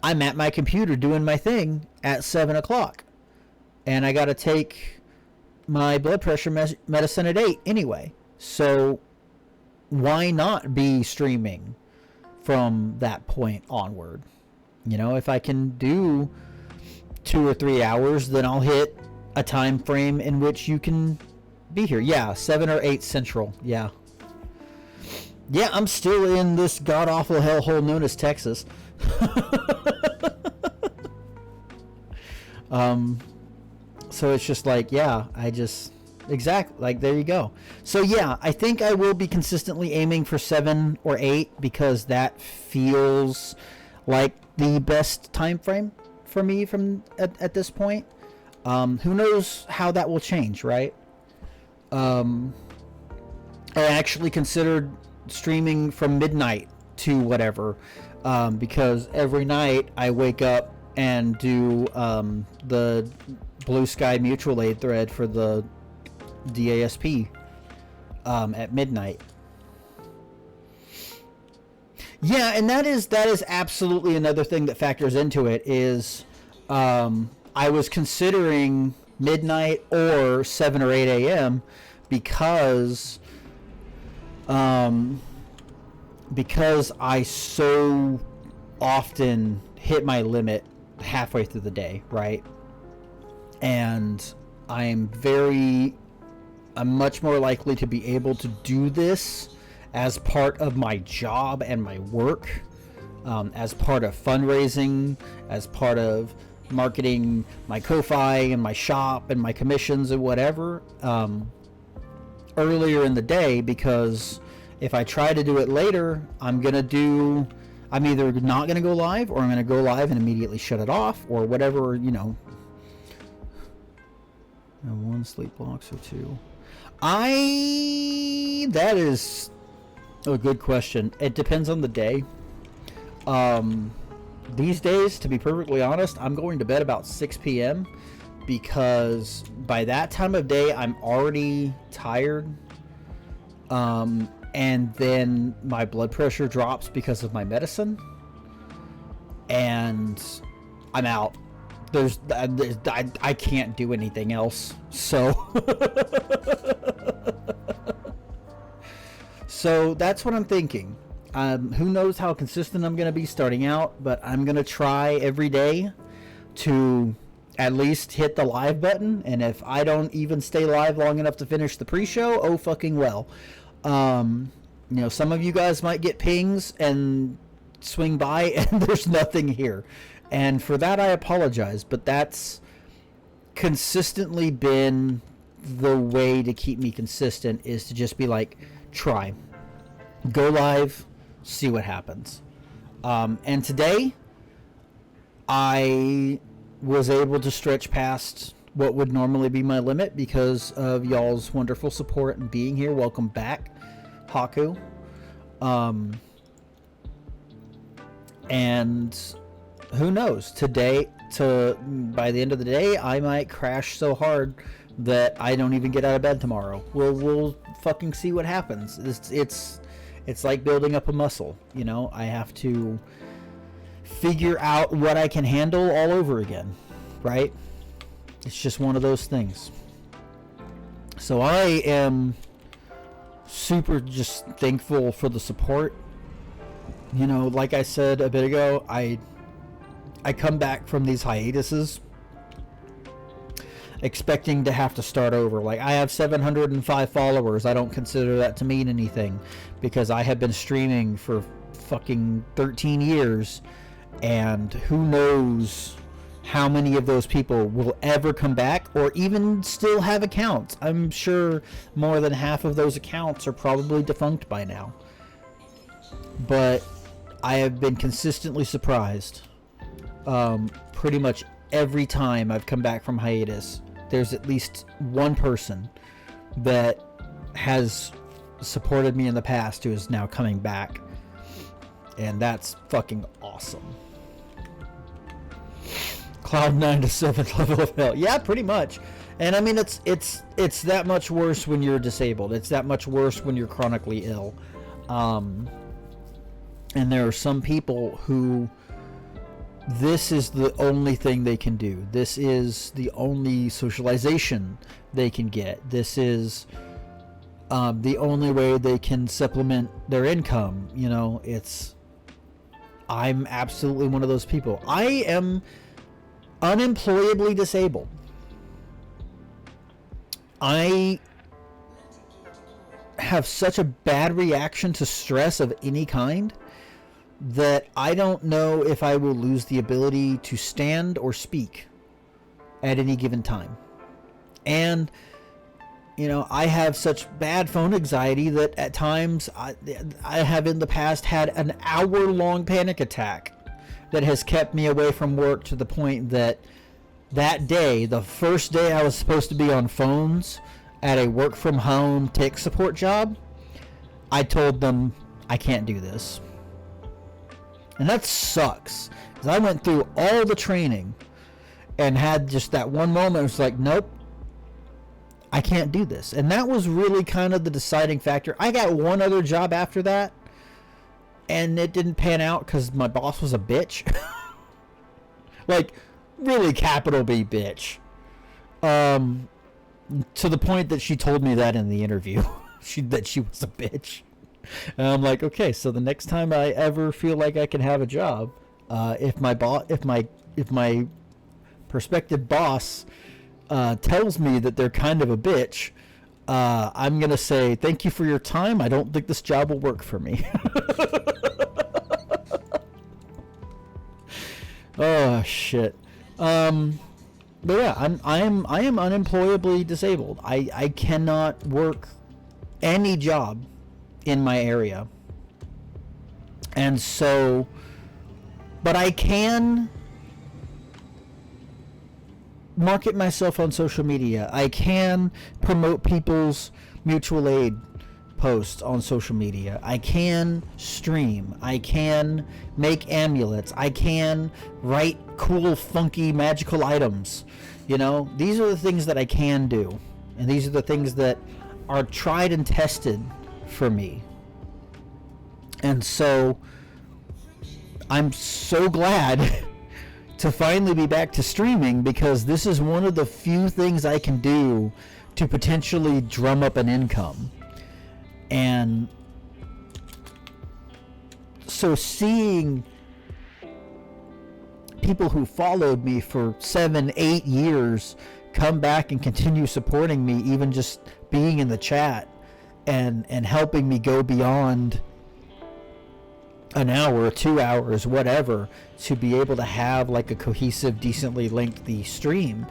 I'm at my computer doing my thing at 7 o'clock, and I gotta take my blood pressure medicine at 8 anyway. So why not be streaming from that point onward? You know, if I can do 2 or 3 hours, then I'll hit a time frame in which you can be here. Yeah, 7 or 8 Central. Yeah, I'm still in this god-awful hellhole known as Texas. So it's just like, yeah, exactly, like, there you go. So yeah, I think I will be consistently aiming for 7 or 8, because that feels like the best time frame for me from at this point. Who knows how that will change, right? I actually considered streaming from midnight to whatever, because every night I wake up and do the Blue Sky Mutual Aid thread for the DASP at midnight. Yeah, and that is absolutely another thing that factors into it is I was considering midnight or 7 or 8 a.m. because I so often hit my limit halfway through the day, right? And I'm much more likely to be able to do this as part of my job and my work, as part of fundraising, as part of marketing my Ko-Fi and my shop and my commissions and whatever, earlier in the day, because if I try to do it later, I'm either not going to go live, or I'm going to go live and immediately shut it off, or whatever, you know. One sleep blocks or two. That is a good question. It depends on the day. These days, to be perfectly honest, I'm going to bed about 6 p.m. because by that time of day, I'm already tired. And then my blood pressure drops because of my medicine. And I'm out. I can't do anything else. So so that's what I'm thinking. Who knows how consistent I'm going to be starting out, but I'm going to try every day to at least hit the live button. And if I don't even stay live long enough to finish the pre-show, oh fucking well. You know, some of you guys might get pings and swing by and there's nothing here. And for that, I apologize, but that's consistently been the way to keep me consistent, is to just be like, try. Go live, see what happens. And today, I was able to stretch past what would normally be my limit because of y'all's wonderful support and being here. Welcome back, Haku. And who knows, by the end of the day, I might crash so hard that I don't even get out of bed tomorrow. We'll fucking see what happens. It's like building up a muscle, you know. I have to figure out what I can handle all over again, right? It's just one of those things. So I am super just thankful for the support. You know, like I said a bit ago, I come back from these hiatuses expecting to have to start over. Like, I have 705 followers. I don't consider that to mean anything because I have been streaming for fucking 13 years, and who knows how many of those people will ever come back or even still have accounts. I'm sure more than half of those accounts are probably defunct by now. But I have been consistently surprised. Pretty much every time I've come back from hiatus, there's at least one person that has supported me in the past who is now coming back, and that's fucking awesome. Cloud 9 to 7 level of hell. Yeah, pretty much. And I mean, it's that much worse when you're disabled. It's that much worse when you're chronically ill. And there are some people who this is the only thing they can do. This is the only socialization they can get. This is the only way they can supplement their income. You know, I'm absolutely one of those people. I am unemployably disabled. I have such a bad reaction to stress of any kind that I don't know if I will lose the ability to stand or speak at any given time. And, you know, I have such bad phone anxiety that at times I have in the past had an hour-long panic attack that has kept me away from work to the point that day, the first day I was supposed to be on phones at a work from home tech support job, I told them I can't do this. And that sucks, because I went through all the training and had just that one moment. It was like, nope, I can't do this. And that was really kind of the deciding factor. I got one other job after that, and it didn't pan out because my boss was a bitch. Like, really capital B bitch. To the point that she told me that in the interview. that she was a bitch. And I'm like, okay, so the next time I ever feel like I can have a job, if my prospective boss tells me that they're kind of a bitch, I'm gonna say, thank you for your time. I don't think this job will work for me. Oh shit. But yeah, I am unemployably disabled. I cannot work any job in my area. And so, but I can market myself on social media. I can promote people's mutual aid posts on social media. I can stream. I can make amulets. I can write cool, funky, magical items. You know, these are the things that I can do. And these are the things that are tried and tested for me. And so I'm so glad to finally be back to streaming, because this is one of the few things I can do to potentially drum up an income. And so seeing people who followed me for 7-8 years come back and continue supporting me, even just being in the chat and helping me go beyond an hour, 2 hours, whatever, to be able to have like a cohesive, decently lengthy stream,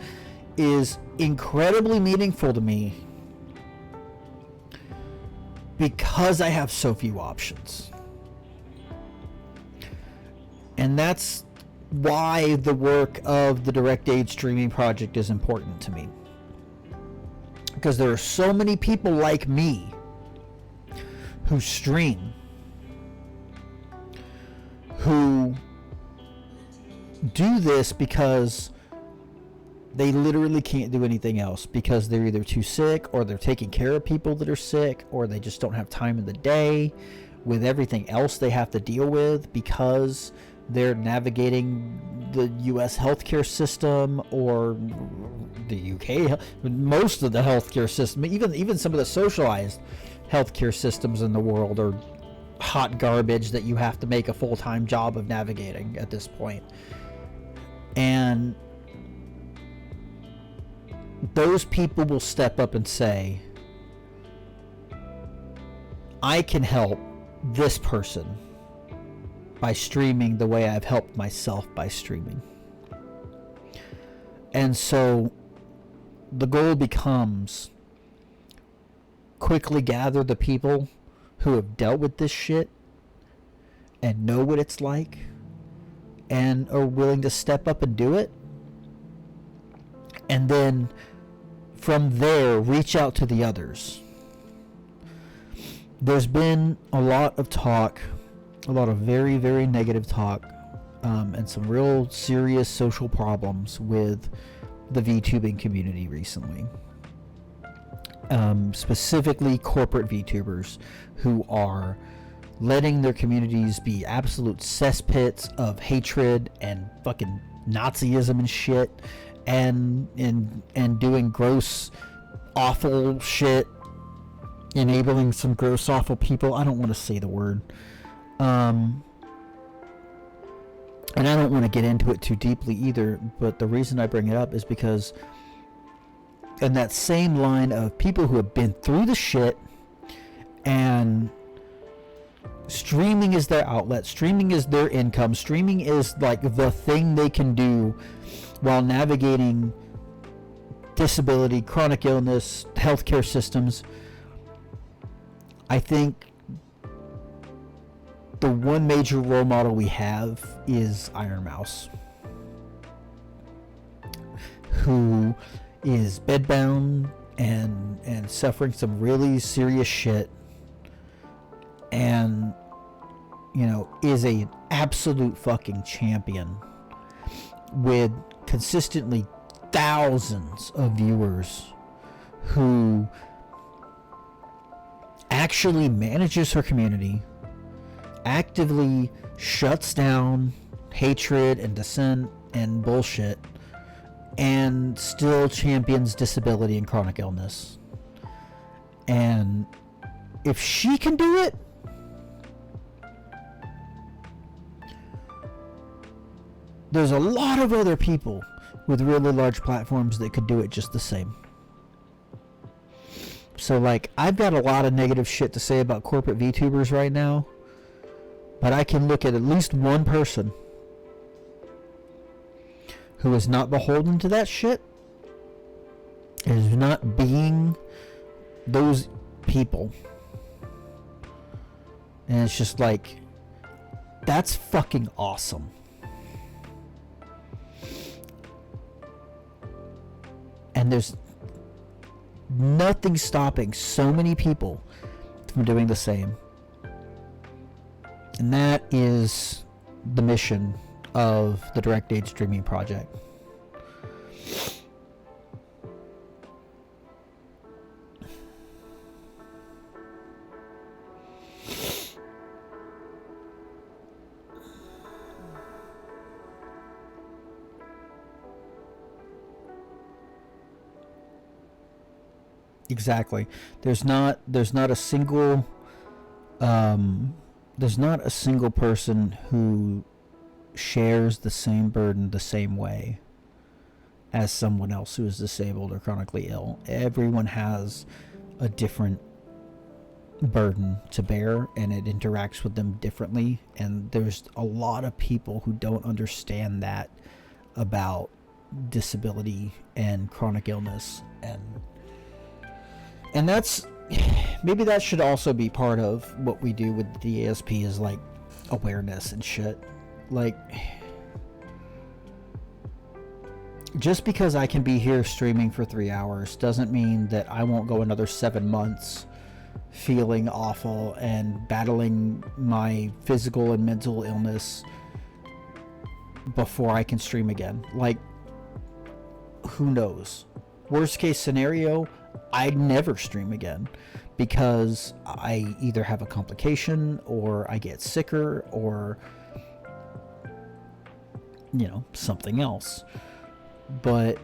is incredibly meaningful to me, because I have so few options. And that's why the work of the Direct Aid Streaming Project is important to me. Because there are so many people like me who stream, who do this because they literally can't do anything else, because they're either too sick, or they're taking care of people that are sick, or they just don't have time in the day with everything else they have to deal with, because they're navigating the US healthcare system, or the UK, most of the healthcare system, even some of the socialized healthcare systems in the world are hot garbage that you have to make a full-time job of navigating at this point. And those people will step up and say, I can help this person by streaming the way I've helped myself by streaming. And so the goal becomes quickly gather the people who have dealt with this shit and know what it's like and are willing to step up and do it. And then from there, reach out to the others. There's been a lot of talk, a lot of very, very negative talk, and some real serious social problems with the VTubing community recently. Specifically corporate VTubers who are letting their communities be absolute cesspits of hatred and fucking Nazism and shit, and doing gross, awful shit, enabling some gross, awful people. I don't want to say the word. And I don't want to get into it too deeply either, but the reason I bring it up is because in that same line of people who have been through the shit, and streaming is their outlet, streaming is their income, streaming is like the thing they can do while navigating disability, chronic illness, healthcare systems. I think the one major role model we have is Iron Mouse, who is bedbound and suffering some really serious shit, and is an absolute fucking champion with consistently thousands of viewers, who actually manages her community, actively shuts down hatred and dissent and bullshit, and still champions disability and chronic illness. And if she can do it, there's a lot of other people with really large platforms that could do it just the same. So, like, I've got a lot of negative shit to say about corporate VTubers right now, but I can look at least one person who is not beholden to that shit, is not being those people. And it's just like, that's fucking awesome. And there's nothing stopping so many people from doing the same. And that is the mission of the Direct Aid Streaming Project. Exactly. There's not a single person who shares the same burden the same way as someone else who is disabled or chronically ill. Everyone has a different burden to bear, and it interacts with them differently, and there's a lot of people who don't understand that about disability and chronic illness, and that's, maybe that should also be part of what we do with the ASP, is like awareness and shit. Like, just because I can be here streaming for 3 hours doesn't mean that I won't go another 7 months feeling awful and battling my physical and mental illness before I can stream again. Like, who knows? Worst case scenario, I'd never stream again because I either have a complication or I get sicker or, something else. But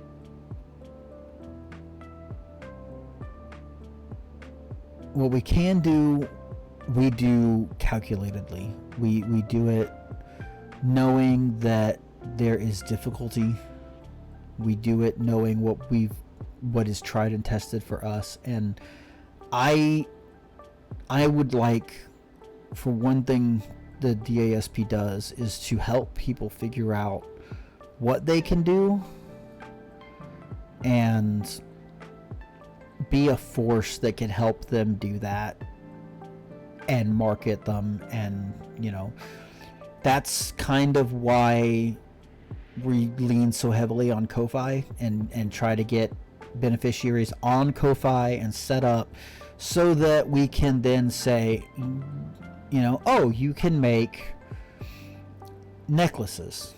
what we can do, we do calculatedly. We do it knowing that there is difficulty. We do it knowing what is tried and tested for us. And I would like, for one thing, the DASP does is to help people figure out what they can do and be a force that can help them do that and market them. And that's kind of why we lean so heavily on Ko-Fi and try to get beneficiaries on Ko-Fi and set up so that we can then say, oh, you can make necklaces.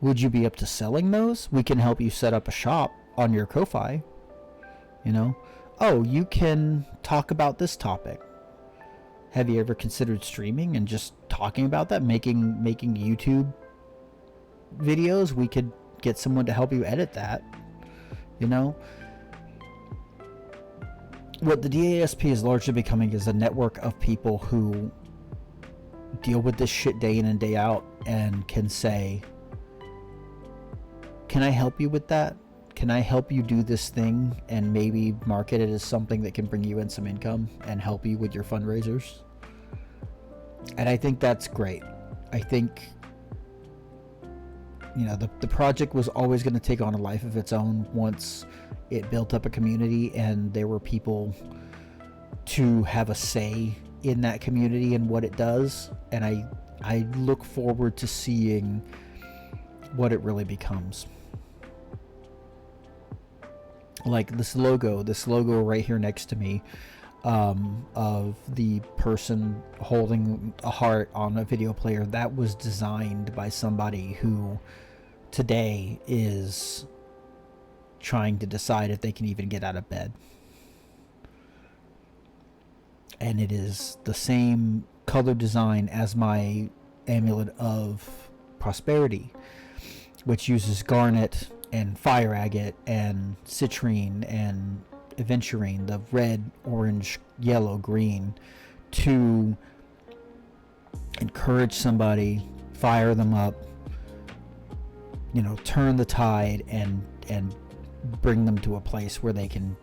Would you be up to selling those? We can help you set up a shop on your Ko-Fi. Oh, you can talk about this topic. Have you ever considered streaming and just talking about that, making YouTube videos? We could get someone to help you edit that. What the DASP is largely becoming is a network of people who deal with this shit day in and day out and can say, can I help you with that? Can I help you do this thing and maybe market it as something that can bring you in some income and help you with your fundraisers? And I think that's great. I think, the project was always going to take on a life of its own once it built up a community and there were people to have a say in that community and what it does, and I look forward to seeing what it really becomes. Like this logo right here next to me, of the person holding a heart on a video player, that was designed by somebody who today is trying to decide if they can even get out of bed. And it is the same color design as my Amulet of Prosperity, which uses garnet and fire agate and citrine and aventurine, the red, orange, yellow, green, to encourage somebody, fire them up, you know, turn the tide and bring them to a place where they can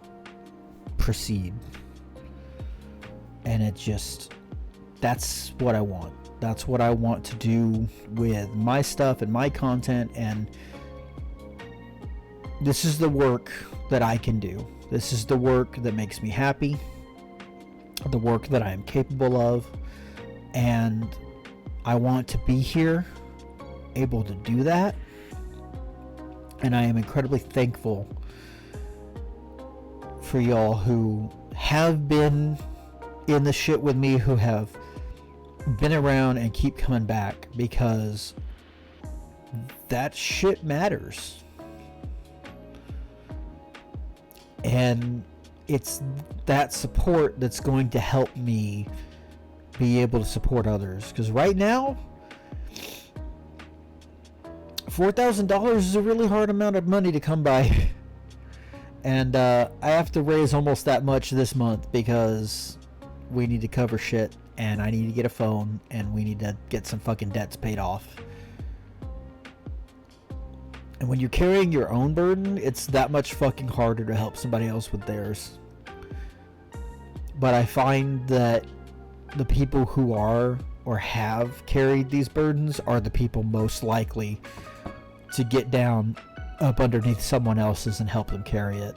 proceed. And it just, that's what I want. That's what I want to do with my stuff and my content, and this is the work that I can do. This is the work that makes me happy, the work that I am capable of, and I want to be here, able to do that. And I am incredibly thankful for y'all who have been in the shit with me, who have been around and keep coming back, because that shit matters. And it's that support that's going to help me be able to support others. Because right now, $4,000 is a really hard amount of money to come by. And I have to raise almost that much this month because we need to cover shit, and I need to get a phone, and we need to get some fucking debts paid off. And when you're carrying your own burden, it's that much fucking harder to help somebody else with theirs. But I find that the people who are or have carried these burdens are the people most likely to get down up underneath someone else's and help them carry it.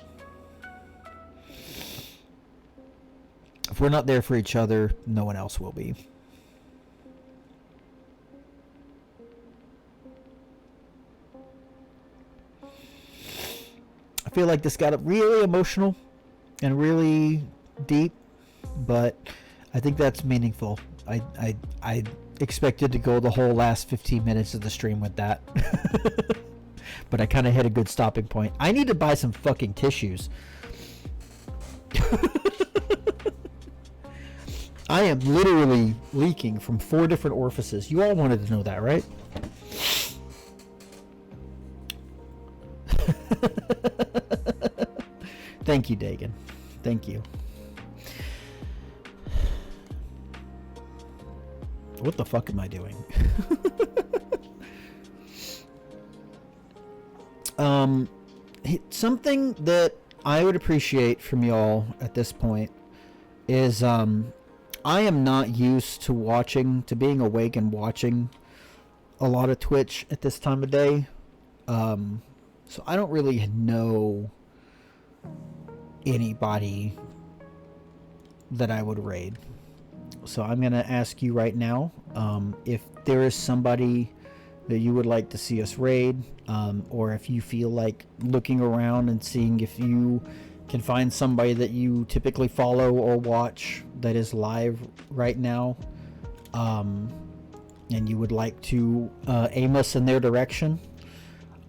If we're not there for each other, no one else will be. I feel like this got really emotional and really deep, but I think that's meaningful. I expected to go the whole last 15 minutes of the stream with that. But I kind of hit a good stopping point. I need to buy some fucking tissues. I am literally leaking from 4 different orifices. You all wanted to know that, right? Thank you, Dagan. Thank you. What the fuck am I doing? Something that I would appreciate from y'all at this point is I am not used to being awake and watching a lot of Twitch at this time of day. So I don't really know anybody that I would raid. So I'm going to ask you right now, if there is somebody that you would like to see us raid, or if you feel like looking around and seeing if you can find somebody that you typically follow or watch that is live right now, and you would like to aim us in their direction,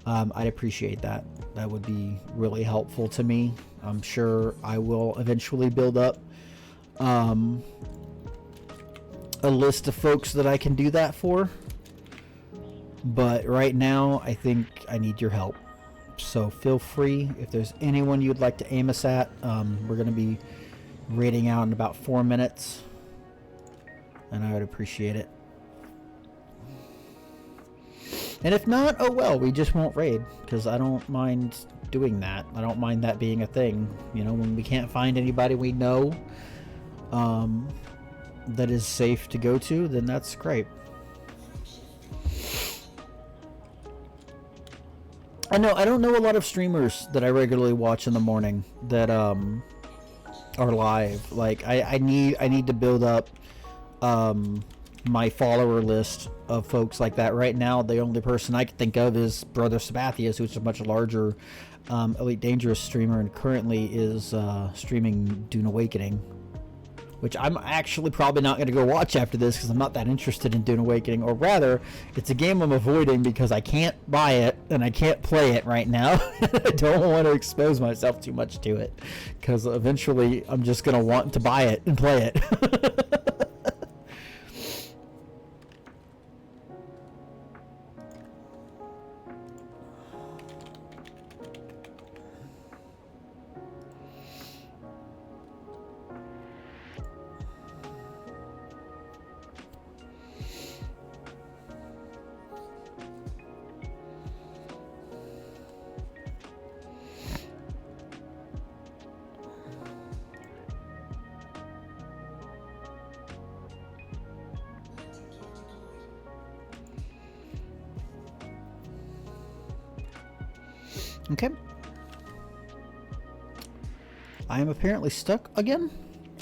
I'd appreciate that. That would be really helpful to me. I'm sure I will eventually build up a list of folks that I can do that for, but right now I think I need your help. So feel free, if there's anyone you'd like to aim us at. We're going to be raiding out in about 4 minutes, and I would appreciate it. And if not, oh well, we just won't raid, because I don't mind doing that. I don't mind that being a thing. You know, when we can't find anybody we know that is safe to go to, then that's great. I don't know a lot of streamers that I regularly watch in the morning that are live. Like I need to build up my follower list of folks like that. Right now, the only person I can think of is Brother Sabathius, who's a much larger Elite Dangerous streamer and currently is streaming Dune Awakening, which I'm actually probably not going to go watch after this because I'm not that interested in Dune Awakening, or rather, it's a game I'm avoiding because I can't buy it and I can't play it right now. I don't want to expose myself too much to it because eventually I'm just going to want to buy it and play it. Okay. I am apparently stuck again.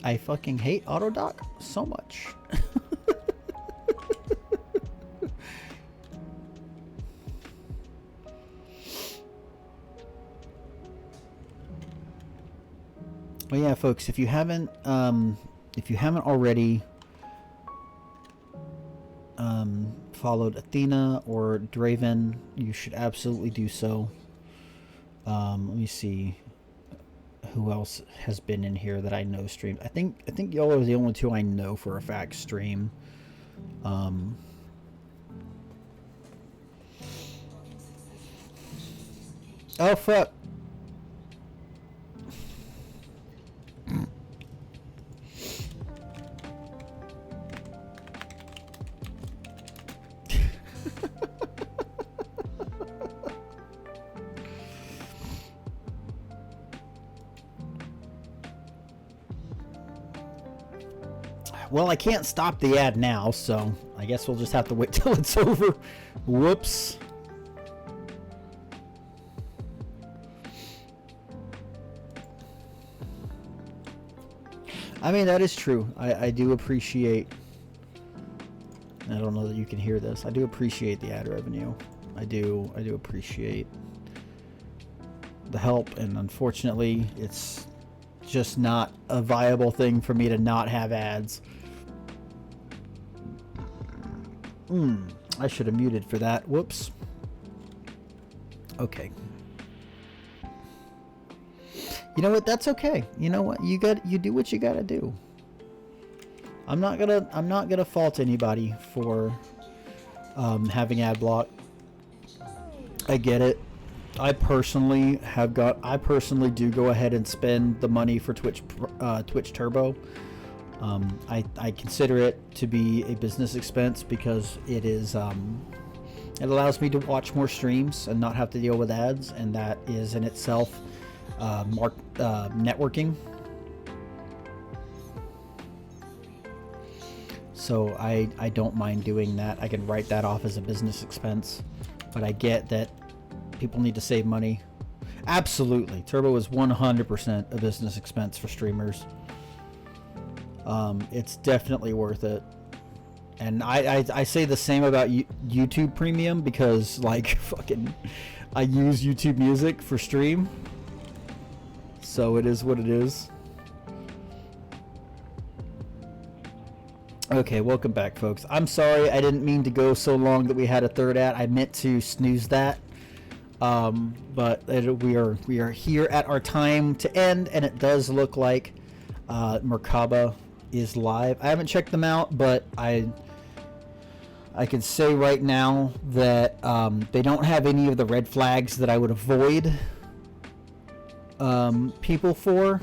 I fucking hate Autodoc so much. Well, yeah, folks, if you haven't already followed Athena or Draven, you should absolutely do so. Let me see who else has been in here that I know streamed. I think y'all are the only two I know for a fact stream. Oh fuck. Well, I can't stop the ad now, so I guess we'll just have to wait till it's over. Whoops. I mean, that is true. I do appreciate... I don't know that you can hear this. I do appreciate the ad revenue. I do appreciate the help, and unfortunately, it's just not a viable thing for me to not have ads. I should have muted for that. Whoops. Okay. You know what? That's okay. You know what? You do what you gotta do. I'm not gonna fault anybody for having ad block. I get it. I personally do go ahead and spend the money for Twitch Turbo. I consider it to be a business expense because it is it allows me to watch more streams and not have to deal with ads, and that is in itself networking. So I don't mind doing that. I can write that off as a business expense, but I get that people need to save money. Absolutely, Turbo is 100% a business expense for streamers. It's definitely worth it. And I say the same about YouTube Premium because, like, fucking, I use YouTube Music for stream. So it is what it is. Okay, welcome back, folks. I'm sorry, I didn't mean to go so long that we had a third ad. I meant to snooze that. But we are here at our time to end, and it does look like Merkaba is live. I haven't checked them out, but I can say right now that they don't have any of the red flags that I would avoid people for.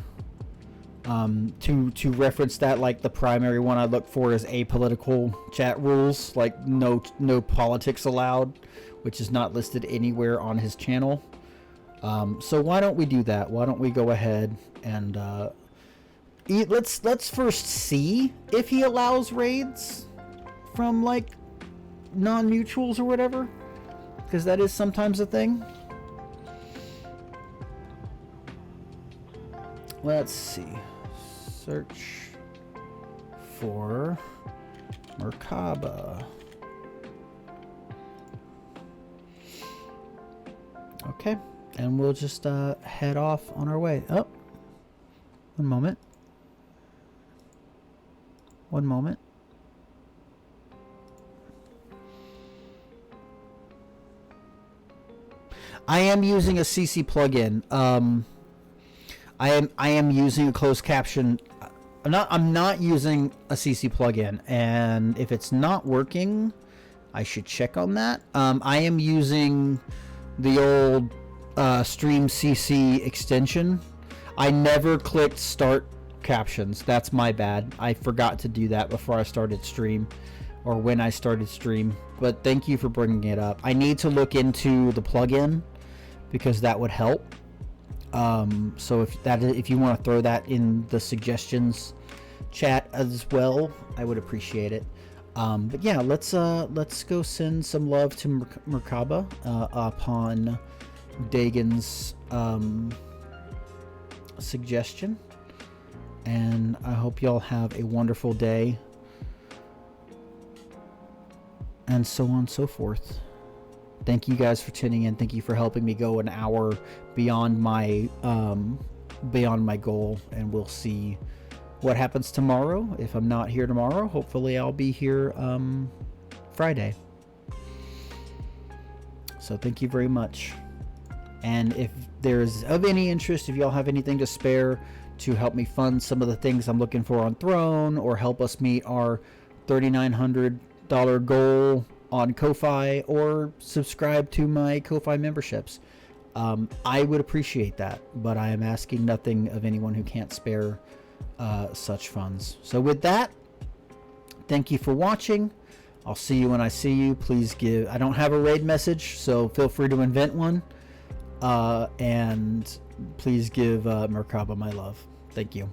To reference that, like, the primary one I look for is apolitical chat rules, like no politics allowed, which is not listed anywhere on his channel. So why don't we do that? Why don't we go ahead and let's first see if he allows raids from, like, non-mutuals or whatever, because that is sometimes a thing. Let's see. Search for Merkaba. Okay, and we'll just head off on our way. Oh, one moment. One moment. I am using a CC plugin. I am using a closed caption. I'm not using a CC plugin, and if it's not working, I should check on that. I am using the old Stream CC extension. I never clicked start captions. That's my bad. I forgot to do that before I started stream, or when I started stream. But thank you for bringing it up. I need to look into the plugin because that would help. So if you want to throw that in the suggestions chat as well, I would appreciate it. But yeah, let's go send some love to Merkaba upon Dagon's suggestion, and I hope y'all have a wonderful day, and so on and so forth. Thank you guys for tuning in. Thank you for helping me go an hour beyond my goal, and we'll see what happens tomorrow. If I'm not here tomorrow, hopefully I'll be here Friday. So thank you very much. And if there's of any interest, if y'all have anything to spare to help me fund some of the things I'm looking for on Throne, or help us meet our $3,900 goal on Ko-Fi, or subscribe to my Ko-Fi memberships, I would appreciate that. But I am asking nothing of anyone who can't spare such funds. So with that, thank you for watching. I'll see you when I see you. Please give, I don't have a raid message, so feel free to invent one. And please give Merkaba my love. Thank you.